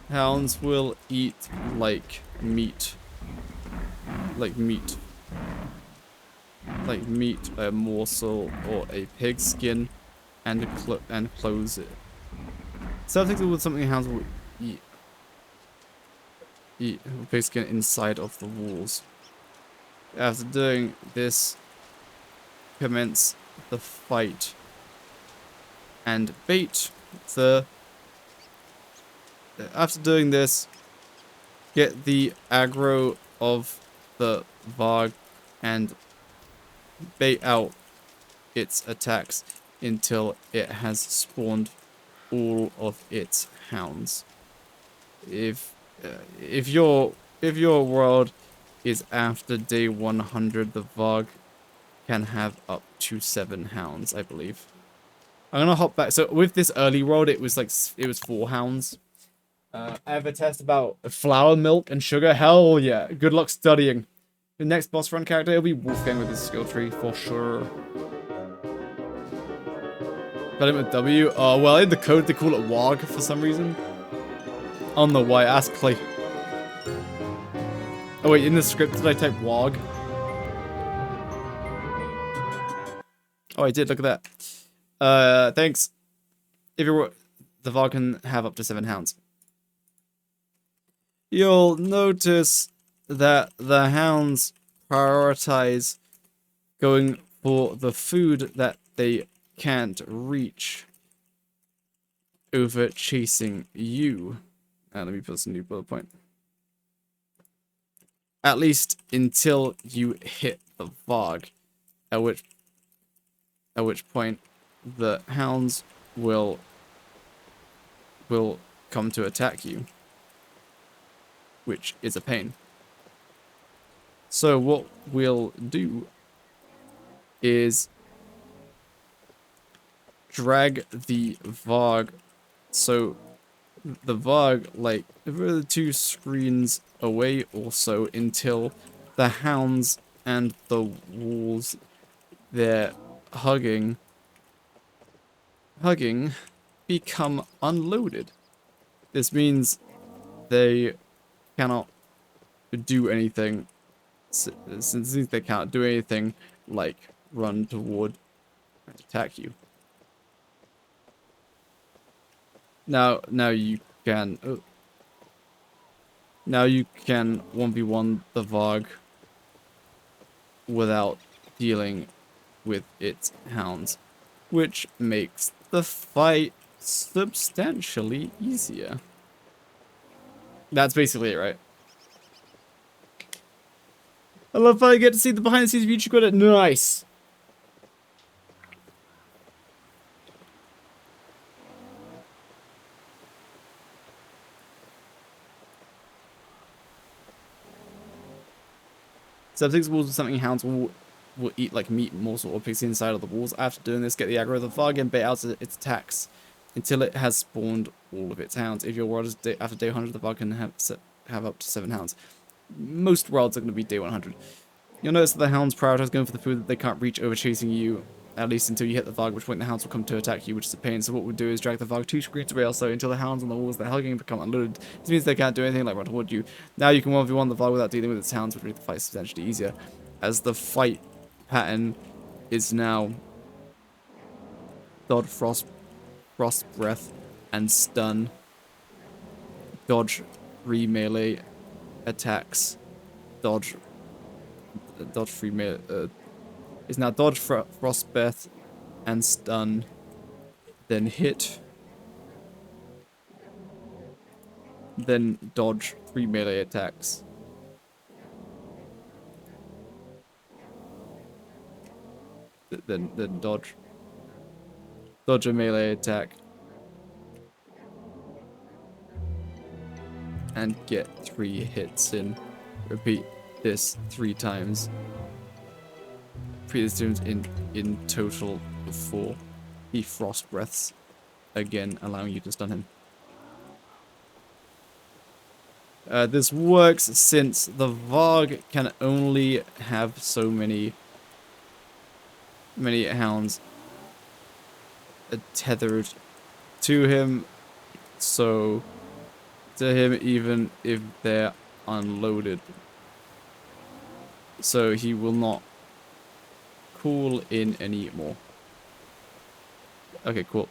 Hounds will eat like meat. Like a morsel or a pig skin and close it. Something with something hounds will eat pig skin inside of the walls. After doing this, commence the fight and bait the... After doing this, get the aggro of the Varg and bait out its attacks until it has spawned all of its hounds. If your world is after day 100, the Varg can have up to 7 hounds, I believe. I'm gonna hop back. So with this early world, it was 4 hounds. I have a test about flour, milk, and sugar. Hell yeah! Good luck studying. The next boss run character will be Wolfgang with his skill tree for sure. Got him with W. Oh well, in the code they call it WOG for some reason. I don't know why. Ask Clay. Oh wait, in the script did I type WOG? Oh, I did. Look at that. Thanks. If you're the Varg can have up to 7 hounds. You'll notice that the hounds prioritize going for the food that they can't reach over chasing you. Let me put some new bullet point. At least until you hit the Varg, at which At which point the hounds will come to attack you, which is a pain. So what we'll do is drag the Varg. So the Varg, like, the 2 screens away or so until the hounds and the wolves, they're hugging, become unloaded. This means they cannot do anything, since they can't do anything like run toward and attack you. Now you can. Now you can 1v1 the Varg without dealing with its hounds, which makes the fight substantially easier. That's basically it, right? I love how I get to see the behind the scenes of YouTube credit. Nice. So pigs, wolves, and something hounds will eat like meat morsel or pigs inside of the walls. After doing this, get the aggro of the Varg and bait out its attacks until it has spawned all of its hounds. If your world is after day 100, the Varg can have up to 7 hounds. Most worlds are going to be day 100. You'll notice that the hounds prioritize going for the food that they can't reach over chasing you, at least until you hit the Varg, at which point the hounds will come to attack you, which is a pain. So what we'll do is drag the Varg 2 screens away also until the hounds on the walls they're hugging become unloaded. This means they can't do anything like run toward you. Now you can 1v1 the Varg without dealing with its hounds, which makes the fight substantially easier. As the fight pattern is now dodge, frost breath, and stun. Dodge 3 melee attacks. Dodge 3 melee is now dodge, frost breath, and stun. Then hit. Then dodge 3 melee attacks. Then dodge a melee attack, and get 3 hits in. Repeat this 3 times. Repeat this in total before he frost breaths again, allowing you to stun him. This works since the Varg can only have so many hounds tethered to him, so to him even if they're unloaded. So he will not call in anymore. Okay, cool.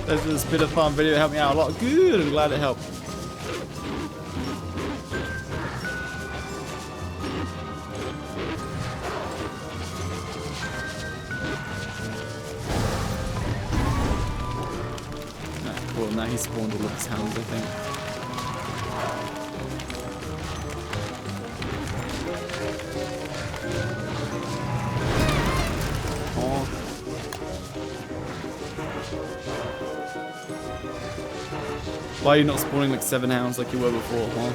This was a bit of fun video, helped me out a lot. Good, I'm glad it helped. Cool, now he's spawned all of his hounds, I think. Oh. Why are you not spawning like 7 hounds like you were before, huh?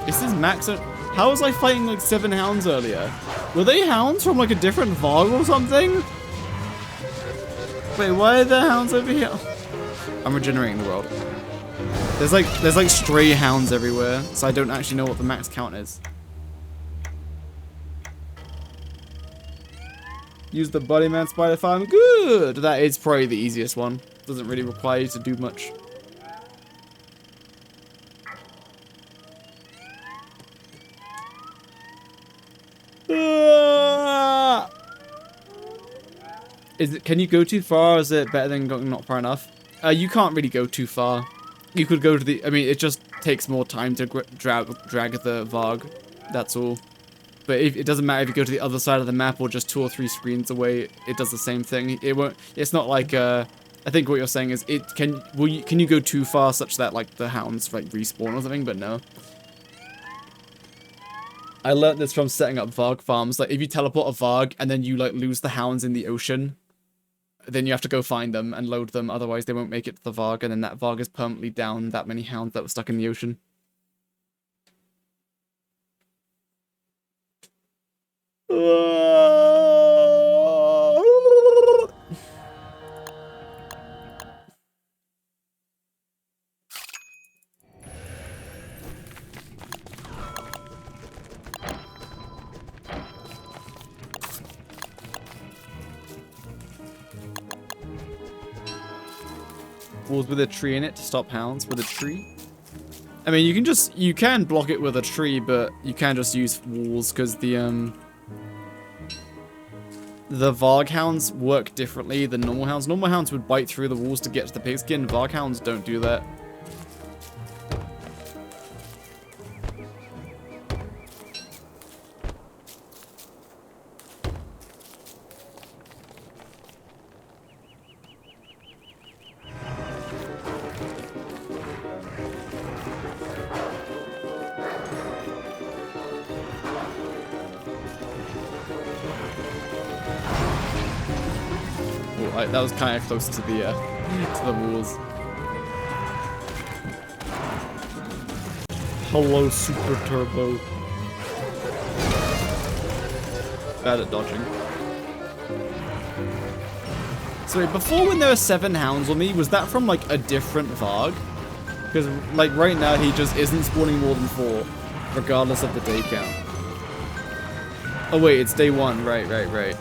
This is max. How was I fighting like 7 hounds earlier? Were they hounds from like a different VOG or something? Wait, why are there hounds over here? I'm regenerating the world. There's like stray hounds everywhere, so I don't actually know what the max count is. Use the Bodyman Spider Farm. Good! That is probably the easiest one. Doesn't really require you to do much. Can you go too far? Is it better than going not far enough? You can't really go too far. You could go to the... I mean, it just takes more time to drag the VOG. That's all. But it doesn't matter if you go to the other side of the map or just 2 or 3 screens away. It does the same thing. It won't... It's not like... I think what you're saying is can you go too far such that like the hounds like respawn or something? But no. I learned this from setting up VOG farms. Like if you teleport a VOG and then you like lose the hounds in the ocean, then you have to go find them and load them. Otherwise they won't make it to the VOG, and then that VOG is permanently down that many hounds that were stuck in the ocean. Walls with a tree in it to stop hounds with a tree. I mean, you can block it with a tree, but you can just use walls because the VOG hounds work differently than normal hounds. Normal hounds would bite through the walls to get to the pigskin. VOG hounds don't do that. That was kind of close to the walls. Hello, Super Turbo. Bad at dodging. So before, when there were 7 hounds on me, was that from like a different VOG? Because like right now he just isn't spawning more than 4, regardless of the day count. Oh wait, it's day 1. Right.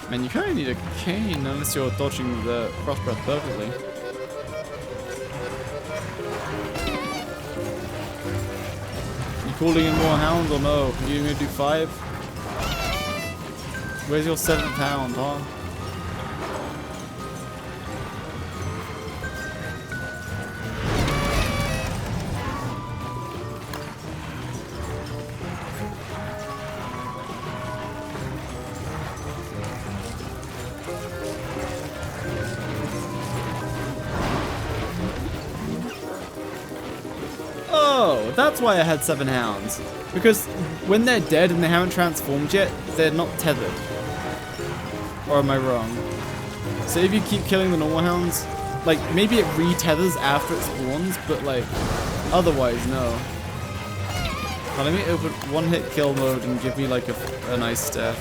Man, you kind of need a cane unless you're dodging the cross breath perfectly. You calling in more hounds or no? You gonna do 5? Where's your 7th hound, huh? That's why I had 7 hounds. Because when they're dead and they haven't transformed yet, they're not tethered. Or am I wrong? So if you keep killing the normal hounds, like maybe it re-tethers after it spawns, but like otherwise no. Now, let me open one-hit kill mode and give me like a nice staff.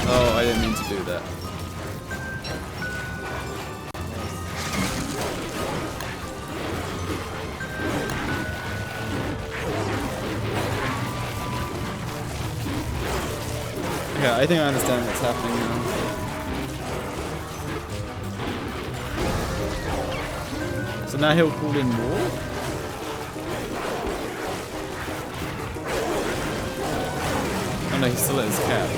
Oh, I didn't mean to do that. Yeah, I think I understand what's happening now. So now he'll call in more? no, he's still at his cap.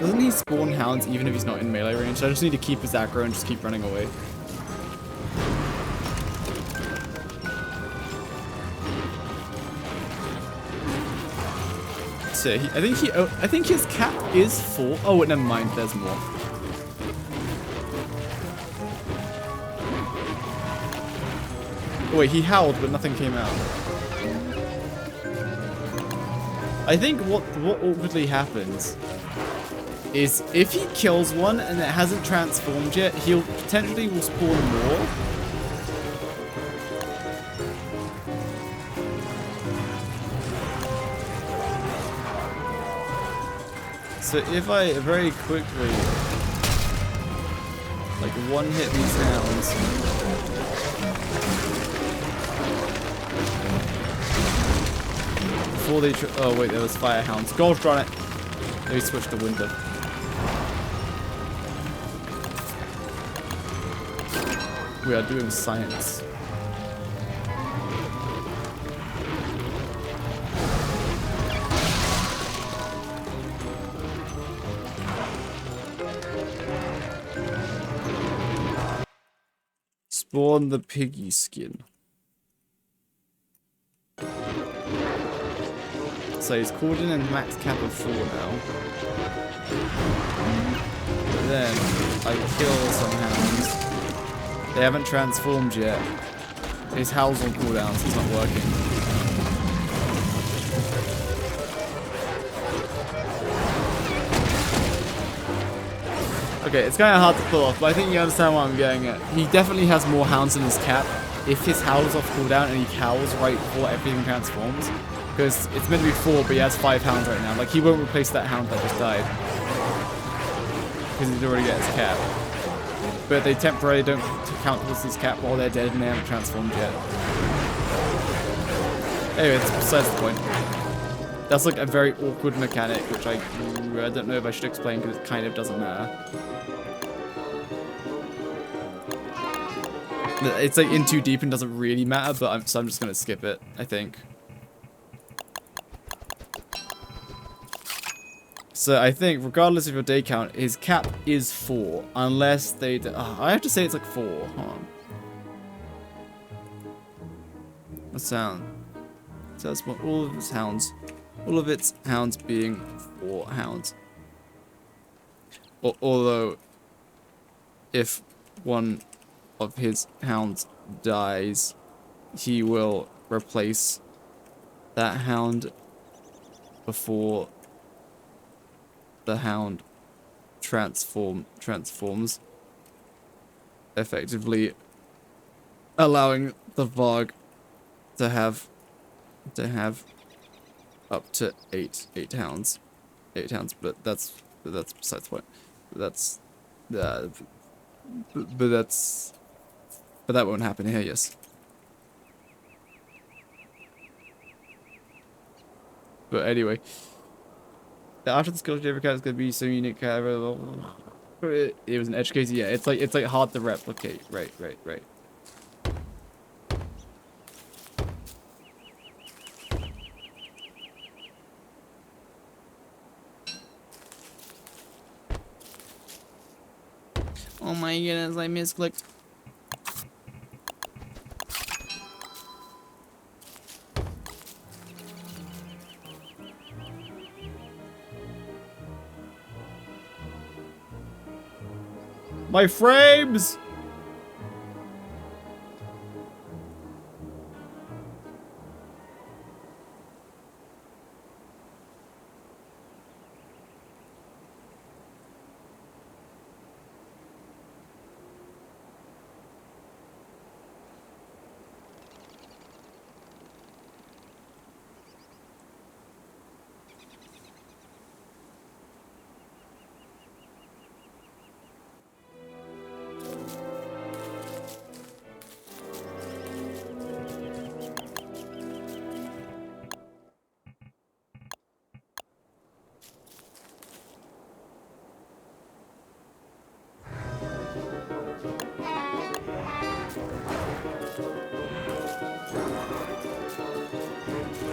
Doesn't he spawn hounds even if he's not in melee range? So I just need to keep his aggro and just keep running away. So I think his cap is 4. Oh, wait, never mind. There's more. Oh, wait, he howled, but nothing came out. I think what awkwardly happens is if he kills one and it hasn't transformed yet, he'll potentially will spawn more. So if I very quickly like one hit these hounds, before they oh wait, there was fire hounds. Gosh darn it. Let me switch to winter. We are doing science. Spawn the piggy skin. So he's called in a max cap of 4 now. Then I kill some hounds. They haven't transformed yet. His howl's on cooldown, so it's not working. Okay, it's kind of hard to pull off, but I think you understand what I'm getting at. He definitely has more hounds in his cap if his howl's off cooldown and he howls right before everything transforms. Because it's meant to be 4, but he has 5 hounds right now. Like, he won't replace that hound that just died. Because he's already got his cap. But they temporarily don't count towards his cap while they're dead and they haven't transformed yet. Anyway, it's besides the point. That's like a very awkward mechanic, which I don't know if I should explain because it kind of doesn't matter. It's like in too deep and doesn't really matter, but so I'm just gonna skip it, I think. So I think, regardless of your day count, his cap is 4, unless they... I have to say it's like 4. Hold on. What sound? So that's what all of its hounds. All of its hounds being 4 hounds. Although, if one of his hounds dies, he will replace that hound before the hound transforms, effectively allowing the Varg to have up to 8 hounds. 8 hounds, but that's besides the point. But that won't happen here, yes. But anyway, after the skill every cat is gonna be so unique. It was an edge case, yeah. It's like hard to replicate. Right. Oh my goodness, I misclicked. My frames!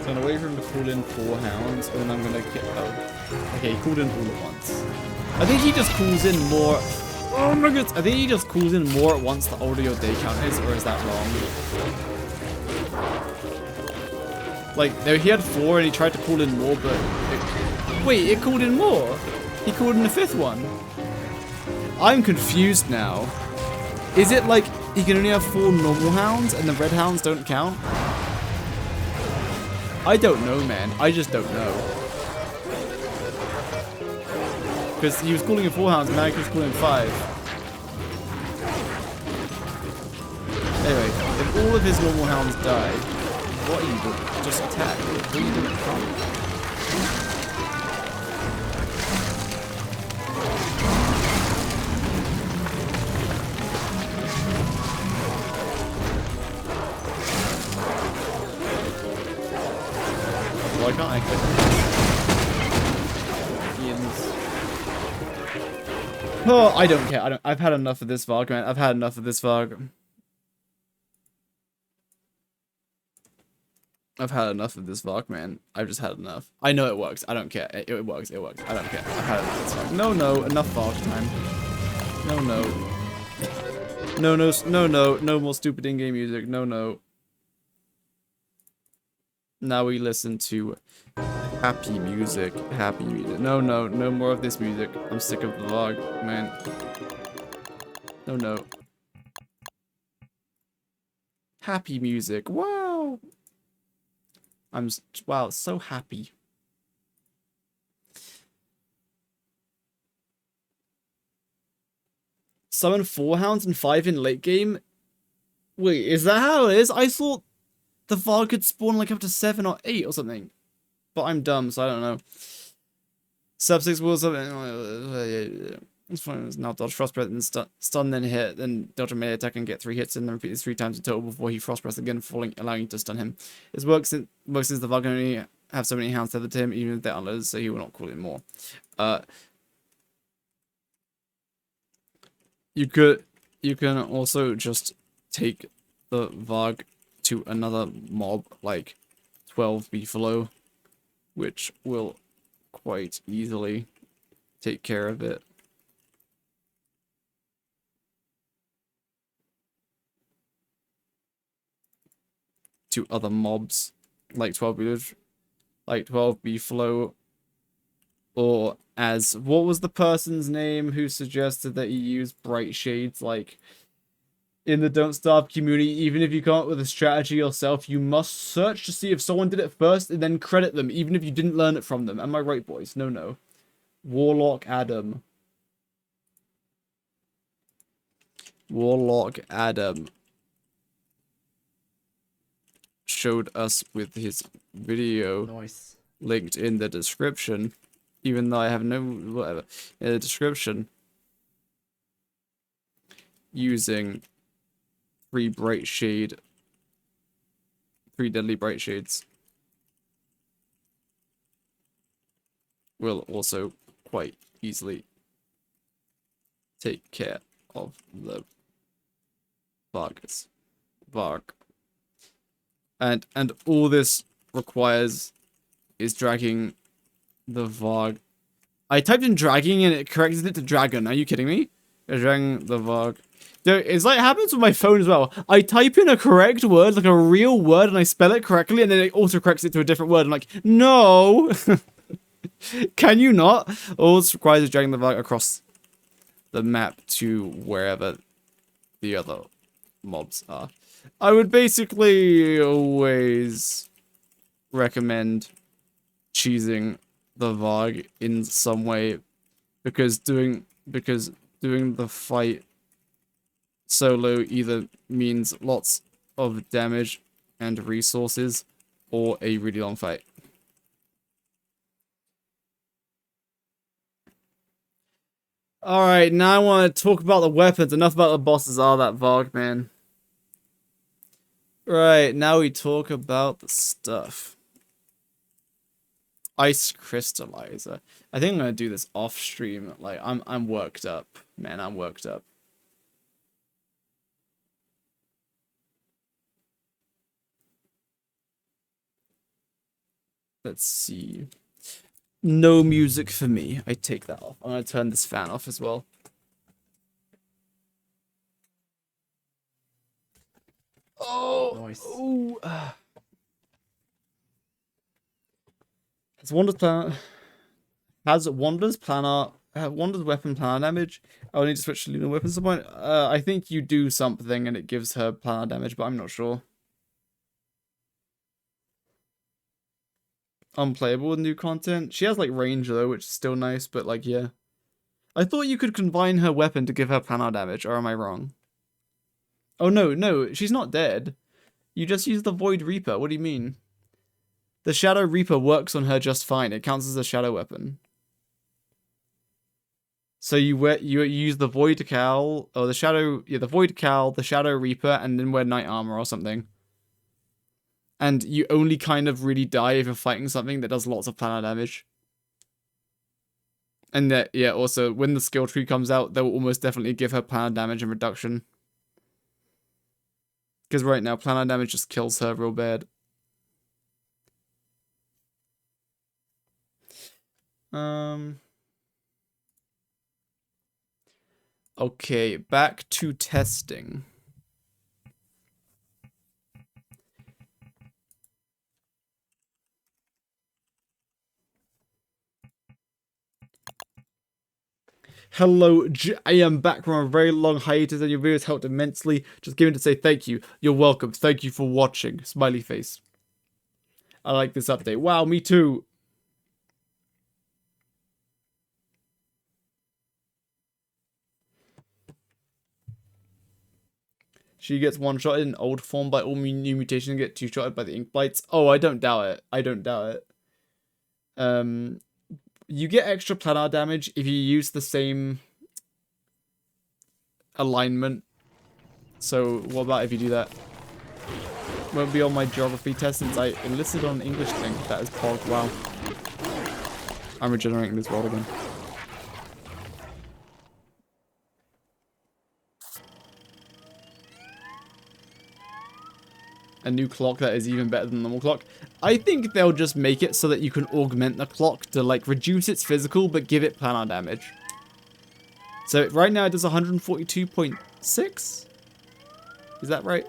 So I'm gonna wait for him to call in 4 hounds, and then I'm gonna get. Oh, okay, he called in all at once. I think he just calls in more. Oh my god! I think he just calls in more at once the older your day count is, or is that wrong? Like, no, he had 4 and he tried to call in more, but wait, it called in more. He called in the 5th one. I'm confused now. Is it like he can only have 4 normal hounds and the red hounds don't count? I don't know, man. I just don't know. Because he was calling in 4 hounds and now he was calling in 5. Anyway, if all of his normal hounds die, what are you doing? Just attack. What are you doing? Why can't I click Ian's? Oh, I don't care. I've had enough of this VOG, man. I've had enough of this VOG. I've had enough of this VOG, man. I've just had enough. I know it works. I don't care. It works. It works. I don't care. I've had enough of this VOG. No, no. Enough VOG time. No, no. No, no, no, no. No more stupid in-game music. No, no. Now we listen to happy music. Happy music. No, no. No more of this music. I'm sick of the VOG, man. No, no. Happy music. Wow. Wow, so happy. Summon 4 hounds and 5 in late game? Wait, is that how it is? I thought the VOG could spawn like up to 7 or 8 or something. But I'm dumb, so I don't know. Sub 6 will something. It's fine. It's now dodge frost breath and stun, then hit, then dodge a melee attack and get 3 hits, and then repeat this 3 times in total before he frost breath again, allowing you to stun him. This works since the VOG can only have so many hounds tethered to him, even if they're unloaded, so he will not call in more. You can also just take the VOG to another mob like 12 beefalo, which will quite easily take care of it. To other mobs like 12 beefalo, or as what was the person's name who suggested that you use bright shades like in the Don't Starve community? Even if you come up with a strategy yourself, you must search to see if someone did it first and then credit them, even if you didn't learn it from them. Am I right, boys? No, no. Warlock Adam showed us with his video. Nice. Linked in the description, even though I have no whatever in the description, using 3 deadly bright shades will also quite easily take care of the VOG. And all this requires is dragging the VOG. I typed in dragging and it corrected it to dragon. Are you kidding me? Dragging the VOG. Dude, it's like it happens with my phone as well. I type in a correct word, like a real word, and I spell it correctly, and then it auto-corrects it to a different word. I'm like, no! Can you not? All this requires is dragging the VOG across the map to wherever the other mobs are. I would basically always recommend choosing the VOG in some way, because doing the fight solo either means lots of damage and resources or a really long fight. Alright, now I want to talk about the weapons. Enough about the bosses, all that VOG, man. Right, now we talk about the stuff. Ice crystallizer. I think I'm gonna do this off stream. Like I'm worked up, man. I'm worked up. Let's see. No music for me. I take that off. I'm gonna turn this fan off as well. Oh, Nice. Oh. Has Wander's weapon planar damage? I'll need to switch to lunar weapon at some point. I think you do something and it gives her planar damage, but I'm not sure. Unplayable with new content. She has like range though, which is still nice, but like yeah. I thought you could combine her weapon to give her planar damage, or am I wrong? Oh no, she's not dead. You just use the Void Reaper. What do you mean? The Shadow Reaper works on her just fine. It counts as a shadow weapon. So you use the Void Cowl, or the Void Cowl, the Shadow Reaper, and then wear Knight Armor or something. And you only kind of really die if you're fighting something that does lots of planar damage. And that, yeah, also, when the skill tree comes out, they'll almost definitely give her planar damage and reduction. Because right now, planar damage just kills her real bad. Okay, back to testing. Hello, I am back from a very long hiatus and your videos helped immensely. Just giving to say thank you. You're welcome. Thank you for watching. Smiley face. I like this update. Wow, me too. She gets one-shotted in old form by all new mutations and get two-shotted by the ink blights. Oh, I don't doubt it. I don't doubt it. You get extra planar damage if you use the same alignment. So what about if you do that? Won't be on my geography test since I enlisted on an English thing. That is pog. Wow. I'm regenerating this world again. A new clock that is even better than the normal clock. I think they'll just make it so that you can augment the clock to like reduce its physical but give it planar damage. So right now it does 142.6? Is that right?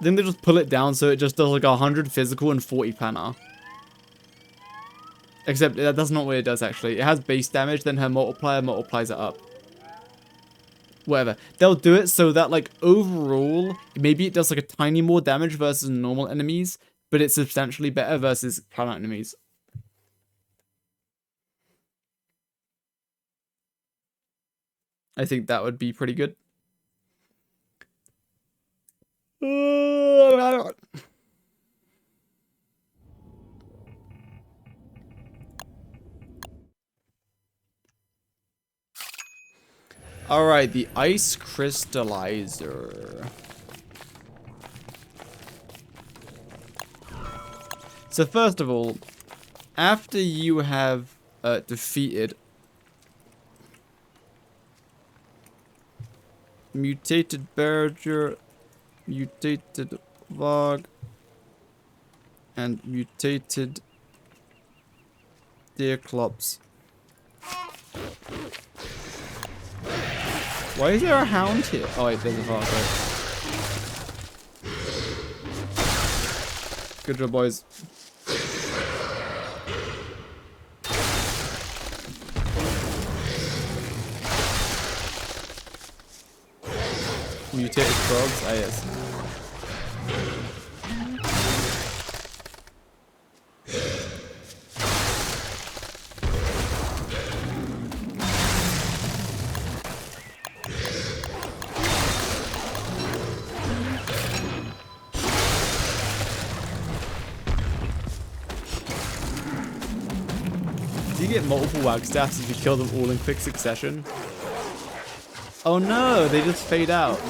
Then they just pull it down so it just does like 100 physical and 40 planar. Except that's not what it does actually. It has base damage, then her multiplier multiplies it up. Whatever. They'll do it so that, like, overall, maybe it does, like, a tiny more damage versus normal enemies, but it's substantially better versus planar enemies. I think that would be pretty good. Alright, the ice crystallizer. So first of all, after you have defeated mutated Berger, mutated Vog, and mutated Deerclops. Why is there a hound here? Oh wait, there's a Vog, right. Good job, boys. Mutated frogs? Ah, yes. Do you get multiple wag staffs if you kill them all in quick succession? Oh no, they just fade out.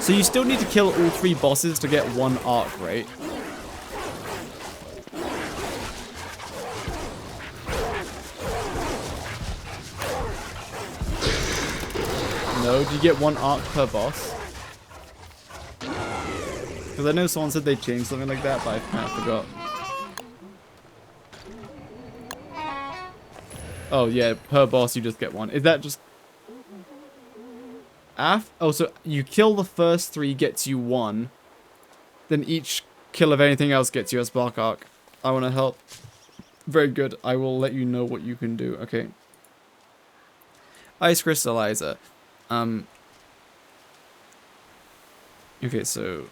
So you still need to kill all 3 bosses to get 1 arc, right? No, do you get 1 arc per boss? Because I know someone said they changed something like that, but I kind of forgot. Oh yeah, per boss you just get 1. Is that just... Oh, so you kill the first 3 gets you 1. Then each kill of anything else gets you a spark arc. I want to help. Very good. I will let you know what you can do. Okay. Ice crystallizer. Okay, so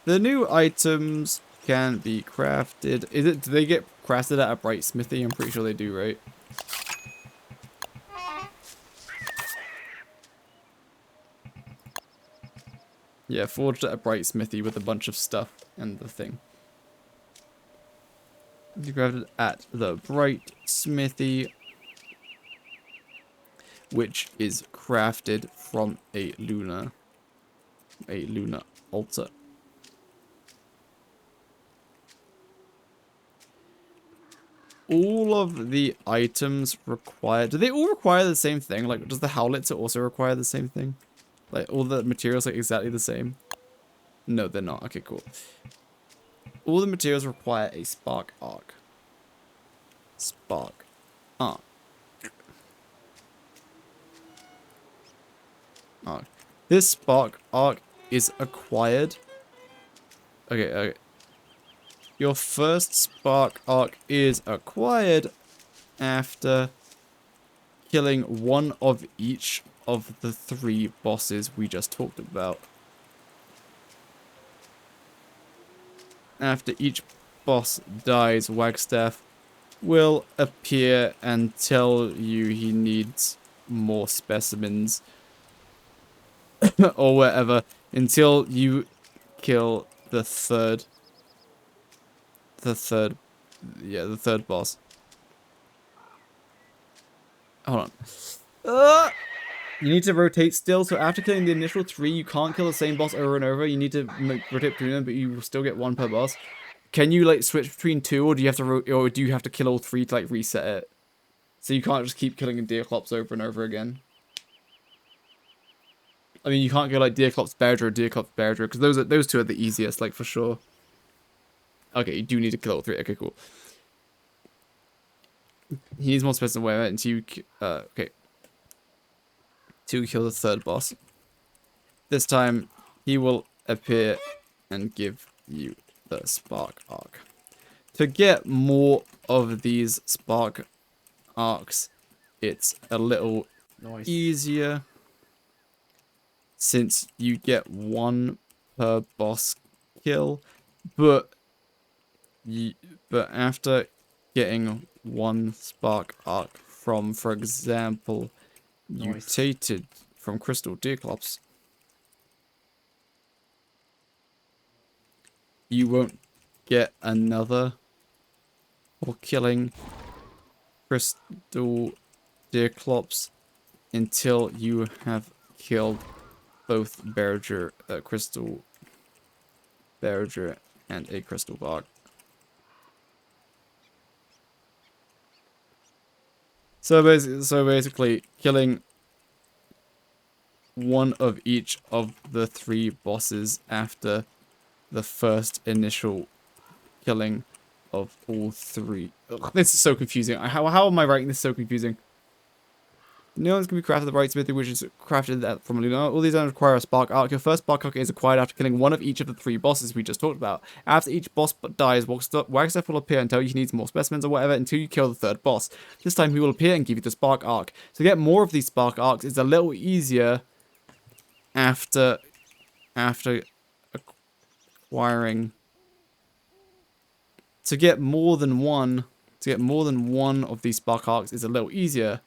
the new items can be crafted. Do they get crafted at a bright smithy? I'm pretty sure they do, right? Yeah, forged at a bright smithy with a bunch of stuff and the thing. You crafted at the bright smithy, which is crafted from a lunar altar. All of the items required, do they all require the same thing? Like, does the howlitzer also require the same thing? Like, all the materials are exactly the same? No, they're not. Okay, cool. All the materials require a spark arc. Spark arc. Arc. This spark arc is acquired. Okay. Your first spark arc is acquired after killing 1 of each of the 3 bosses we just talked about. After each boss dies, Wagstaff will appear and tell you he needs more specimens or whatever until you kill the third boss. Hold on. You need to rotate still, so after killing the initial 3, you can't kill the same boss over and over. You need to rotate between them, but you will still get 1 per boss. Can you like switch between 2, or do you have to kill all 3 to like reset it? So you can't just keep killing Deerclops over and over again. I mean, you can't go like Deerclops Beardra or Deerclops Beardra, because those 2 are the easiest, like for sure. Okay, you do need to kill all 3. Okay, cool. He needs more specimen away until you okay. To kill the 3rd boss. This time, he will appear and give you the spark arc. To get more of these spark arcs, it's a little easier since you get 1 per boss kill, but after getting 1 spark arc from, for example, mutated from Crystal Deerclops, you won't get another for killing Crystal Deerclops until you have killed both Crystal Beardra and a Crystal Bog. So basically, killing 1 of each of the 3 bosses after the first initial killing of all 3. Ugh, this is so confusing. How am I writing this so confusing? New ones can be crafted at the right smithy, which is crafted from Luna. All these items require a spark arc. Your first spark arc is acquired after killing 1 of each of the 3 bosses we just talked about. After each boss dies, Wagstaff will appear and tell you he needs more specimens or whatever until you kill the 3rd boss. This time he will appear and give you the spark arc. To get more of these spark arcs is a little easier after acquiring. To get more than one of these spark arcs is a little easier,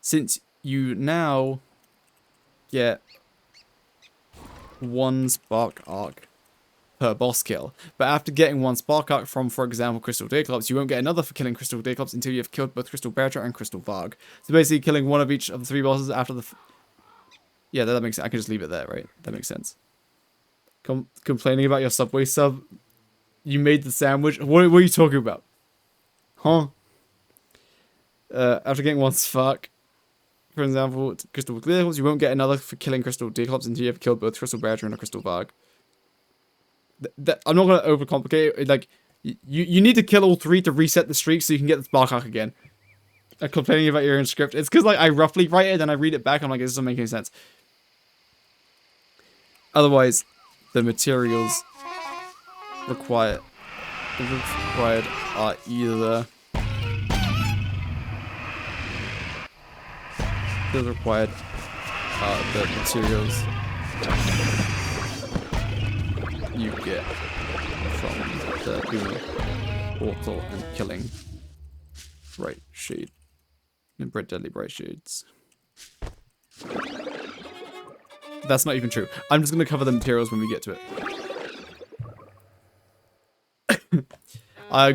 since you now get 1 spark arc per boss kill. But after getting 1 spark arc from, for example, Crystal Deerclops, you won't get another for killing Crystal Deerclops until you have killed both Crystal Beardra and Crystal Varg. So basically killing 1 of each of the 3 bosses after the... Yeah, that makes sense. I can just leave it there, right? That makes sense. Complaining about your Subway sub? You made the sandwich? What are you talking about? Huh? After getting one spark, for example, crystal vehicles, you won't get another for killing crystal declops until you have killed both crystal badger and a crystal varg. I'm not gonna overcomplicate it. Like, you need to kill all 3 to reset the streak so you can get the spark arc again. Complaining about your own script. It's because like I roughly write it and I read it back. I'm like, this doesn't make any sense. Otherwise, the materials required are either the required the materials you get from the doing portal and killing bright shade and bright deadly bright shades. That's not even true. I'm just gonna cover the materials when we get to it.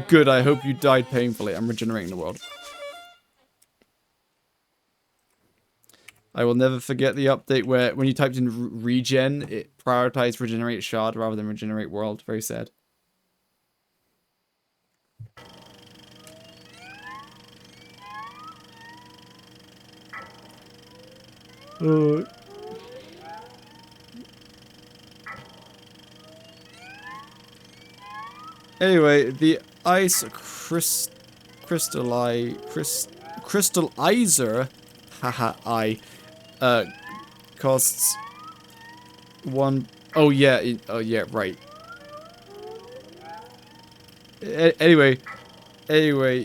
Good, I hope you died painfully. I'm regenerating the world. I will never forget the update where when you typed in regen, it prioritized regenerate shard rather than regenerate world. Very sad. Anyway, the ice crystallizer, costs 1. Oh yeah, right. Anyway,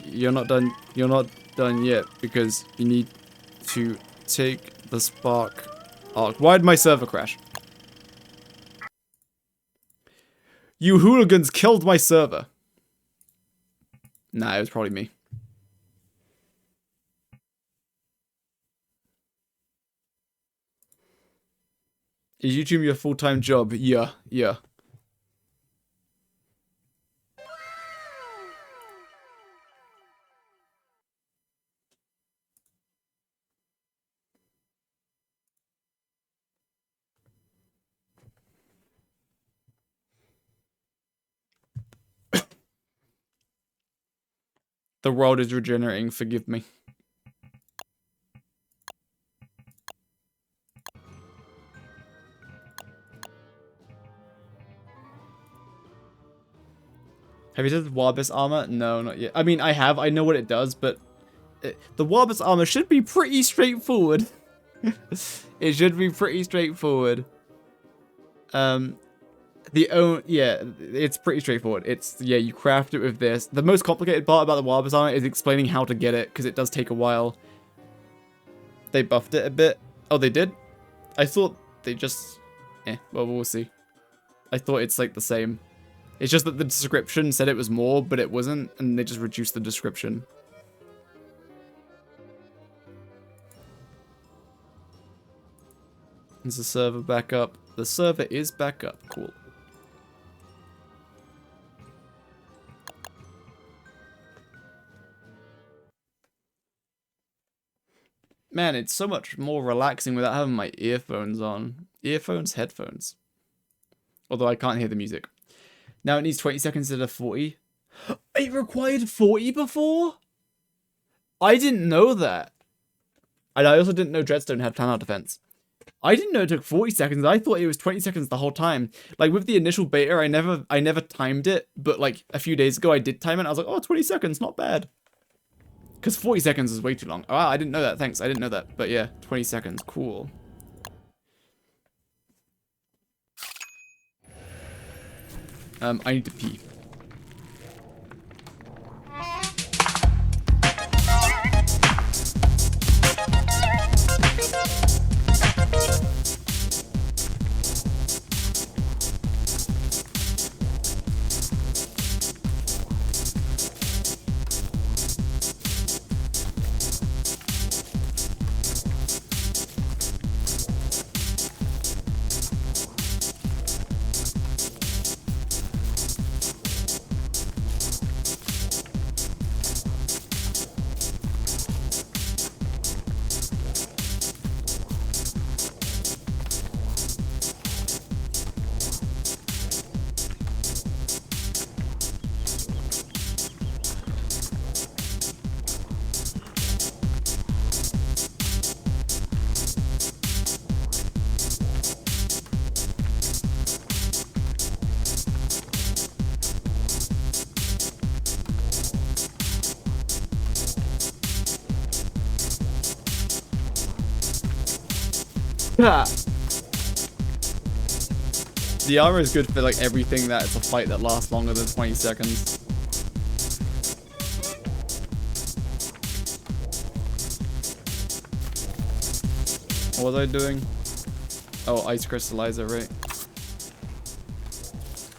you're not done. You're not done yet because you need to take the spark arc. Why'd my server crash? You hooligans killed my server. Nah, it was probably me. Is YouTube your full-time job? Yeah. The world is regenerating, forgive me. Have you tested Warbus armor? No, not yet. I mean, I have. I know what it does, but the Warbus armor should be pretty straightforward. It should be pretty straightforward. Yeah, it's pretty straightforward. Yeah, you craft it with this. The most complicated part about the Warbus armor is explaining how to get it, because it does take a while. They buffed it a bit. Oh, they did? I thought they just... well, we'll see. I thought it's like the same. It's just that the description said it was more, but it wasn't, and they just reduced the description. Is the server back up? The server is back up. Cool. Man, it's so much more relaxing without having my earphones on. Earphones, headphones. Although I can't hear the music. Now it needs 20 seconds instead of 40. It required 40 before? I didn't know that. And I also didn't know Dreadstone had timeout defense. I didn't know it took 40 seconds. I thought it was 20 seconds the whole time. Like with the initial beta, I never timed it, but like a few days ago I did time it. I was like, oh, 20 seconds, not bad. Because 40 seconds is way too long. Oh, I didn't know that. Thanks. I didn't know that. But yeah, 20 seconds. Cool. I need to pee. The armor is good for like everything that's a fight that lasts longer than 20 seconds. What was I doing? Oh, ice crystallizer, right?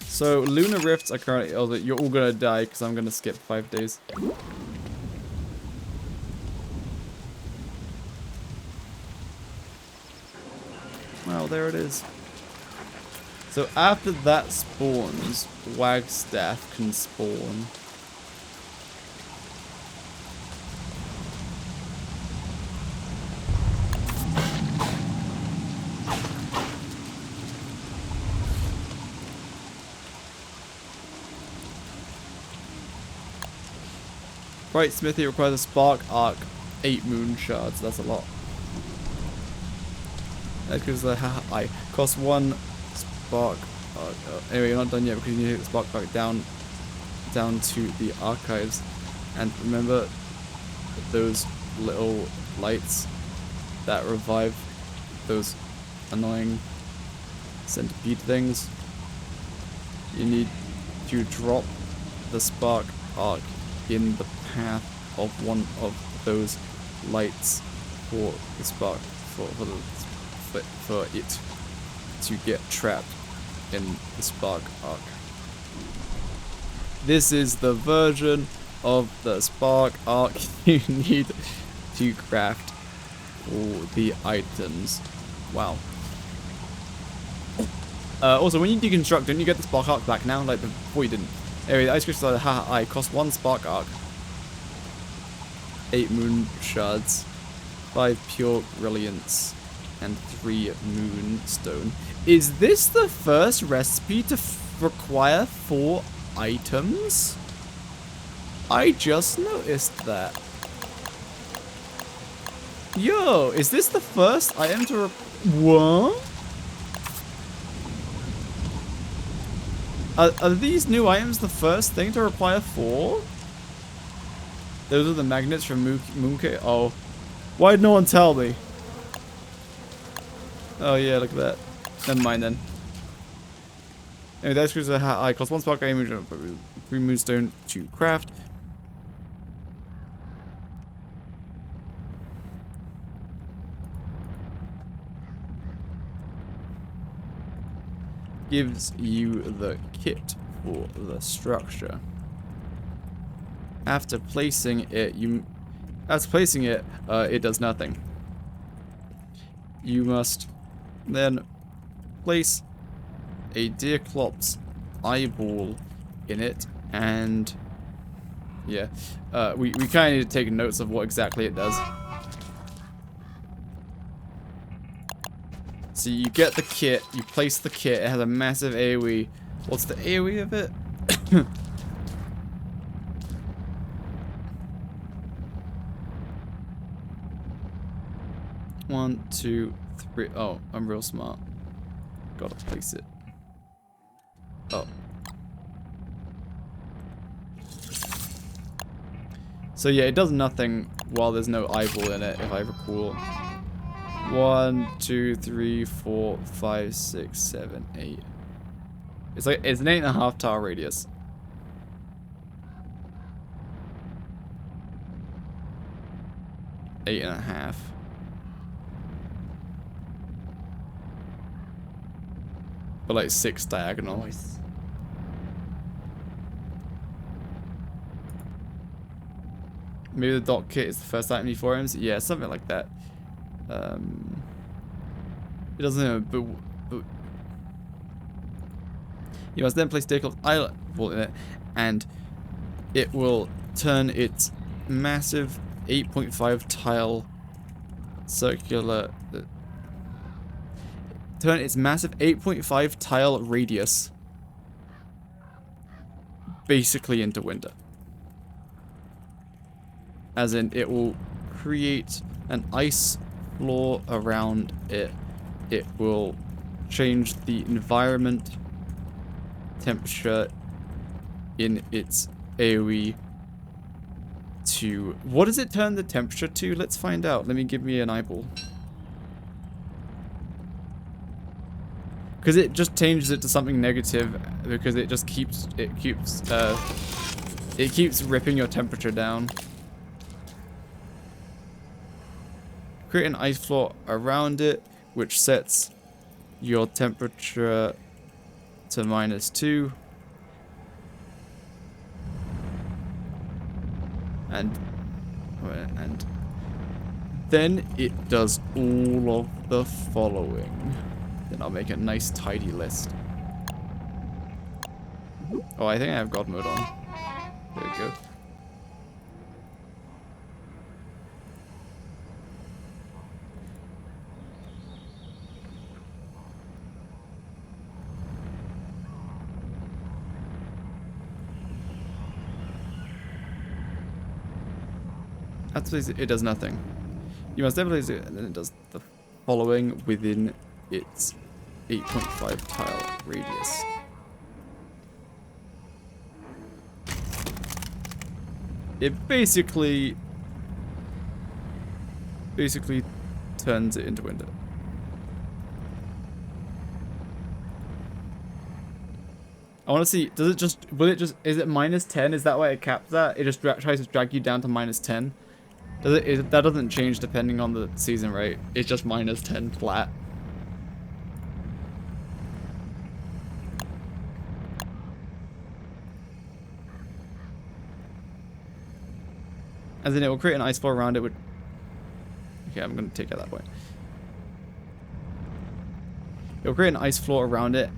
So lunar rifts are currently. Oh, you're all gonna die because I'm gonna skip 5 days. Well, there it is. So after that spawns, Wagstaff can spawn. Right, Smithy requires a spark arc, 8 moon shards. That's a lot. That's because I cost 1 spark arc. Anyway, you're not done yet because you need to hit the spark arc down to the archives. And remember those little lights that revive those annoying centipede things? You need to drop the spark arc in the path of one of those lights for the spark for it to get trapped in the spark arc. This is the version of the spark arc you need to craft all the items. Wow. Also, when you deconstruct, don't you get the spark arc back now? Like before you didn't. Anyway, the ice crystal I cost 1 spark arc, 8 moon shards, 5 pure brilliance, and 3 moonstone. Is this the first recipe to require 4 items? I just noticed that. Yo, is this the first item to what? Are these new items the first thing to require 4? Those are the magnets from Mooncake. Oh. Why did no one tell me? Oh yeah, look at that. Never mind then. Anyway, that's because I cost 1 spark image and 3 moonstone to craft. Gives you the kit for the structure. After placing it, it does nothing. You must then place a Deerclops eyeball in it, and yeah, we kind of need to take notes of what exactly it does. So you get the kit, you place the kit, it has a massive AoE. What's the AoE of it? One, 2, 3. Oh, I'm real smart. Gotta place it. Oh. So yeah, it does nothing while there's no eyeball in it, if I recall. 1, 2, 3, 4, 5, 6, 7, 8. It's an 8.5 tile radius. Eight and a half. But like 6 diagonal. Nice. Maybe the dot kit is the first item in 4 items. Yeah, something like that. It doesn't know, but you must then place Deerclops eyeball in it, and it will turn its massive 8.5 tile circular. Turn its massive 8.5 tile radius basically into winter. As in, it will create an ice floor around it. It will change the environment temperature in its AoE to... What does it turn the temperature to? Let's find out. Give me an eyeball. Because it just changes it to something negative, because it just keeps ripping your temperature down. Create an ice floor around it, which sets your temperature to -2. And then it does all of the following. Then I'll make a nice tidy list. Oh, I think I have God mode on. There we go. That's it does nothing. You must definitely and then it does the following within its 8.5 tile radius. It basically turns it into winter. I want to see, is it just, is it -10? Is that why it caps that? It just tries to drag you down to -10? That doesn't change depending on the season, right? It's just -10 flat. And then it will create an ice floor around it with... Okay, I'm going to take out that point. It will create an ice floor around it,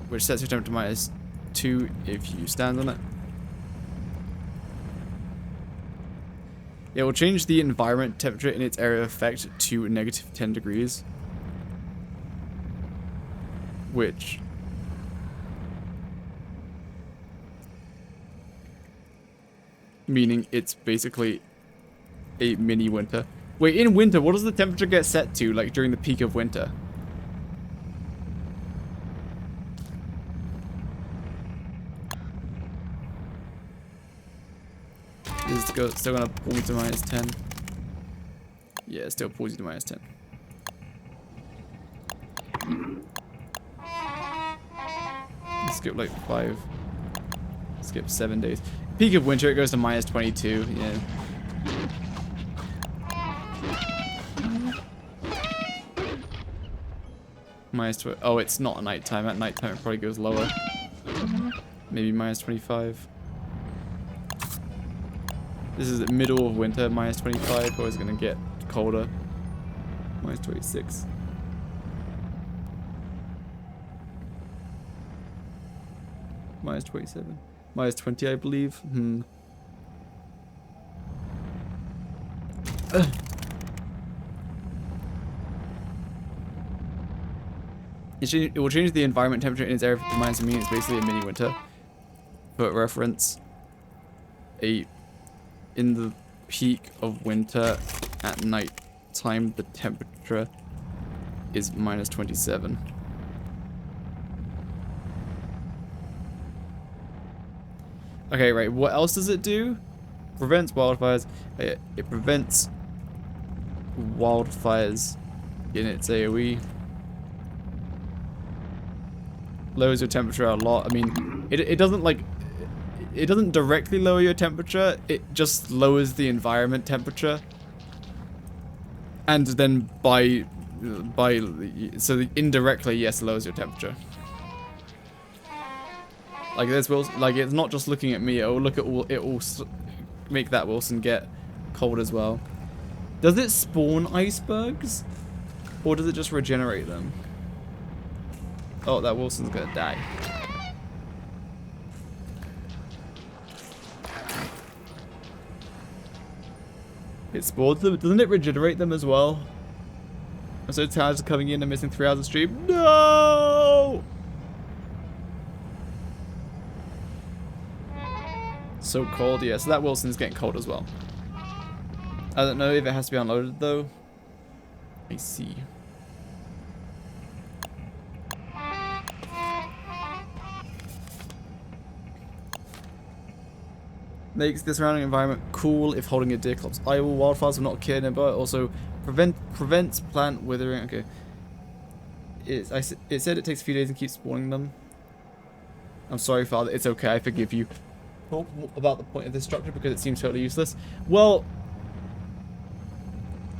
which sets your temperature to -2 if you stand on it. It will change the environment temperature in its area of effect to -10 degrees. Which... meaning it's basically a mini winter. Wait, in winter, what does the temperature get set to, like, during the peak of winter? Is it still gonna pull me to -10? Yeah, it still pulls you to -10. Skip like 5. Skip 7 days. Peak of winter, it goes to -22. Yeah. -20. Oh, it's not at nighttime. At nighttime, it probably goes lower. Maybe -25. This is the middle of winter, -25. Always gonna get colder. -26. -27. -20, I believe. It will change the environment temperature in its area to -1, meaning it's basically a mini winter. For reference, in the peak of winter at night time, the temperature is -27. Okay, right, what else does it do? Prevents wildfires. It prevents wildfires in its AoE. Lowers your temperature a lot. I mean, it doesn't like... It doesn't directly lower your temperature, it just lowers the environment temperature. And then so indirectly, yes, lowers your temperature. Like this will, like, it's not just looking at me, it will look at all, it will make that Wilson get cold as well. Does it spawn icebergs? Or does it just regenerate them? Oh, that Wilson's gonna die. It spawns them. Doesn't it regenerate them as well? I'm so tired of coming in and missing 3 hours of stream. No! So cold, yeah. So that Wilson's getting cold as well. I don't know if it has to be unloaded though. I see. Makes the surrounding environment cool if holding a deer club's eye wall. Wildfires will not kill nearby. Also prevents plant withering. Okay. it said it takes a few days and keeps spawning them. I'm sorry, Father. It's okay. I forgive you. Talk about the point of this structure because it seems totally useless. Well,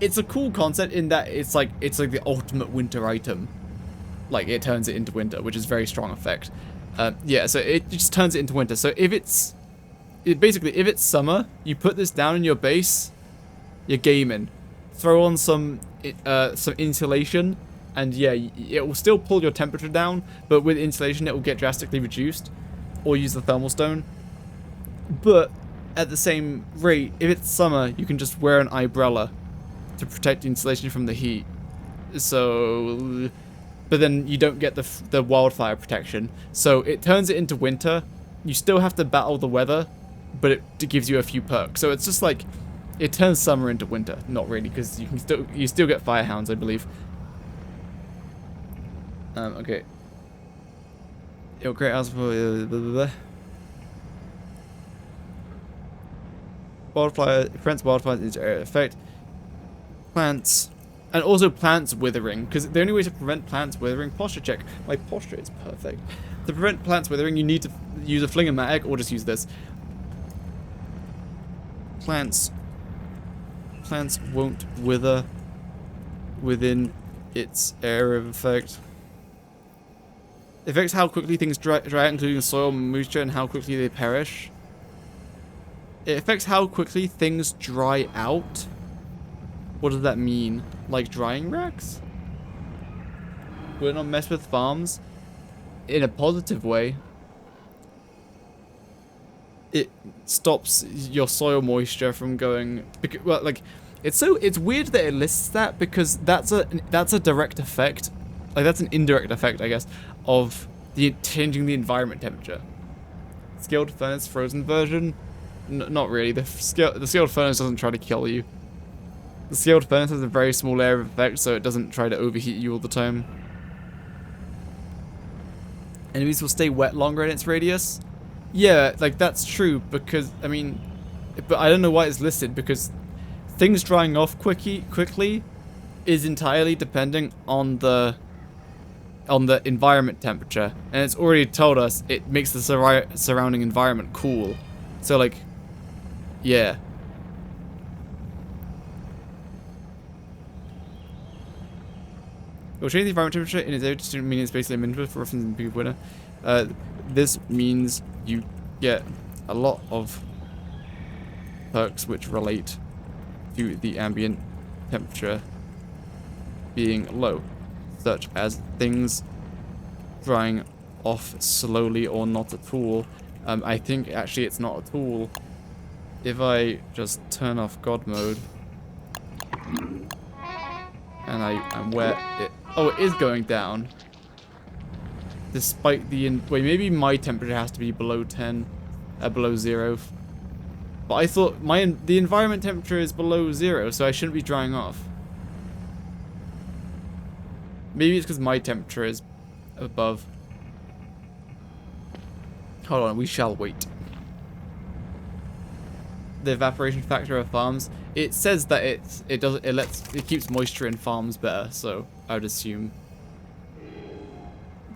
it's a cool concept in that it's like the ultimate winter item. Like, it turns it into winter, which is a very strong effect. Yeah, so it just turns it into winter. So if it's basically if it's summer, you put this down in your base, you're gaming. Throw on some insulation, and yeah, it will still pull your temperature down, but with insulation it will get drastically reduced. Or use the thermal stone. But at the same rate, if it's summer, you can just wear an umbrella to protect the insulation from the heat. So, but then you don't get the wildfire protection. So it turns it into winter. You still have to battle the weather, but it gives you a few perks. So it's just like it turns summer into winter. Not really, because you still get firehounds, I believe. Okay. It'll create house for wildfire. Prevents wildfires into area effect. Plants. And also plants withering, because the only way to prevent plants withering, posture check. My posture is perfect. To prevent plants withering, you need to use a flingomatic or just use this. Plants won't wither within its area of effect. It affects how quickly things dry out, including soil moisture, and how quickly they perish. It affects how quickly things dry out. What does that mean? Like drying racks? Will it not mess with farms? In a positive way. It stops your soil moisture from going. Well, like, it's weird that it lists that, because that's a direct effect. Like, that's an indirect effect, I guess, of changing the environment temperature. Scaled furnace frozen version? Not really. The scaled furnace doesn't try to kill you. The scaled furnace has a very small area of effect, so it doesn't try to overheat you all the time. Enemies will stay wet longer in its radius. Yeah, like, that's true, because, I mean, but I don't know why it's listed, because things drying off quickly is entirely depending on the environment temperature, and it's already told us it makes the surrounding environment cool. So, like, yeah. It will change the environment temperature in its area to mean it's basically a minimum for reference in big winter. This means you get a lot of perks which relate to the ambient temperature being low, such as things drying off slowly or not at all. I think actually it's not at all. If I just turn off God mode and I'm wet, oh, it is going down. Despite the wait, maybe my temperature has to be below 10, below 0. But I thought the environment temperature is below 0, so I shouldn't be drying off. Maybe it's because my temperature is above. Hold on, we shall wait. The evaporation factor of farms. It says that it keeps moisture in farms better, so I would assume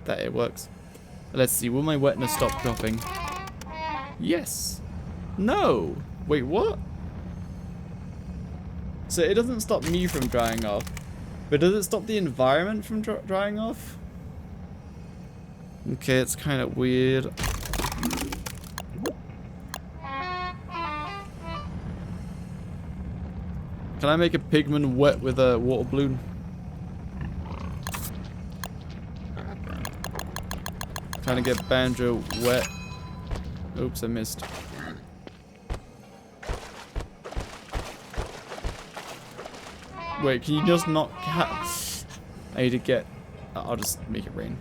that it works. Let's see, will my wetness stop dropping? Yes. No. Wait, what? So it doesn't stop me from drying off, but does it stop the environment from drying off? Okay, it's kind of weird. Can I make a pigman wet with a water balloon? Trying to get Banjo wet. Oops, I missed. Wait, can you just not... I need to get... I'll just make it rain.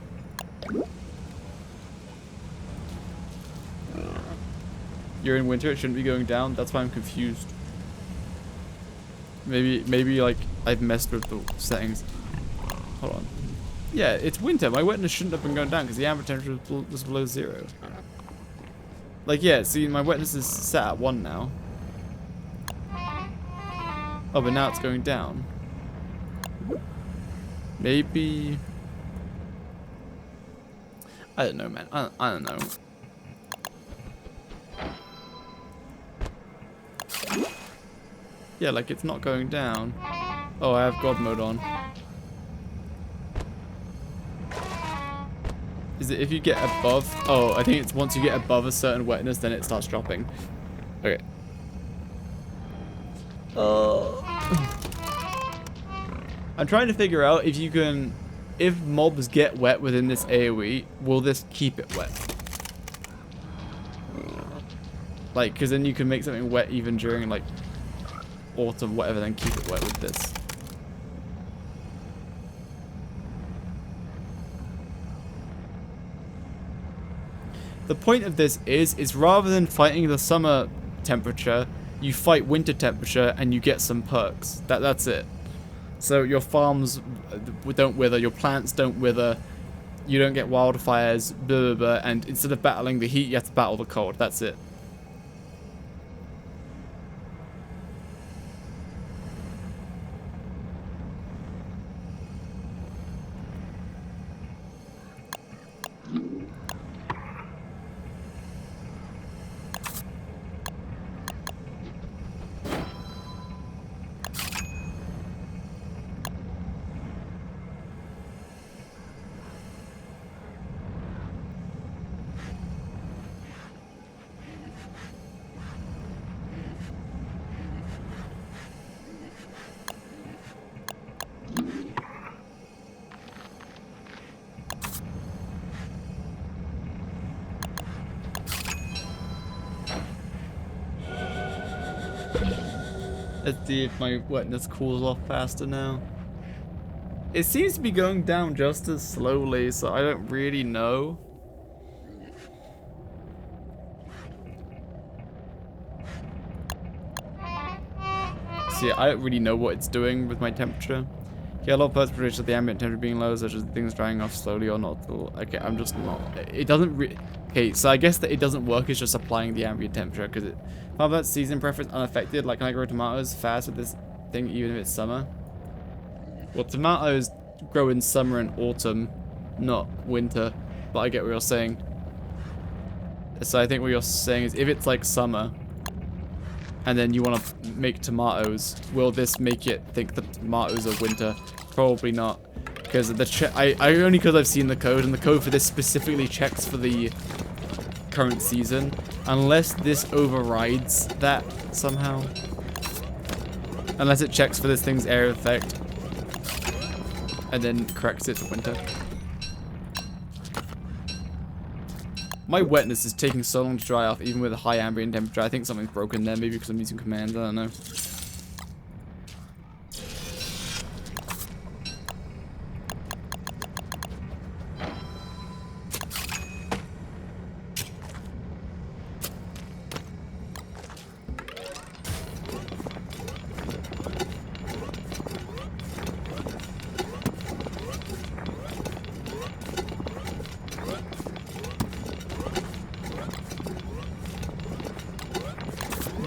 You're in winter, it shouldn't be going down. That's why I'm confused. Maybe like I've messed with the settings. Hold on. Yeah, it's winter. My wetness shouldn't have been going down because the ambient temperature was below 0. Like, yeah, see, my wetness is set at 1 now. Oh, but now it's going down. Maybe I don't know, man. I don't know. Yeah, like it's not going down. Oh, I have God mode on. Is it if you get above? Oh, I think it's once you get above a certain wetness, then it starts dropping. Okay. I'm trying to figure out if you can, if mobs get wet within this AoE, will this keep it wet? Like, because then you can make something wet even during like autumn, whatever, then keep it wet with this. The point of this is rather than fighting the summer temperature, you fight winter temperature and you get some perks. That's it. So your farms don't wither, your plants don't wither, you don't get wildfires, blah blah blah, and instead of battling the heat, you have to battle the cold. That's it. Let's see if my wetness cools off faster now. It seems to be going down just as slowly, so I don't really know. See, I don't really know what it's doing with my temperature. Okay, a lot of perspiration of the ambient temperature being low, such as things drying off slowly or not at all. Okay, I'm just not. It doesn't really. Okay, so I guess that it doesn't work. It's just applying the ambient temperature because it. How about season preference unaffected? Like, can I grow tomatoes fast with this thing even if it's summer? Well, tomatoes grow in summer and autumn, not winter. But I get what you're saying. So I think what you're saying is if it's like summer, and then you want to make tomatoes, will this make it think that tomatoes are winter? Probably not, because the I only because I've seen the code, and the code for this specifically checks for the current season, unless this overrides that somehow. Unless it checks for this thing's area effect, and then corrects it to winter. My wetness is taking so long to dry off, even with a high ambient temperature. I think something's broken there, maybe because I'm using commands, I don't know.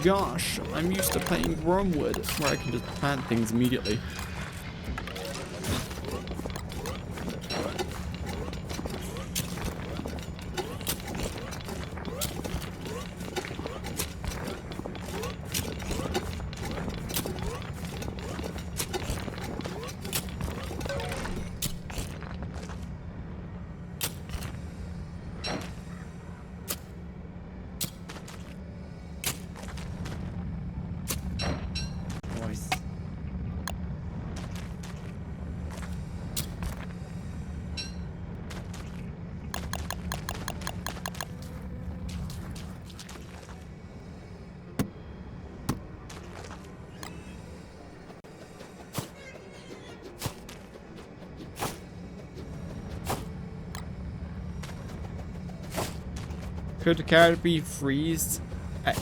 Gosh, I'm used to playing Wormwood, where I can just plant things immediately. Could the carrot be freezed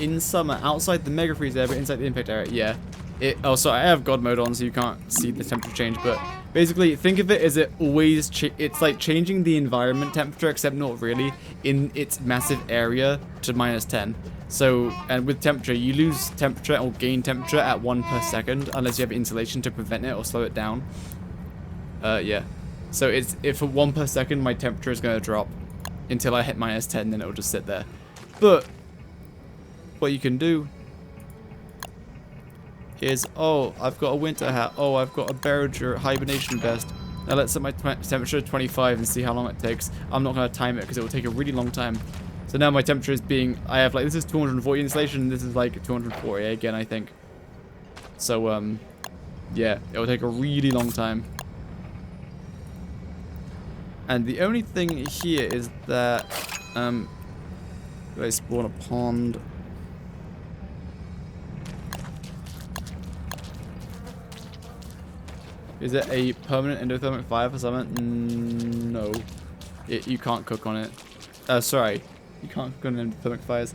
in summer outside the mega freeze area, but inside the impact area? Yeah. Oh, sorry, I have God mode on, so you can't see the temperature change. But basically, think of it as it always. It's like changing the environment temperature, except not really, in its massive area to -10. So, and with temperature, you lose temperature or gain temperature at 1 per second, unless you have insulation to prevent it or slow it down. Yeah. So if for 1 per second, my temperature is going to drop. until I hit -10, then it'll just sit there. But what you can do is, oh, I've got a winter hat. Oh, I've got a Berger hibernation vest. Now let's set my temperature to 25 and see how long it takes. I'm not going to time it because it will take a really long time. So now my temperature is being, I have like, this is 240 installation, and this is like 240 again, I think. So, yeah, it will take a really long time. And the only thing here is that, do I spawn a pond? Is it a permanent endothermic fire for something? No. You can't cook on it. Sorry. You can't cook on endothermic fires.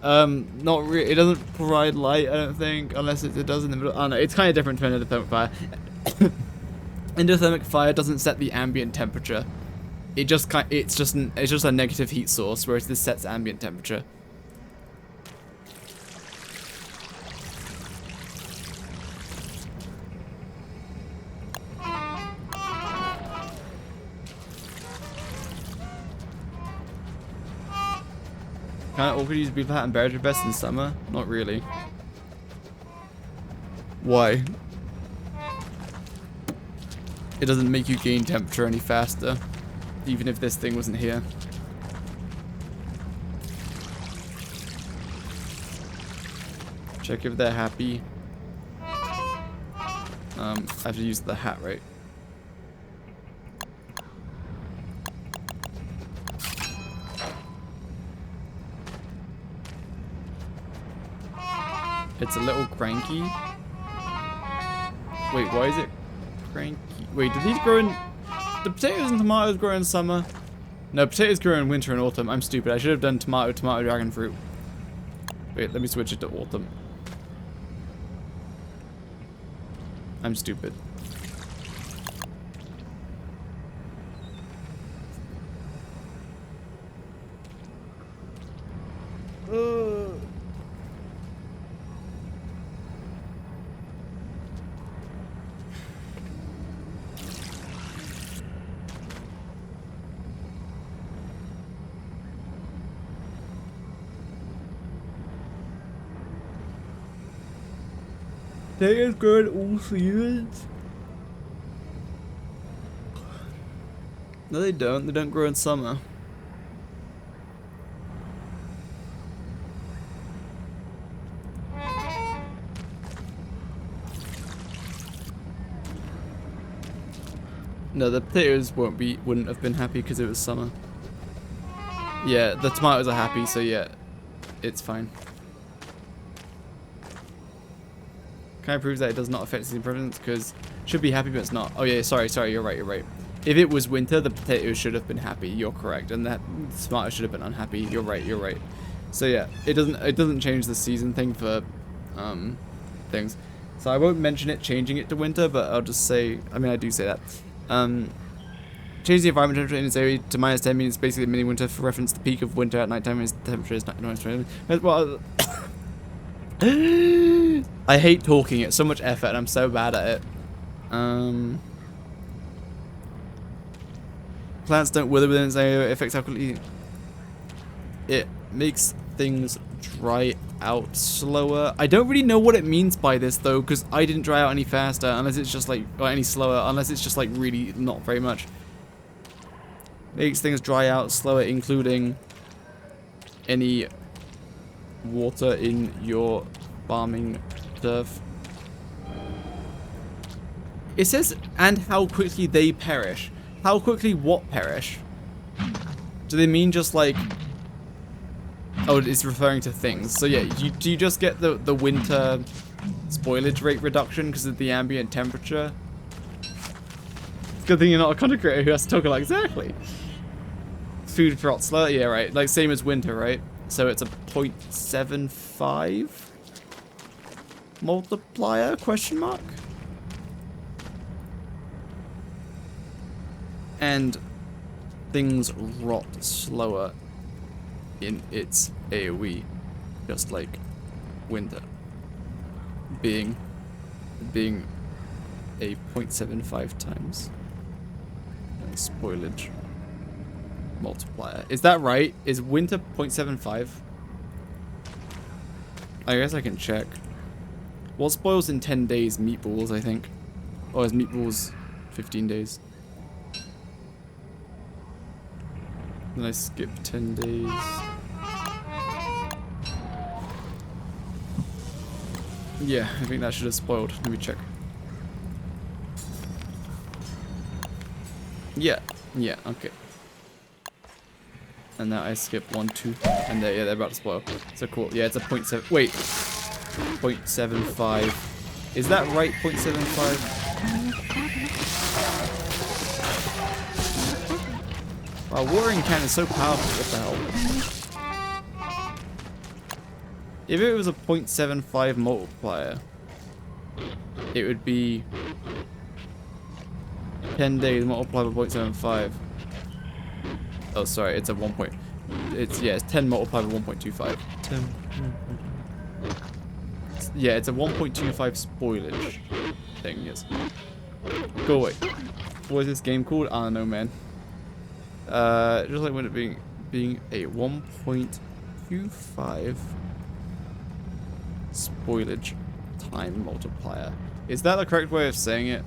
Not really. It doesn't provide light, I don't think, unless it does in the middle. Oh no, it's kind of different to an endothermic fire. Endothermic fire doesn't set the ambient temperature. It's just a negative heat source, whereas this sets ambient temperature. Kind of awkward to use beef hat and Berger vest in summer? Not really. Why? It doesn't make you gain temperature any faster, even if this thing wasn't here. Check if they're happy. I have to use the hat, right? It's a little cranky. Wait, why is it cranky? Wait, do these grow in... The potatoes and tomatoes grow in summer? No, potatoes grow in winter and autumn. I'm stupid. I should have done tomato, dragon fruit. Wait, let me switch it to autumn. I'm stupid. Potatoes grow in all seasons? No, they don't. They don't grow in summer. No, the potatoes wouldn't have been happy because it was summer. Yeah, the tomatoes are happy, so yeah, it's fine. Kind of proves that it does not affect season preference because should be happy, but it's not. Oh yeah, sorry, you're right. If it was winter, the potatoes should have been happy. You're correct, and the tomatoes should have been unhappy. You're right. So yeah, it doesn't change the season thing for things. So I won't mention it changing it to winter, but I'll just say, I mean I do say that. Change the environment temperature in this area to -10 means basically mini winter. For reference, the peak of winter at night time is the temperature is -20. Well, I hate talking. It's so much effort, and I'm so bad at it. Plants don't wither within this area. It affects how quickly it makes things dry out slower. I don't really know what it means by this though, because I didn't dry out any faster, unless it's just like, or any slower, unless it's just like really not very much. Makes things dry out slower, including any water in your farming turf. It says, and how quickly they perish. How quickly what perish? Do they mean just like... Oh, it's referring to things. So yeah, do you just get the winter spoilage rate reduction because of the ambient temperature? Good thing you're not a content creator who has to talk like exactly. Food rot slower, yeah, right. Like same as winter, right? So it's a 0.75 multiplier, question mark? And things rot slower in its AoE, just like winter being a 0.75 times spoilage. multiplier. Is that right? Is winter 0.75? I guess I can check. What spoils in 10 days? Meatballs, I think. Or is meatballs 15 days? Then I skip 10 days. Yeah, I think that should have spoiled. Let me check. Yeah, okay. And now I skip 1, 2, and they're about to spoil. So cool. Yeah, it's a 0.7. Wait, 0.75. Is that right? 0.75. Wow, watering can is so powerful. What the hell? If it was a 0.75 multiplier, it would be 10 days multiplied by 0.75. Oh, sorry, it's a 1 point. It's 10 multiplied by 1.25. 10. Yeah, it's a 1.25 spoilage thing, yes. Go away. What is this game called? I don't know, man. Just like when it being a 1.25 spoilage time multiplier. Is that the correct way of saying it?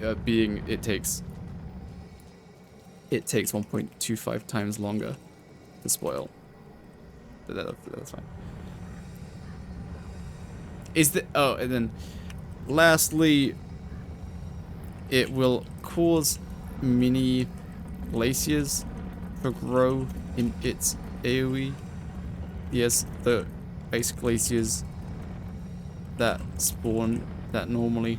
It takes 1.25 times longer to spoil. That's fine. And then lastly, it will cause mini glaciers to grow in its AoE. Yes, the ice glaciers that normally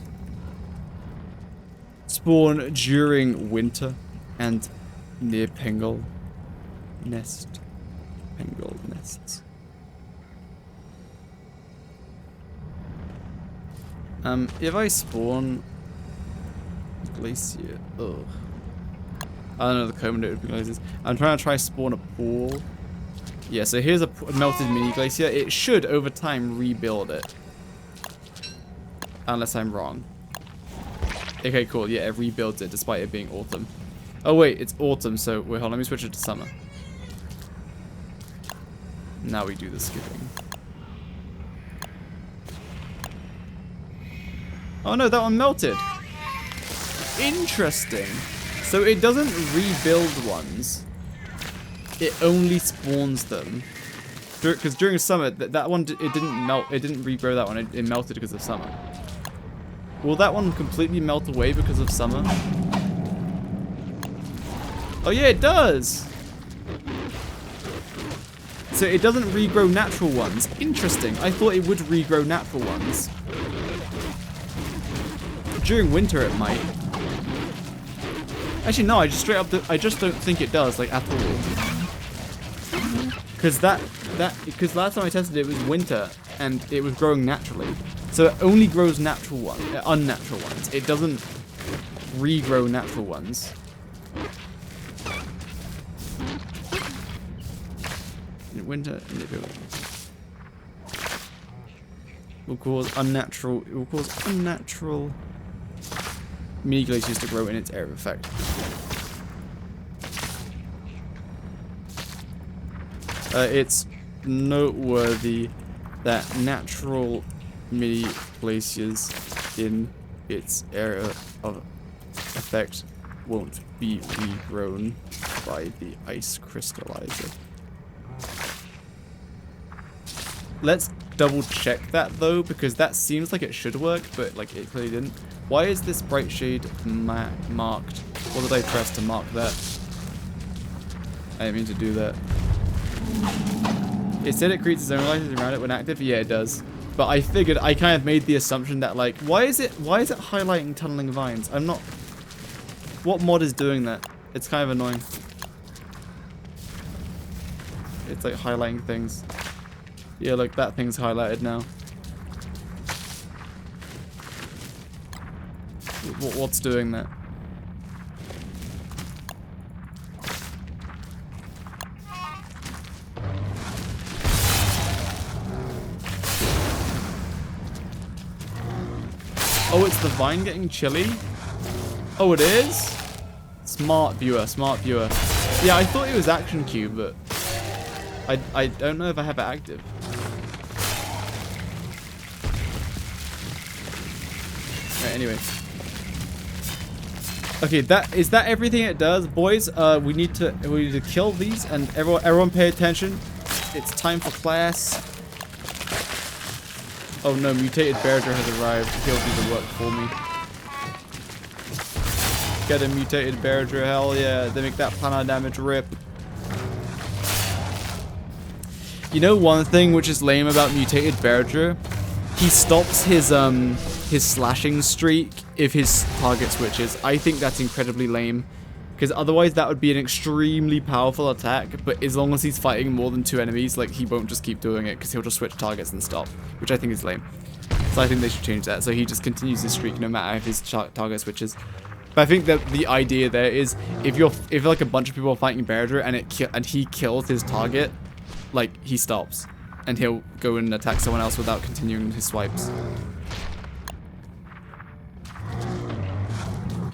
spawn during winter and near penguin nests. If I spawn glacier, ugh. I don't know the common glaciers. I'm trying to spawn a pool. Yeah, so here's a melted mini glacier. It should over time rebuild it, unless I'm wrong. Okay, cool. Yeah, it rebuilds it despite it being autumn. Oh wait, it's autumn. So wait, hold on. Let me switch it to summer. Now we do the skipping. Oh no, that one melted. Interesting. So it doesn't rebuild ones. It only spawns them. Because during summer, that one, it didn't melt. It didn't regrow that one. It melted because of summer. Will that one completely melt away because of summer? Oh yeah, it does. So it doesn't regrow natural ones. Interesting. I thought it would regrow natural ones. During winter, it might. Actually, no. I just don't think it does, like, at all. Because because last time I tested it was winter and it was growing naturally. So it only grows unnatural ones. It doesn't regrow natural ones. In winter, it will cause unnatural. It will cause unnatural mini glaciers to grow in its area of effect. It's noteworthy that natural mini glaciers in its area of effect won't be regrown by the ice crystallizer. Let's double check that though, because that seems like it should work, but like it clearly didn't. Why is this bright shade marked? What did I press to mark that? I didn't mean to do that. It said it creates its own light around it when active. Yeah, it does. But I figured, I kind of made the assumption that like, why is it highlighting tunneling vines? I'm not. What mod is doing that? It's kind of annoying. It's like highlighting things. Yeah, like that thing's highlighted now. What's doing that? Oh, it's the vine getting chilly? Oh, it is? It's Smart viewer, smart viewer. Yeah, I thought it was action cube, but I don't know if I have it active. Right, anyway. Okay, is that everything it does, boys? We need to kill these, and everyone pay attention. It's time for class. Oh no, mutated Beardra has arrived. He'll do the work for me. Get a mutated Beardra, hell yeah. They make that pana damage rip. You know one thing which is lame about mutated Beardra? He stops his slashing streak if his target switches. I think that's incredibly lame. Because otherwise that would be an extremely powerful attack, but as long as he's fighting more than 2 enemies, like, he won't just keep doing it, because he'll just switch targets and stop, which I think is lame. So I think they should change that, so he just continues his streak no matter if his target switches. But I think that the idea there is, if like a bunch of people are fighting Beardra and he kills his target, like, he stops, and he'll go and attack someone else without continuing his swipes.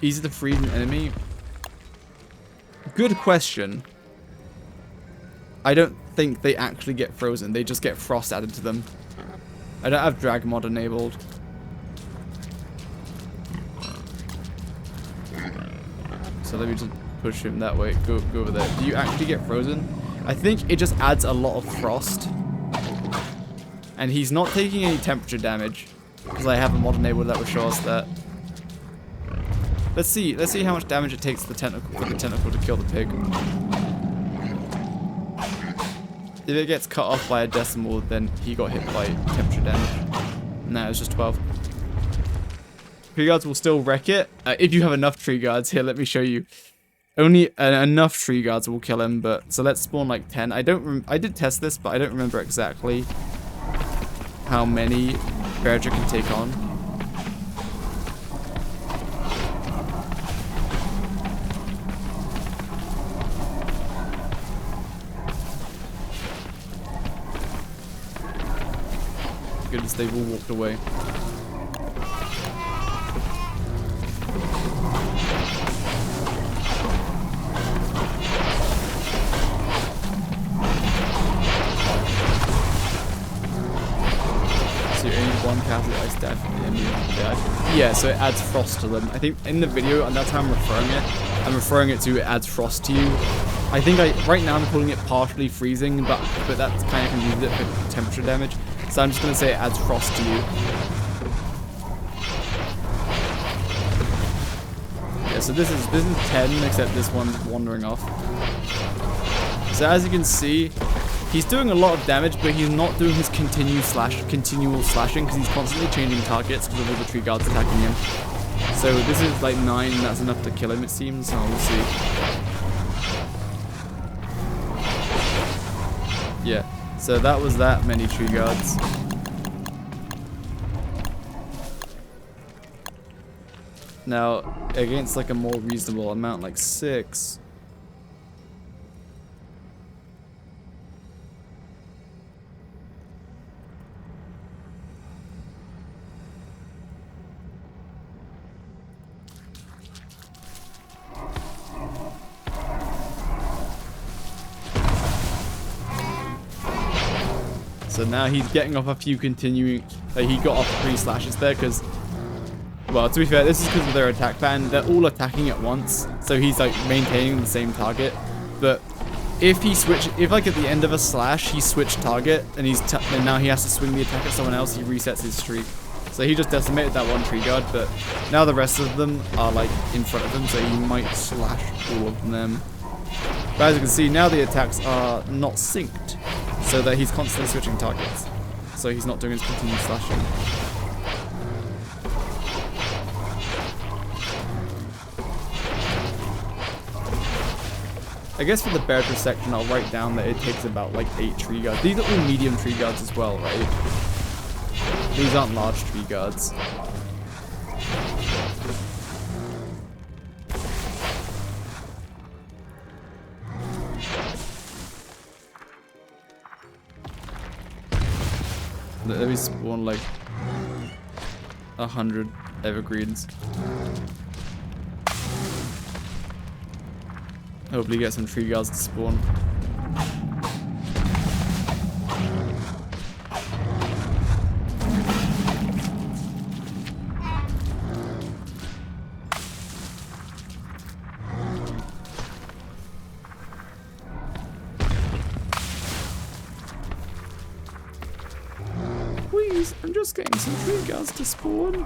Easy to freeze an enemy? Good question. I don't think they actually get frozen. They just get frost added to them. I don't have drag mod enabled. So let me just push him that way. Go over there. Do you actually get frozen? I think it just adds a lot of frost. And he's not taking any temperature damage. Because I have a mod enabled that would show us that. Let's see how much damage it takes for the tentacle to kill the pig. If it gets cut off by a decimal, then he got hit by temperature damage. No, it's just 12. Tree guards will still wreck it. If you have enough tree guards, here, let me show you. Only enough tree guards will kill him, but so let's spawn like 10. I did test this, but I don't remember exactly how many Beardra can take on. Goodness, they've all walked away. So only one capital ice dash yeah, so it adds frost to them. I think in the video, and that's how I'm referring it. I'm referring it to it adds frost to you. I think right now I'm calling it partially freezing, but that's kind of confused it for temperature damage. So I'm just going to say it adds frost to you. Yeah, so this is 10, except this one's wandering off. So as you can see, he's doing a lot of damage, but he's not doing his continual slashing, because he's constantly changing targets because of all the tree guards attacking him. So this is like 9, and that's enough to kill him, it seems. So we'll see. Yeah. So that was that many tree guards. Now, against like a more reasonable amount, like 6. So now he's getting off a few continuing. He got off 3 slashes there because, well, to be fair, this is because of their attack pattern. They're all attacking at once, so he's like maintaining the same target. But if like at the end of a slash he switched target and and now he has to swing the attack at someone else, he resets his streak. So he just decimated that one tree guard, but now the rest of them are like in front of him, so he might slash all of them. But as you can see, now the attacks are not synced, so that he's constantly switching targets. So he's not doing his continued slashing. I guess for the Beardra section, I'll write down that it takes about like 8 tree guards. These are all medium tree guards as well, right? These aren't large tree guards. Let me spawn like 100 evergreens. Hopefully get some tree guards to spawn. Please, I'm just getting some tree guards to spawn.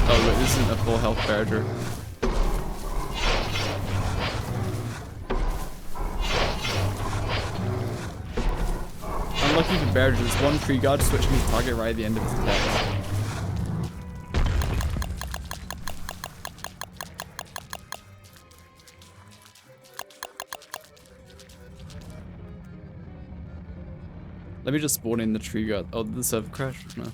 Oh wait, this isn't a full health Badger. Unlucky for Badger, there's one tree guard switching his target right at the end of his attack. Let me just spawn in the tree guard. Oh, did the server crash? No.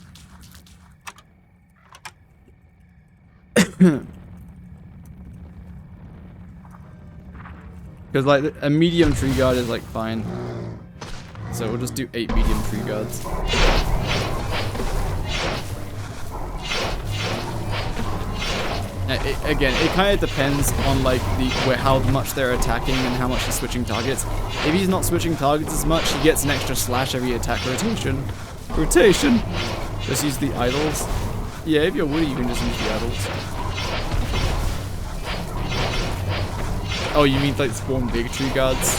Because like a medium tree guard is like fine. So we'll just do 8 medium tree guards. Again, it kind of depends on like how much they're attacking and how much he's switching targets. If he's not switching targets as much, he gets an extra slash every attack rotation. Just use the idols. Yeah, if you're woody, you can just use the idols. Oh, you mean like spawn big tree guards?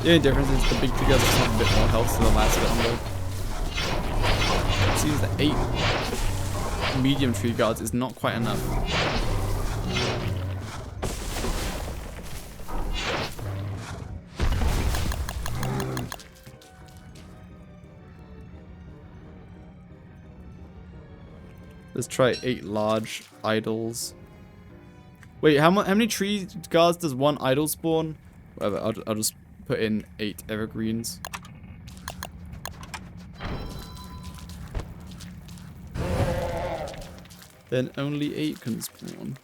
The only difference is the big tree guards just have a bit more health, so they'll last a bit longer. It seems that 8 medium tree guards is not quite enough. Let's try 8 large idols. Wait, how many tree guards does one idol spawn? Whatever, I'll just put in 8 evergreens. Then only 8 can spawn.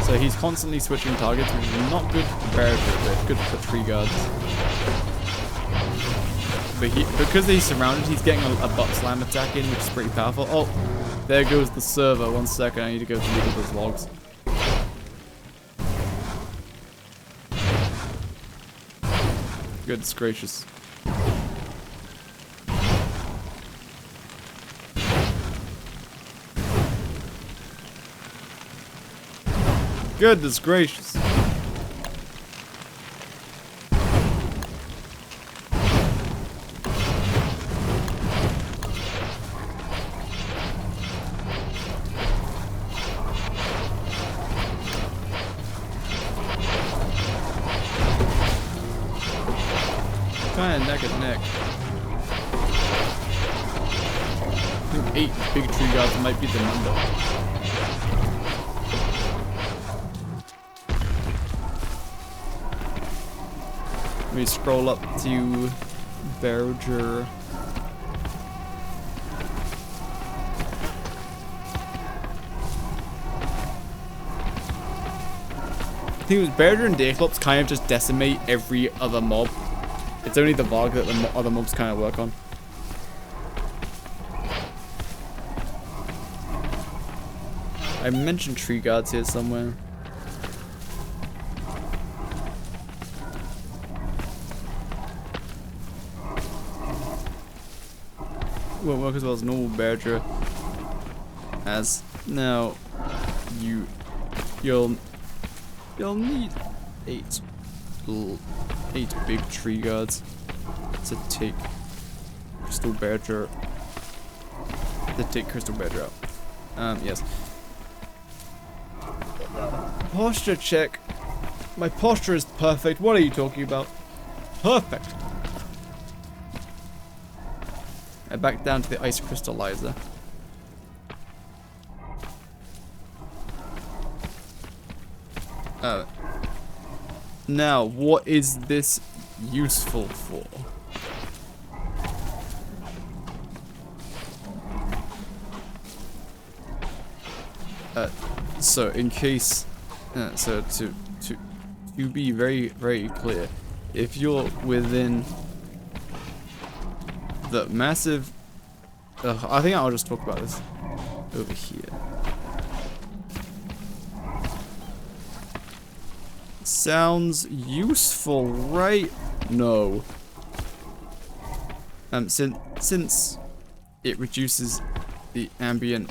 So he's constantly switching targets, which is not good for Barrier, but good for tree guards. But because he's surrounded, he's getting a butt slam attack in, which is pretty powerful. Oh, there goes the server. 1 second, I need to go delete all those logs. Goodness gracious. Goodness gracious. Kind of neck and neck. I think 8 big tree guards might be the number. Let me scroll up to Berger. I think it was Berger and Dayclops kind of just decimate every other mob. It's only the Varg that the other mobs kind of work on. I mentioned tree guards here somewhere. Won't work as well as normal Berger. As now, you'll need 8 big tree guards to take Crystal Badger. out. Yes. Posture check. My posture is perfect. What are you talking about? Perfect. I back down to the ice crystallizer. Now, what is this useful for? So in case, so to be very clear, if you're within the massive, I think I'll just talk about this over here. Sounds useful, right? No. Since it reduces the ambient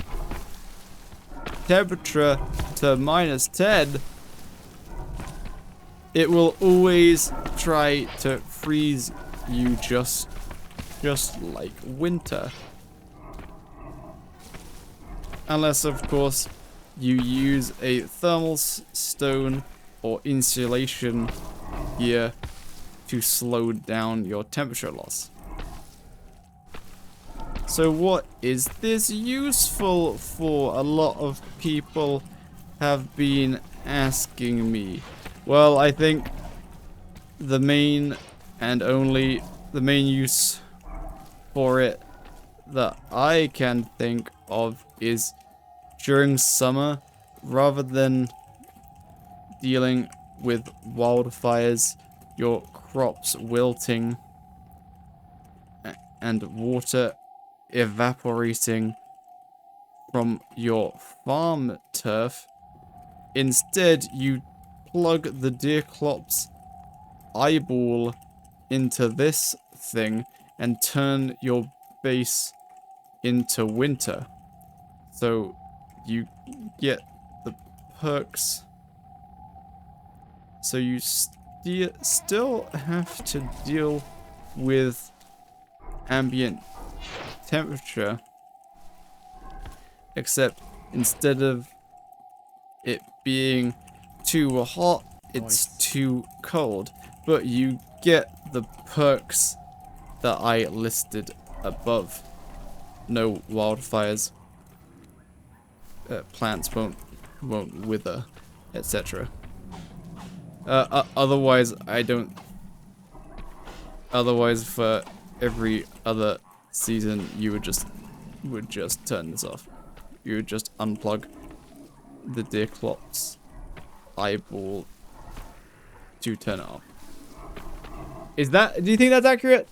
temperature to -10, it will always try to freeze you just like winter. Unless, of course, you use a thermal stone or insulation gear to slow down your temperature loss. So what is this useful for? A lot of people have been asking me. Well, I think the main use for it that I can think of is during summer, rather than dealing with wildfires, your crops wilting, and water evaporating from your farm turf. Instead, you plug the Deerclops eyeball into this thing and turn your base into winter. So you get the perks. So you still have to deal with ambient temperature, except instead of it being too hot, it's too cold. But you get the perks that I listed above. No wildfires, plants won't wither, etc. Otherwise, Otherwise, for every other season, you would just turn this off. You would just unplug the Deerclops eyeball to turn it off. Do you think that's accurate?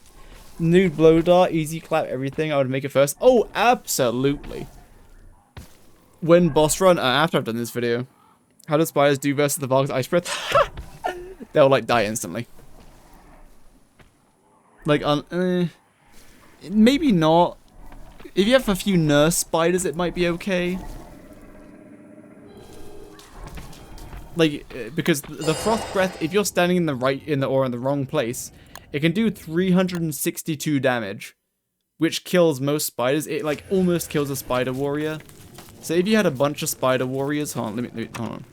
Nude blow dart, easy clap, everything. I would make it first. Oh, absolutely. When boss run, after I've done this video. How do spiders do versus the Varg's ice breath? They'll like die instantly. Like, maybe not. If you have a few nurse spiders, it might be okay. Like, because the frost breath, if you're standing in the wrong place, it can do 362 damage, which kills most spiders. It like almost kills a spider warrior. So if you had a bunch of spider warriors, hold on.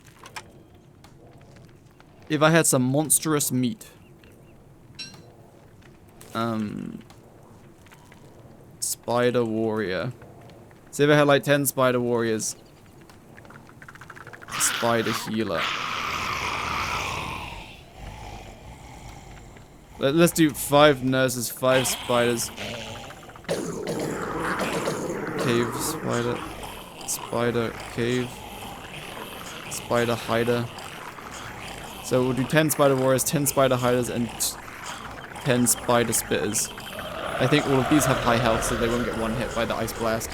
If I had some monstrous meat, spider warrior. So if I had like 10 spider warriors, spider healer. Let's do 5 nurses, 5 spiders. Cave spider. Spider cave. Spider hider. So we'll do 10 spider warriors, 10 spider hiders, and 10 spider spitters. I think all of these have high health, so they won't get one hit by the ice blast.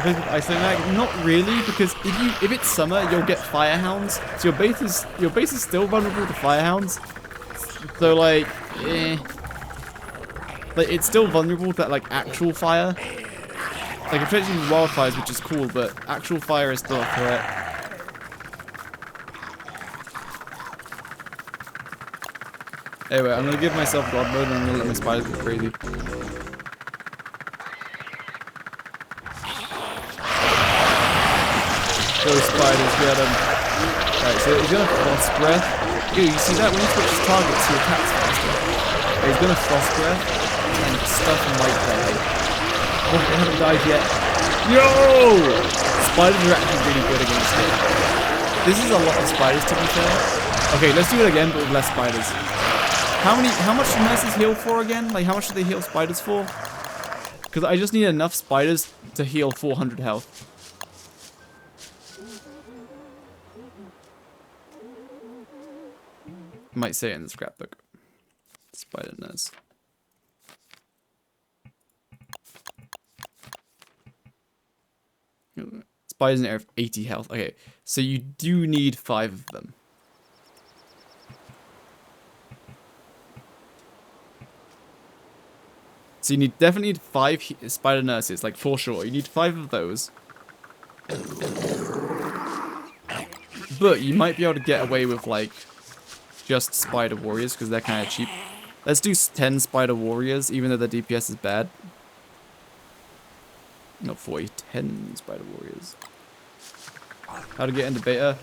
Isolating mag? Not really, because if it's summer, you'll get firehounds. So your base is still vulnerable to firehounds. So like, like it's still vulnerable to like actual fire. Like especially wildfires, which is cool, but actual fire is still a threat. Anyway, I'm gonna give myself god mode and I'm gonna let my spiders go crazy. Go spiders, get him. Alright, so he's gonna frost breath. Ew, you see that? When he switches targets, he attacks faster. He's gonna frost breath, and stuff might die. Oh, they haven't died yet. Yo! Spiders are actually really good against it. This is a lot of spiders, to be fair. Okay, let's do it again, but with less spiders. How much do nurses heal for again? Like, how much do they heal spiders for? Because I just need enough spiders to heal 400 health. Might say it in the scrapbook. Spider nurse. Spiders in the area of 80 health. Okay, so you do need 5 of them. So you definitely need 5 spider nurses, like for sure. You need 5 of those. But you might be able to get away with like just spider warriors because they're kind of cheap. Let's do 10 spider warriors, even though the DPS is bad. Not 40, 10 spider warriors. How to get into beta?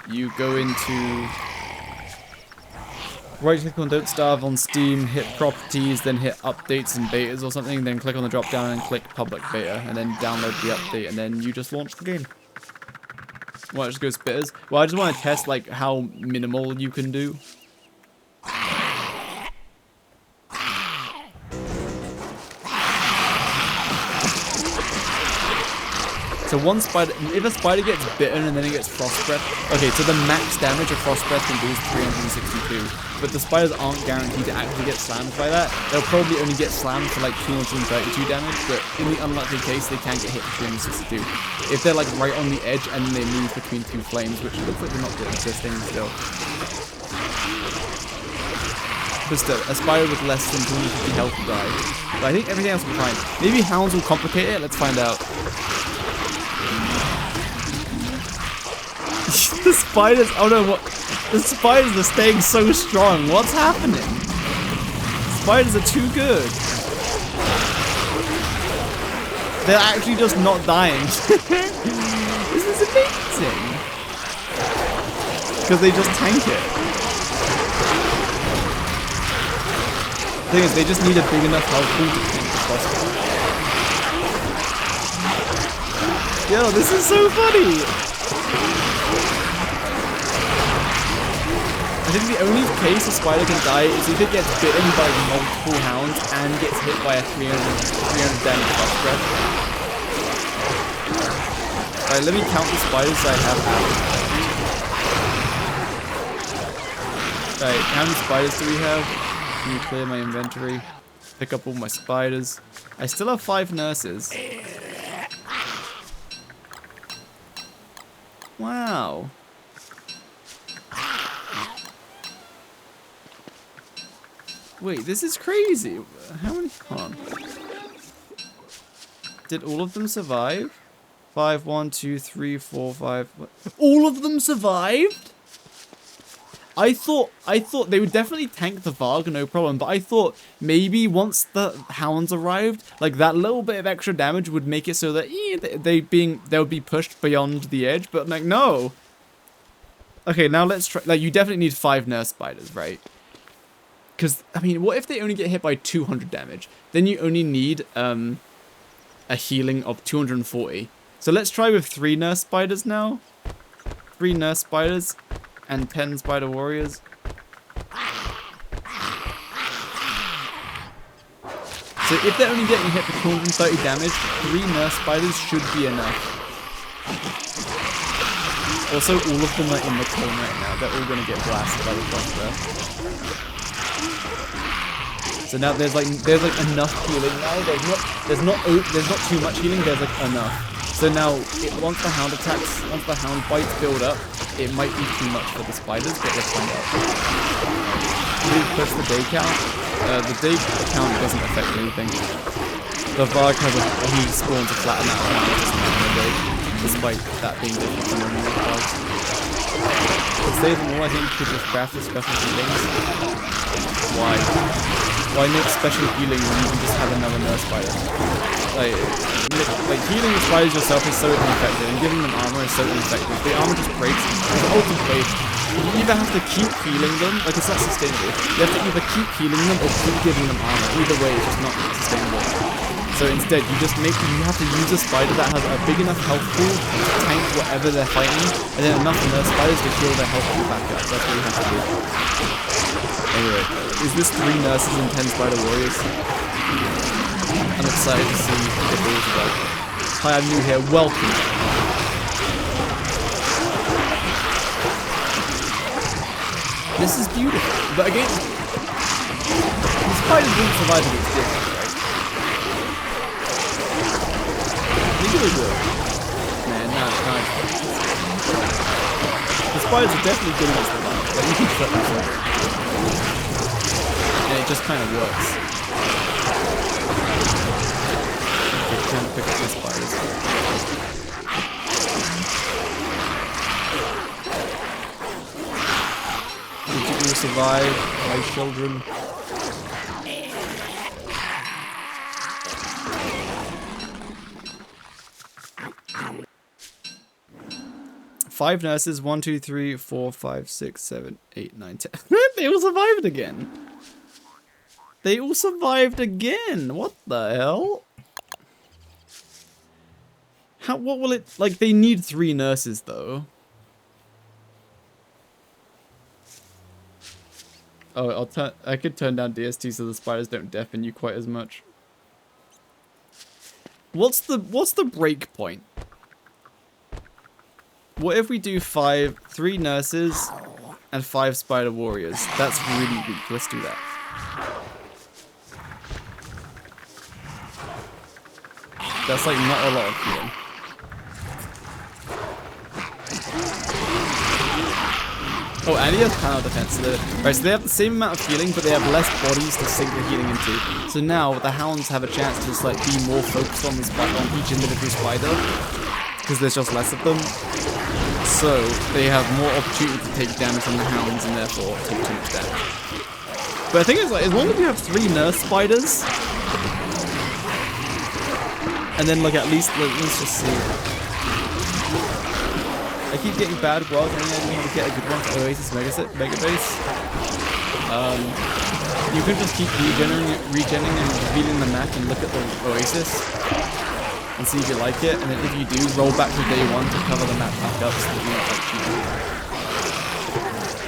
You go into right click on Don't Starve on Steam, hit properties, then hit updates and betas or something, then click on the drop down and click public beta, and then download the update, and then you just launch the game. Well, it just goes betas. Well, I just want to test like how minimal you can do. So one spider, if a spider gets bitten and then it gets frost breath, okay, so the max damage of frost breath can do is 362, but the spiders aren't guaranteed to actually get slammed by that. They'll probably only get slammed for like 232 damage, but in the unlucky case, they can get hit for 362. If they're like right on the edge and they move between 2 flames, which looks like they're not good existing still. But still, a spider with less than 250 health will die. But I think everything else will be fine. Maybe hounds will complicate it, let's find out. The spiders, oh no, what? The spiders are staying so strong. What's happening? Spiders are too good. They're actually just not dying. This is amazing. Because they just tank it. The thing is, they just need a big enough health pool to tank the boss. Yo, this is so funny. I think the only case a spider can die is if it gets bitten by multiple hounds and gets hit by a 300 damage frost breath. Alright, let me count the spiders I have out. Alright, how many spiders do we have? Let me clear my inventory. Pick up all my spiders. I still have 5 nurses. Wow. Wait, this is crazy. How many? Hold on. Did all of them survive? 5, 1, 2, 3, 4, 5. What? All of them survived? I thought they would definitely tank the Varg, no problem. But I thought maybe once the hounds arrived, like that little bit of extra damage would make it so that they would be pushed beyond the edge. But like no. Okay, now let's try. Like you definitely need 5 nurse spiders, right? Because, I mean, what if they only get hit by 200 damage? Then you only need a healing of 240. So let's try with 3 nurse spiders now. 3 nurse spiders and 10 spider warriors. So if they're only getting hit for 230 damage, 3 nurse spiders should be enough. Also, all of them are in the corner right now. They're all going to get blasted by the frost breath. So now there's like enough healing now. There's not too much healing. There's like enough. So now once the hound bites build up, it might be too much for the spiders, but let's find out. We push the day count. The day count doesn't affect anything. The Varg has he spawns a flat amount of hounds in a day, despite that being different from normal Vargs. To save them all, I think you could just craft the special healings. Why? Why make special healing when you can just have another nurse spider? Like healing the spiders yourself is so ineffective, and giving them armor is so ineffective. The armor just breaks. It's the ultimate waste. You either have to keep healing them, like it's not sustainable. You have to either keep healing them or keep giving them armor. Either way, it's just not sustainable. So instead, you have to use a spider that has a big enough health pool to tank whatever they're fighting, and then enough nurse spiders to heal their health pool back up. That's what you have to do. Anyway, is this 3 nurses and 10 spider warriors? I'm excited to see if it is like. Hi, I'm new here. Welcome. This is beautiful, but again, the spiders won't survive against this, right? They really will. Man, nah. The spiders are definitely good against the light, but you can flip that way. And it just kind of works. Okay, trying to pick up the spiders. Did you survive, my children? 5 nurses, 1, 2, 3, 4, 5, 6, 7, 8, 9, 10. They all survived again. They all survived again. What the hell? What will it, like, they need 3 nurses though. Oh, I could turn down DST so the spiders don't deafen you quite as much. What's the break point? What if we do 3 nurses and 5 spider warriors? That's really weak. Let's do that. That's like not a lot of healing. Oh, and he has panel defense. So they have the same amount of healing, but they have less bodies to sink the healing into. So now the hounds have a chance to just like be more focused on each individual spider, because there's just less of them. So they have more opportunity to take damage from the hounds and therefore take too much damage. But the thing is, like, as long as you have 3 nurse spiders, and then like at least let's just see. I keep getting bad growls, and I didn't want to get a good one for Oasis Mega Base. You can just keep regenning and revealing the map and look at the Oasis and see if you like it, and then if you do, roll back to day 1 to cover the map back up so that you're not like cheating.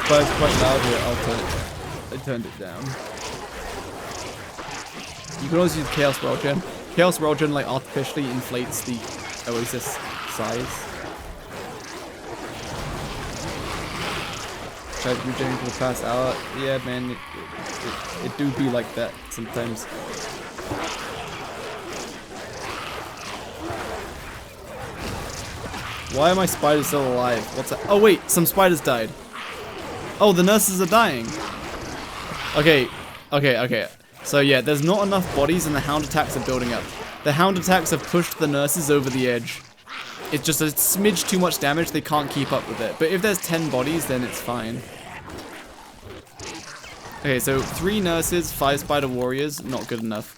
But it's quite loud here, I'll turn it down. I turned it down. You can always use Chaos Regen. Chaos Regen like artificially inflates the Oasis size. Tried regenerating for the past hour. Yeah, man, it do be like that sometimes. Why are my spiders still alive? What's that? Oh wait, some spiders died. Oh, the nurses are dying. Okay. So yeah, there's not enough bodies and the hound attacks are building up. The hound attacks have pushed the nurses over the edge. It's just a smidge too much damage, they can't keep up with it. But if there's 10 bodies, then it's fine. Okay, so 3 nurses, 5 spider warriors, not good enough.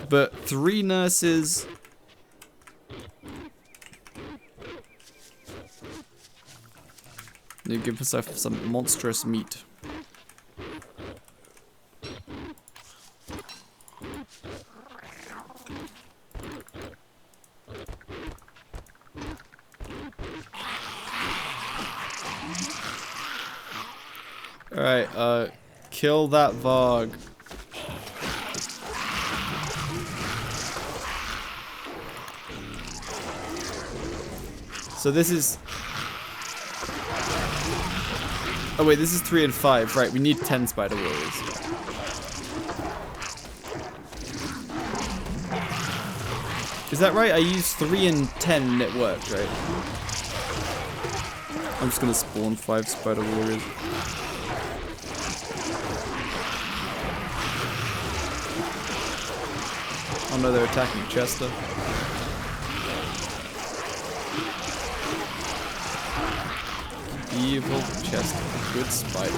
But 3 nurses... You give us some monstrous meat. Alright, kill that Varg. So this is... Oh wait, this is 3 and 5. Right, we need 10 spider warriors. Is that right? I used 3 and 10 and it worked, right? I'm just gonna spawn 5 spider warriors. Oh no, they're attacking Chester. Evil Chester. Good spiders.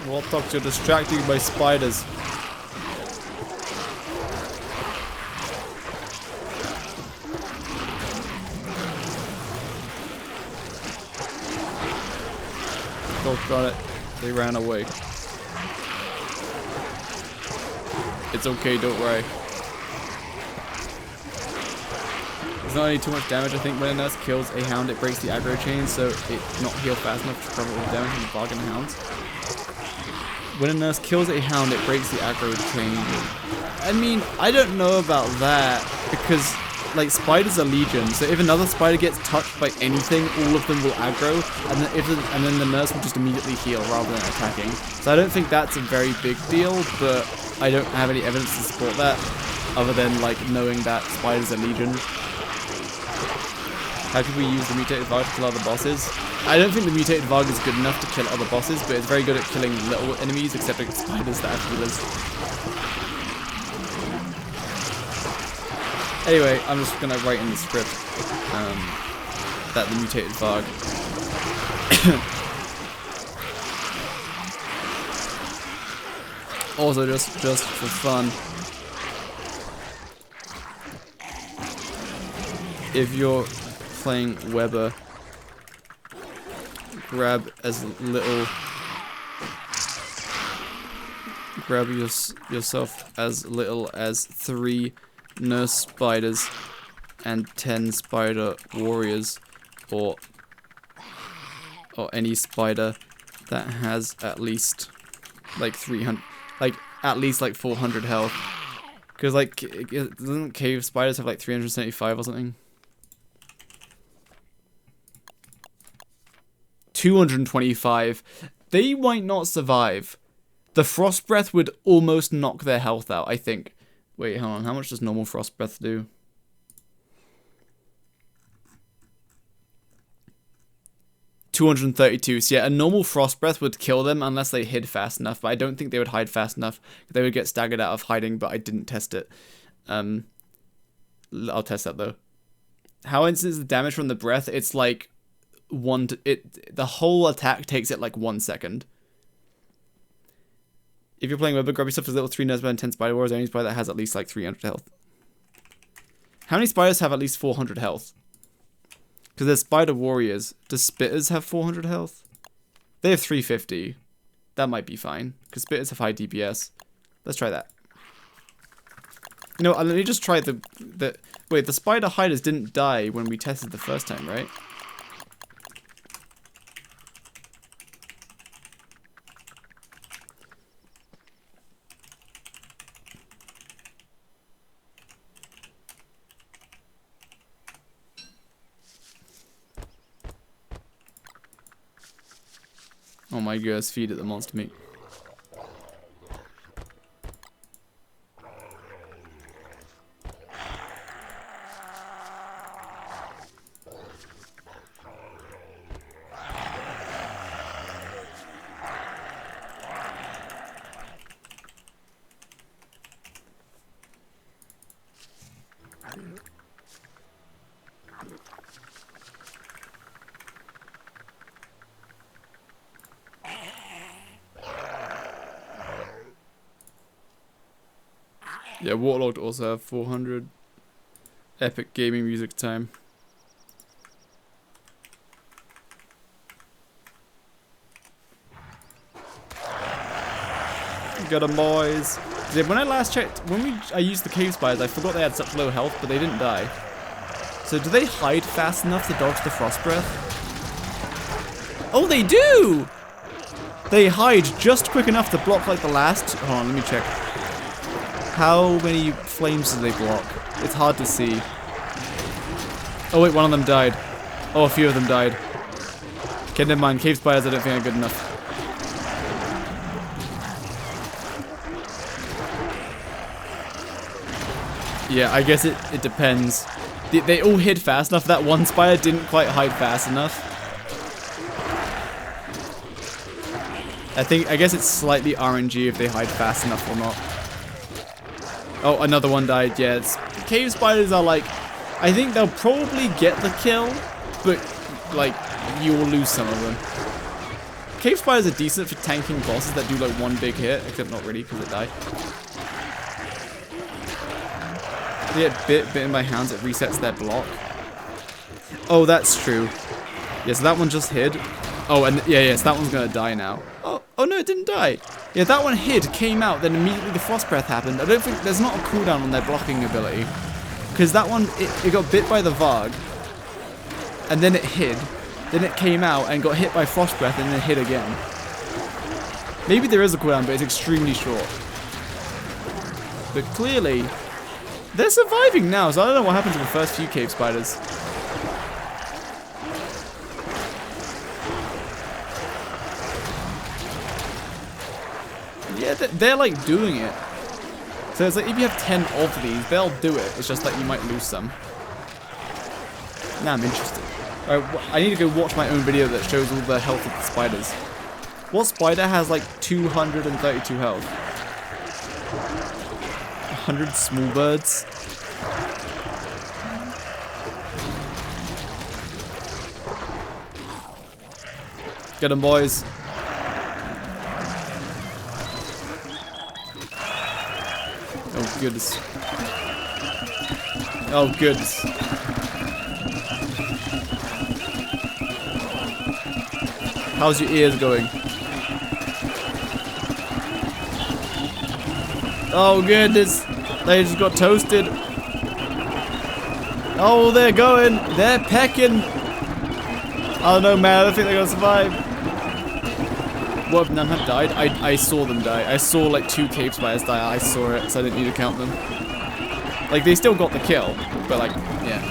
Warthog, you're distracting by spiders. Oh, got it. They ran away. It's okay, don't worry. It's not only too much damage, I think. When a nurse kills a hound, it breaks the aggro chain, so it not heal fast enough to cover all the damage from the bargain hounds. When a nurse kills a hound, it breaks the aggro chain. I mean, I don't know about that, because, like, spiders are legion, so if another spider gets touched by anything, all of them will aggro, and then the nurse will just immediately heal rather than attacking. So I don't think that's a very big deal, but I don't have any evidence to support that, other than, like, knowing that spiders are legion. How could we use the mutated Varg to kill other bosses? I don't think the mutated Varg is good enough to kill other bosses, but it's very good at killing little enemies, except like spiders that have healers. Anyway, I'm just gonna write in the script that the mutated Varg. Also, just for fun, if you're playing Weber, grab yourself as little as 3 nurse spiders and 10 spider warriors, or any spider that has at least like 300, like at least like 400 health. Because like, doesn't cave spiders have like 375 or something? 225. They might not survive. The frost breath would almost knock their health out, I think. Wait, hold on. How much does normal frost breath do? $232. So yeah, a normal frost breath would kill them unless they hid fast enough, but I don't think they would hide fast enough. They would get staggered out of hiding, but I didn't test it. I'll test that though. How instant is the damage from the breath? It's like the whole attack takes it like 1 second. If you're playing Weber, grab yourself as little 3 nurse and 10 spider warriors. Any spider that has at least like 300 health. How many spiders have at least 400 health? Because there's spider warriors. Does spitters have 400 health? They have 350. That might be fine, because spitters have high DPS. Let's try that. You know, let me just try wait, the spider hiders didn't die when we tested the first time, right? Oh my gosh, feed it the monster meat. Yeah, Waterlogged also have 400. Epic gaming music time. Got 'em, boys. Yeah, when I last checked, I used the cave spiders, I forgot they had such low health, but they didn't die. So do they hide fast enough to dodge the frost breath? Oh, they do! They hide just quick enough to block like the last. Hold on, let me check. How many flames do they block? It's hard to see. Oh wait, one of them died. Oh, a few of them died. Okay, never mind. Cave spiders I don't think are good enough. Yeah, I guess it depends. They all hid fast enough. That one spider didn't quite hide fast enough. I guess it's slightly RNG if they hide fast enough or not. Oh, another one died. Yeah, cave spiders are like, I think they'll probably get the kill, but like you will lose some of them. Cave spiders are decent for tanking bosses that do like one big hit, except not really because they die. They get bit in my hands, it resets their block. Oh, that's true. Yeah, so that one just hid. Oh, and yeah, so that one's gonna die now. Oh no, it didn't die. Yeah, that one hid, came out, then immediately the frost breath happened. I don't think there's not a cooldown on their blocking ability. Because that one, it got bit by the Varg. And then it hid. Then it came out and got hit by frost breath and then hid again. Maybe there is a cooldown, but it's extremely short. But clearly, they're surviving now, so I don't know what happened to the first few cave spiders. Yeah, they're like doing it. So it's like if you have 10 of these, they'll do it. It's just that you might lose some. Now I'm interested. Alright, I need to go watch my own video that shows all the health of the spiders. What spider has like 232 health? 100 small birds. Get them, boys. Oh, goodness. Oh, goodness. How's your ears going? Oh, goodness. They just got toasted. Oh, they're going. They're pecking. I don't know, man. I don't think they're going to survive. What, none have died? I saw them die. I saw like 2 cave spiders die. I saw it, so I didn't need to count them. Like, they still got the kill, but like, yeah.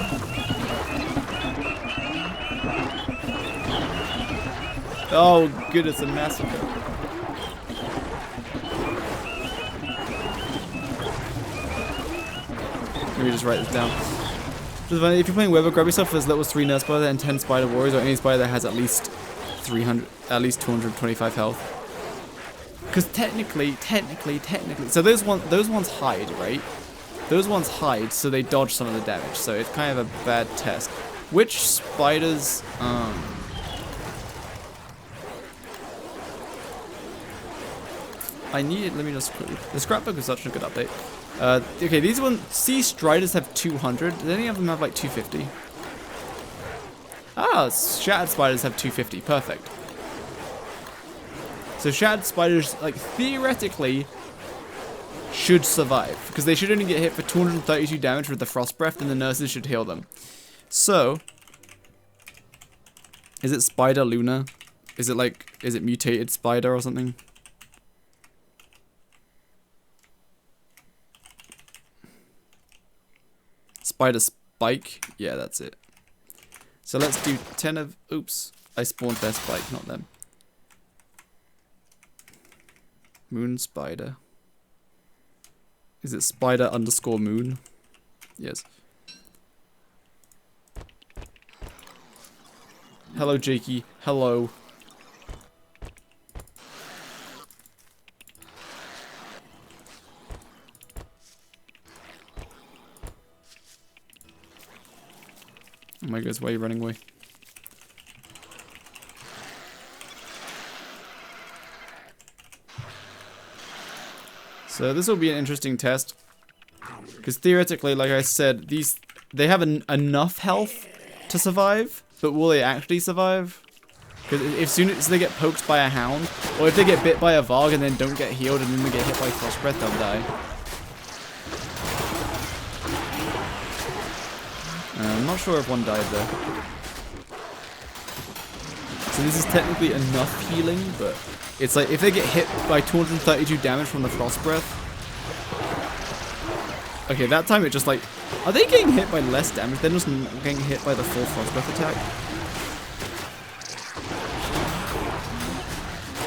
Oh, goodness, a massacre. Let me just write this down. If you're playing Weber, grab yourself as little as 3 nurse spider and 10 spider warriors, or any spider that has at least 225 health. Because technically, so those ones hide, right? Those ones hide, so they dodge some of the damage. So it's kind of a bad test. Which spiders? Let me just quickly. The scrapbook is such a good update. Okay, these ones, sea striders have 200. Does any of them have like 250? Ah, shattered spiders have 250. Perfect. So shattered spiders, like, theoretically, should survive. Because they should only get hit for 232 damage with the frost breath, and the nurses should heal them. So, is it Spider Luna? Is it mutated spider or something? Spider Spike? Yeah, that's it. So let's do 10 of... Oops. I spawned their spike, not them. Moon Spider. Is it Spider _ Moon? Yes. Hello, Jakey. Hello. Oh my goodness, why are you running away? So this will be an interesting test. Because theoretically, like I said, they have enough health to survive, but will they actually survive? Because as soon as they get poked by a hound, or if they get bit by a Varg and then don't get healed and then they get hit by frost breath, they'll die. I'm not sure if one died there. So this is technically enough healing, but it's like if they get hit by 232 damage from the frost breath. Okay, that time it just like, are they getting hit by less damage? They're just getting hit by the full frost breath attack.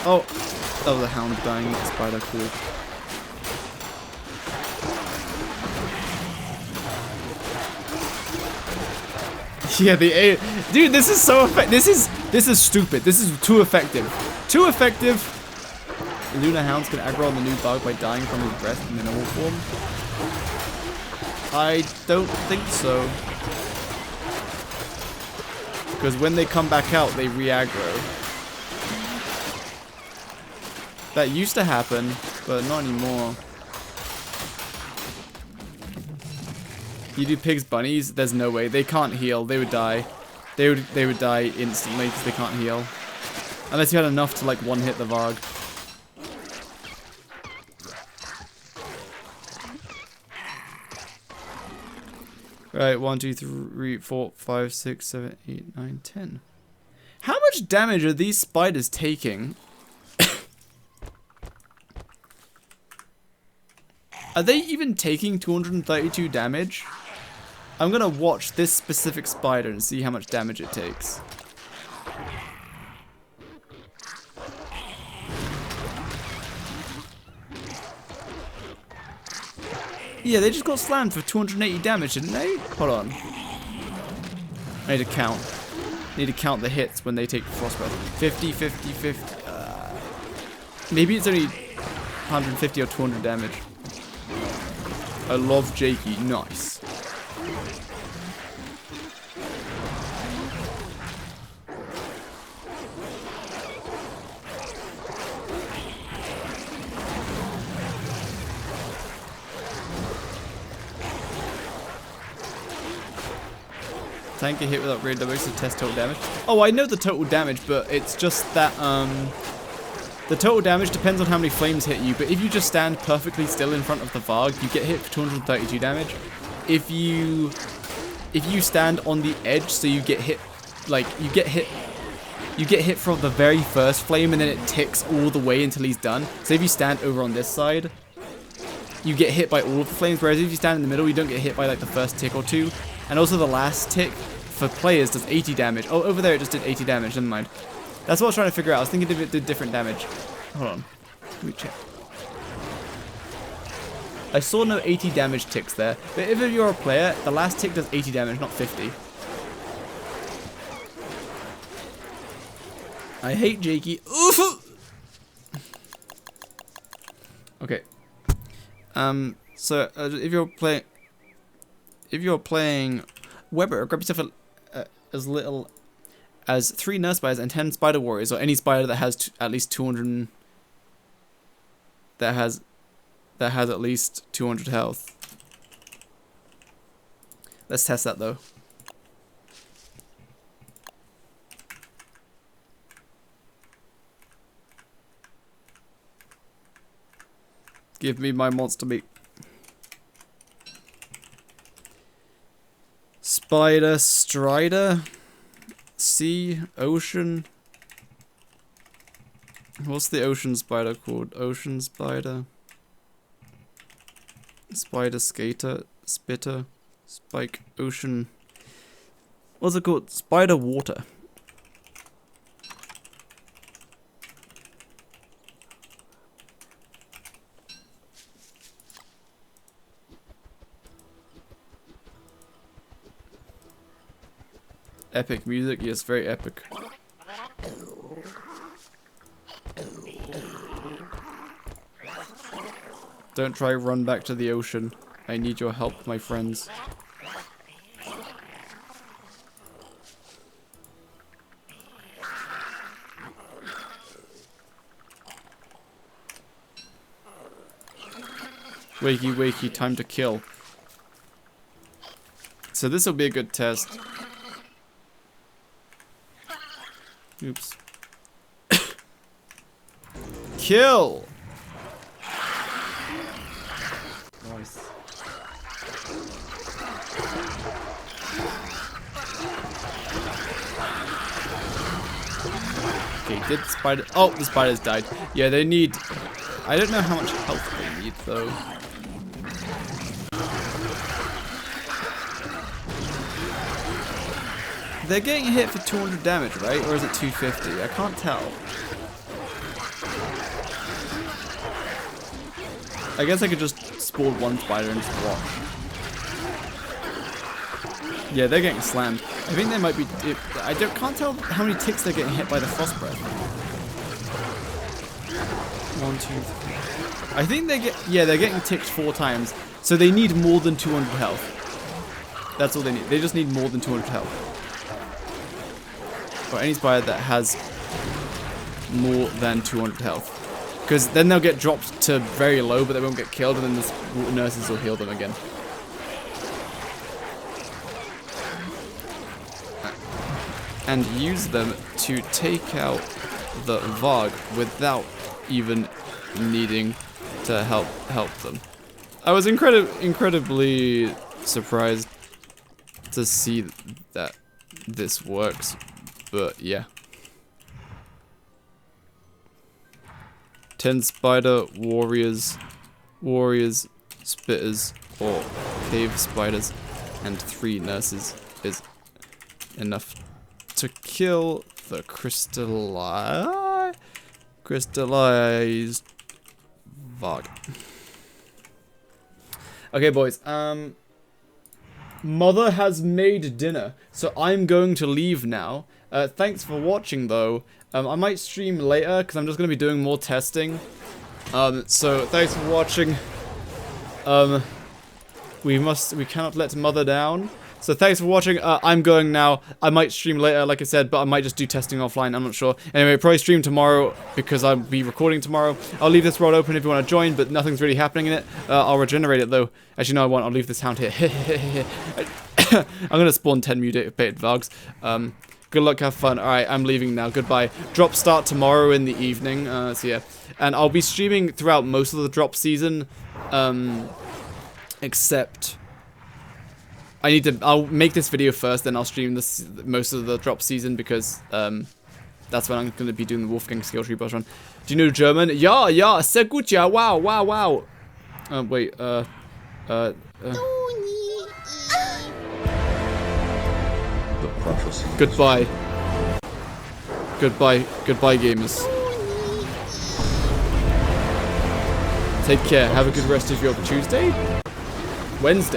Oh, that was a hound dying. Spider, cool. Yeah, dude, this is so effective. This is stupid. This is too effective. Too effective. Luna hounds can aggro on the new bug by dying from his breath in the normal form. I don't think so. Because when they come back out, they re-aggro. That used to happen, but not anymore. You do pigs, bunnies, there's no way. They can't heal. They would die. They would die instantly because they can't heal. Unless you had enough to like one hit the Varg. Right, 1, 2, 3, 4, 5, 6, 7, 8, 9, 10. How much damage are these spiders taking? Are they even taking 232 damage? I'm gonna watch this specific spider and see how much damage it takes. Yeah, they just got slammed for 280 damage, didn't they? Hold on. I need to count. I need to count the hits when they take frostbite. 50, 50, 50. Maybe it's only 150 or 200 damage. I love Jakey. Nice. Tank a hit without great damage to test total damage. Oh, I know the total damage, but it's just that the total damage depends on how many flames hit you. But if you just stand perfectly still in front of the Varg, you get hit for 232 damage. If you stand on the edge, so you get hit, like you get hit from the very first flame, and then it ticks all the way until he's done. So if you stand over on this side, you get hit by all of the flames. Whereas if you stand in the middle, you don't get hit by like the first tick or two. And also the last tick for players does 80 damage. Oh, over there it just did 80 damage. Never mind. That's what I was trying to figure out. I was thinking if it did different damage. Hold on. Let me check. I saw no 80 damage ticks there. But if you're a player, the last tick does 80 damage, not 50. I hate Jakey. Oof! Okay. So if you're playing Weber, grab yourself as little as 3 nurse spiders and 10 spider warriors, or any spider that has at least 200. That has at least 200 health. Let's test that though. Give me my monster meat. Spider, Strider, Sea, Ocean. What's the ocean spider called? Ocean spider. Spider skater, spitter, spike, ocean. What's it called? Spider water. Epic music, yes, very epic. Don't try run back to the ocean. I need your help, my friends. Wakey, wakey, time to kill. So this will be a good test. Oops. Kill! Nice. Okay, did spider... Oh, the spiders died. Yeah, they need... I don't know how much health they need, though. They're getting hit for 200 damage, right? Or is it 250? I can't tell. I guess I could just spawn one spider and just watch. Yeah, they're getting slammed. I think they might be... can't tell how many ticks they're getting hit by the frost breath. 1, 2, 3. I think they get... Yeah, they're getting ticked 4 times. So they need more than 200 health. That's all they need. They just need more than 200 health. Or any spider that has more than 200 health. Because then they'll get dropped to very low, but they won't get killed, and then the nurses will heal them again. And use them to take out the Varg without even needing to help them. I was incredibly surprised to see that this works, but yeah. 10 spider warriors, spitters, or cave spiders, and 3 nurses is enough to kill the crystallized Varg. Okay, boys. Mother has made dinner, so I'm going to leave now. Thanks for watching, though. I might stream later because I'm just going to be doing more testing. So thanks for watching. We cannot let Mother down. So thanks for watching. I'm going now. I might stream later, like I said, but I might just do testing offline. I'm not sure. Anyway, probably stream tomorrow because I'll be recording tomorrow. I'll leave this world open if you want to join, but nothing's really happening in it. I'll regenerate it though. Actually, no, I won't. I'll leave this hound here. I'm gonna spawn 10 mutated Vargs. Good luck, have fun. Alright, I'm leaving now. Goodbye. Drop start tomorrow in the evening. So yeah. And I'll be streaming throughout most of the drop season. Except I'll make this video first, then I'll stream this most of the drop season because that's when I'm gonna be doing the Wolfgang skill tree boss run. Do you know German? Ja, sehr gut, ja, wow. Wait, Goodbye, gamers. Take care. Have a good rest of your Tuesday? Wednesday.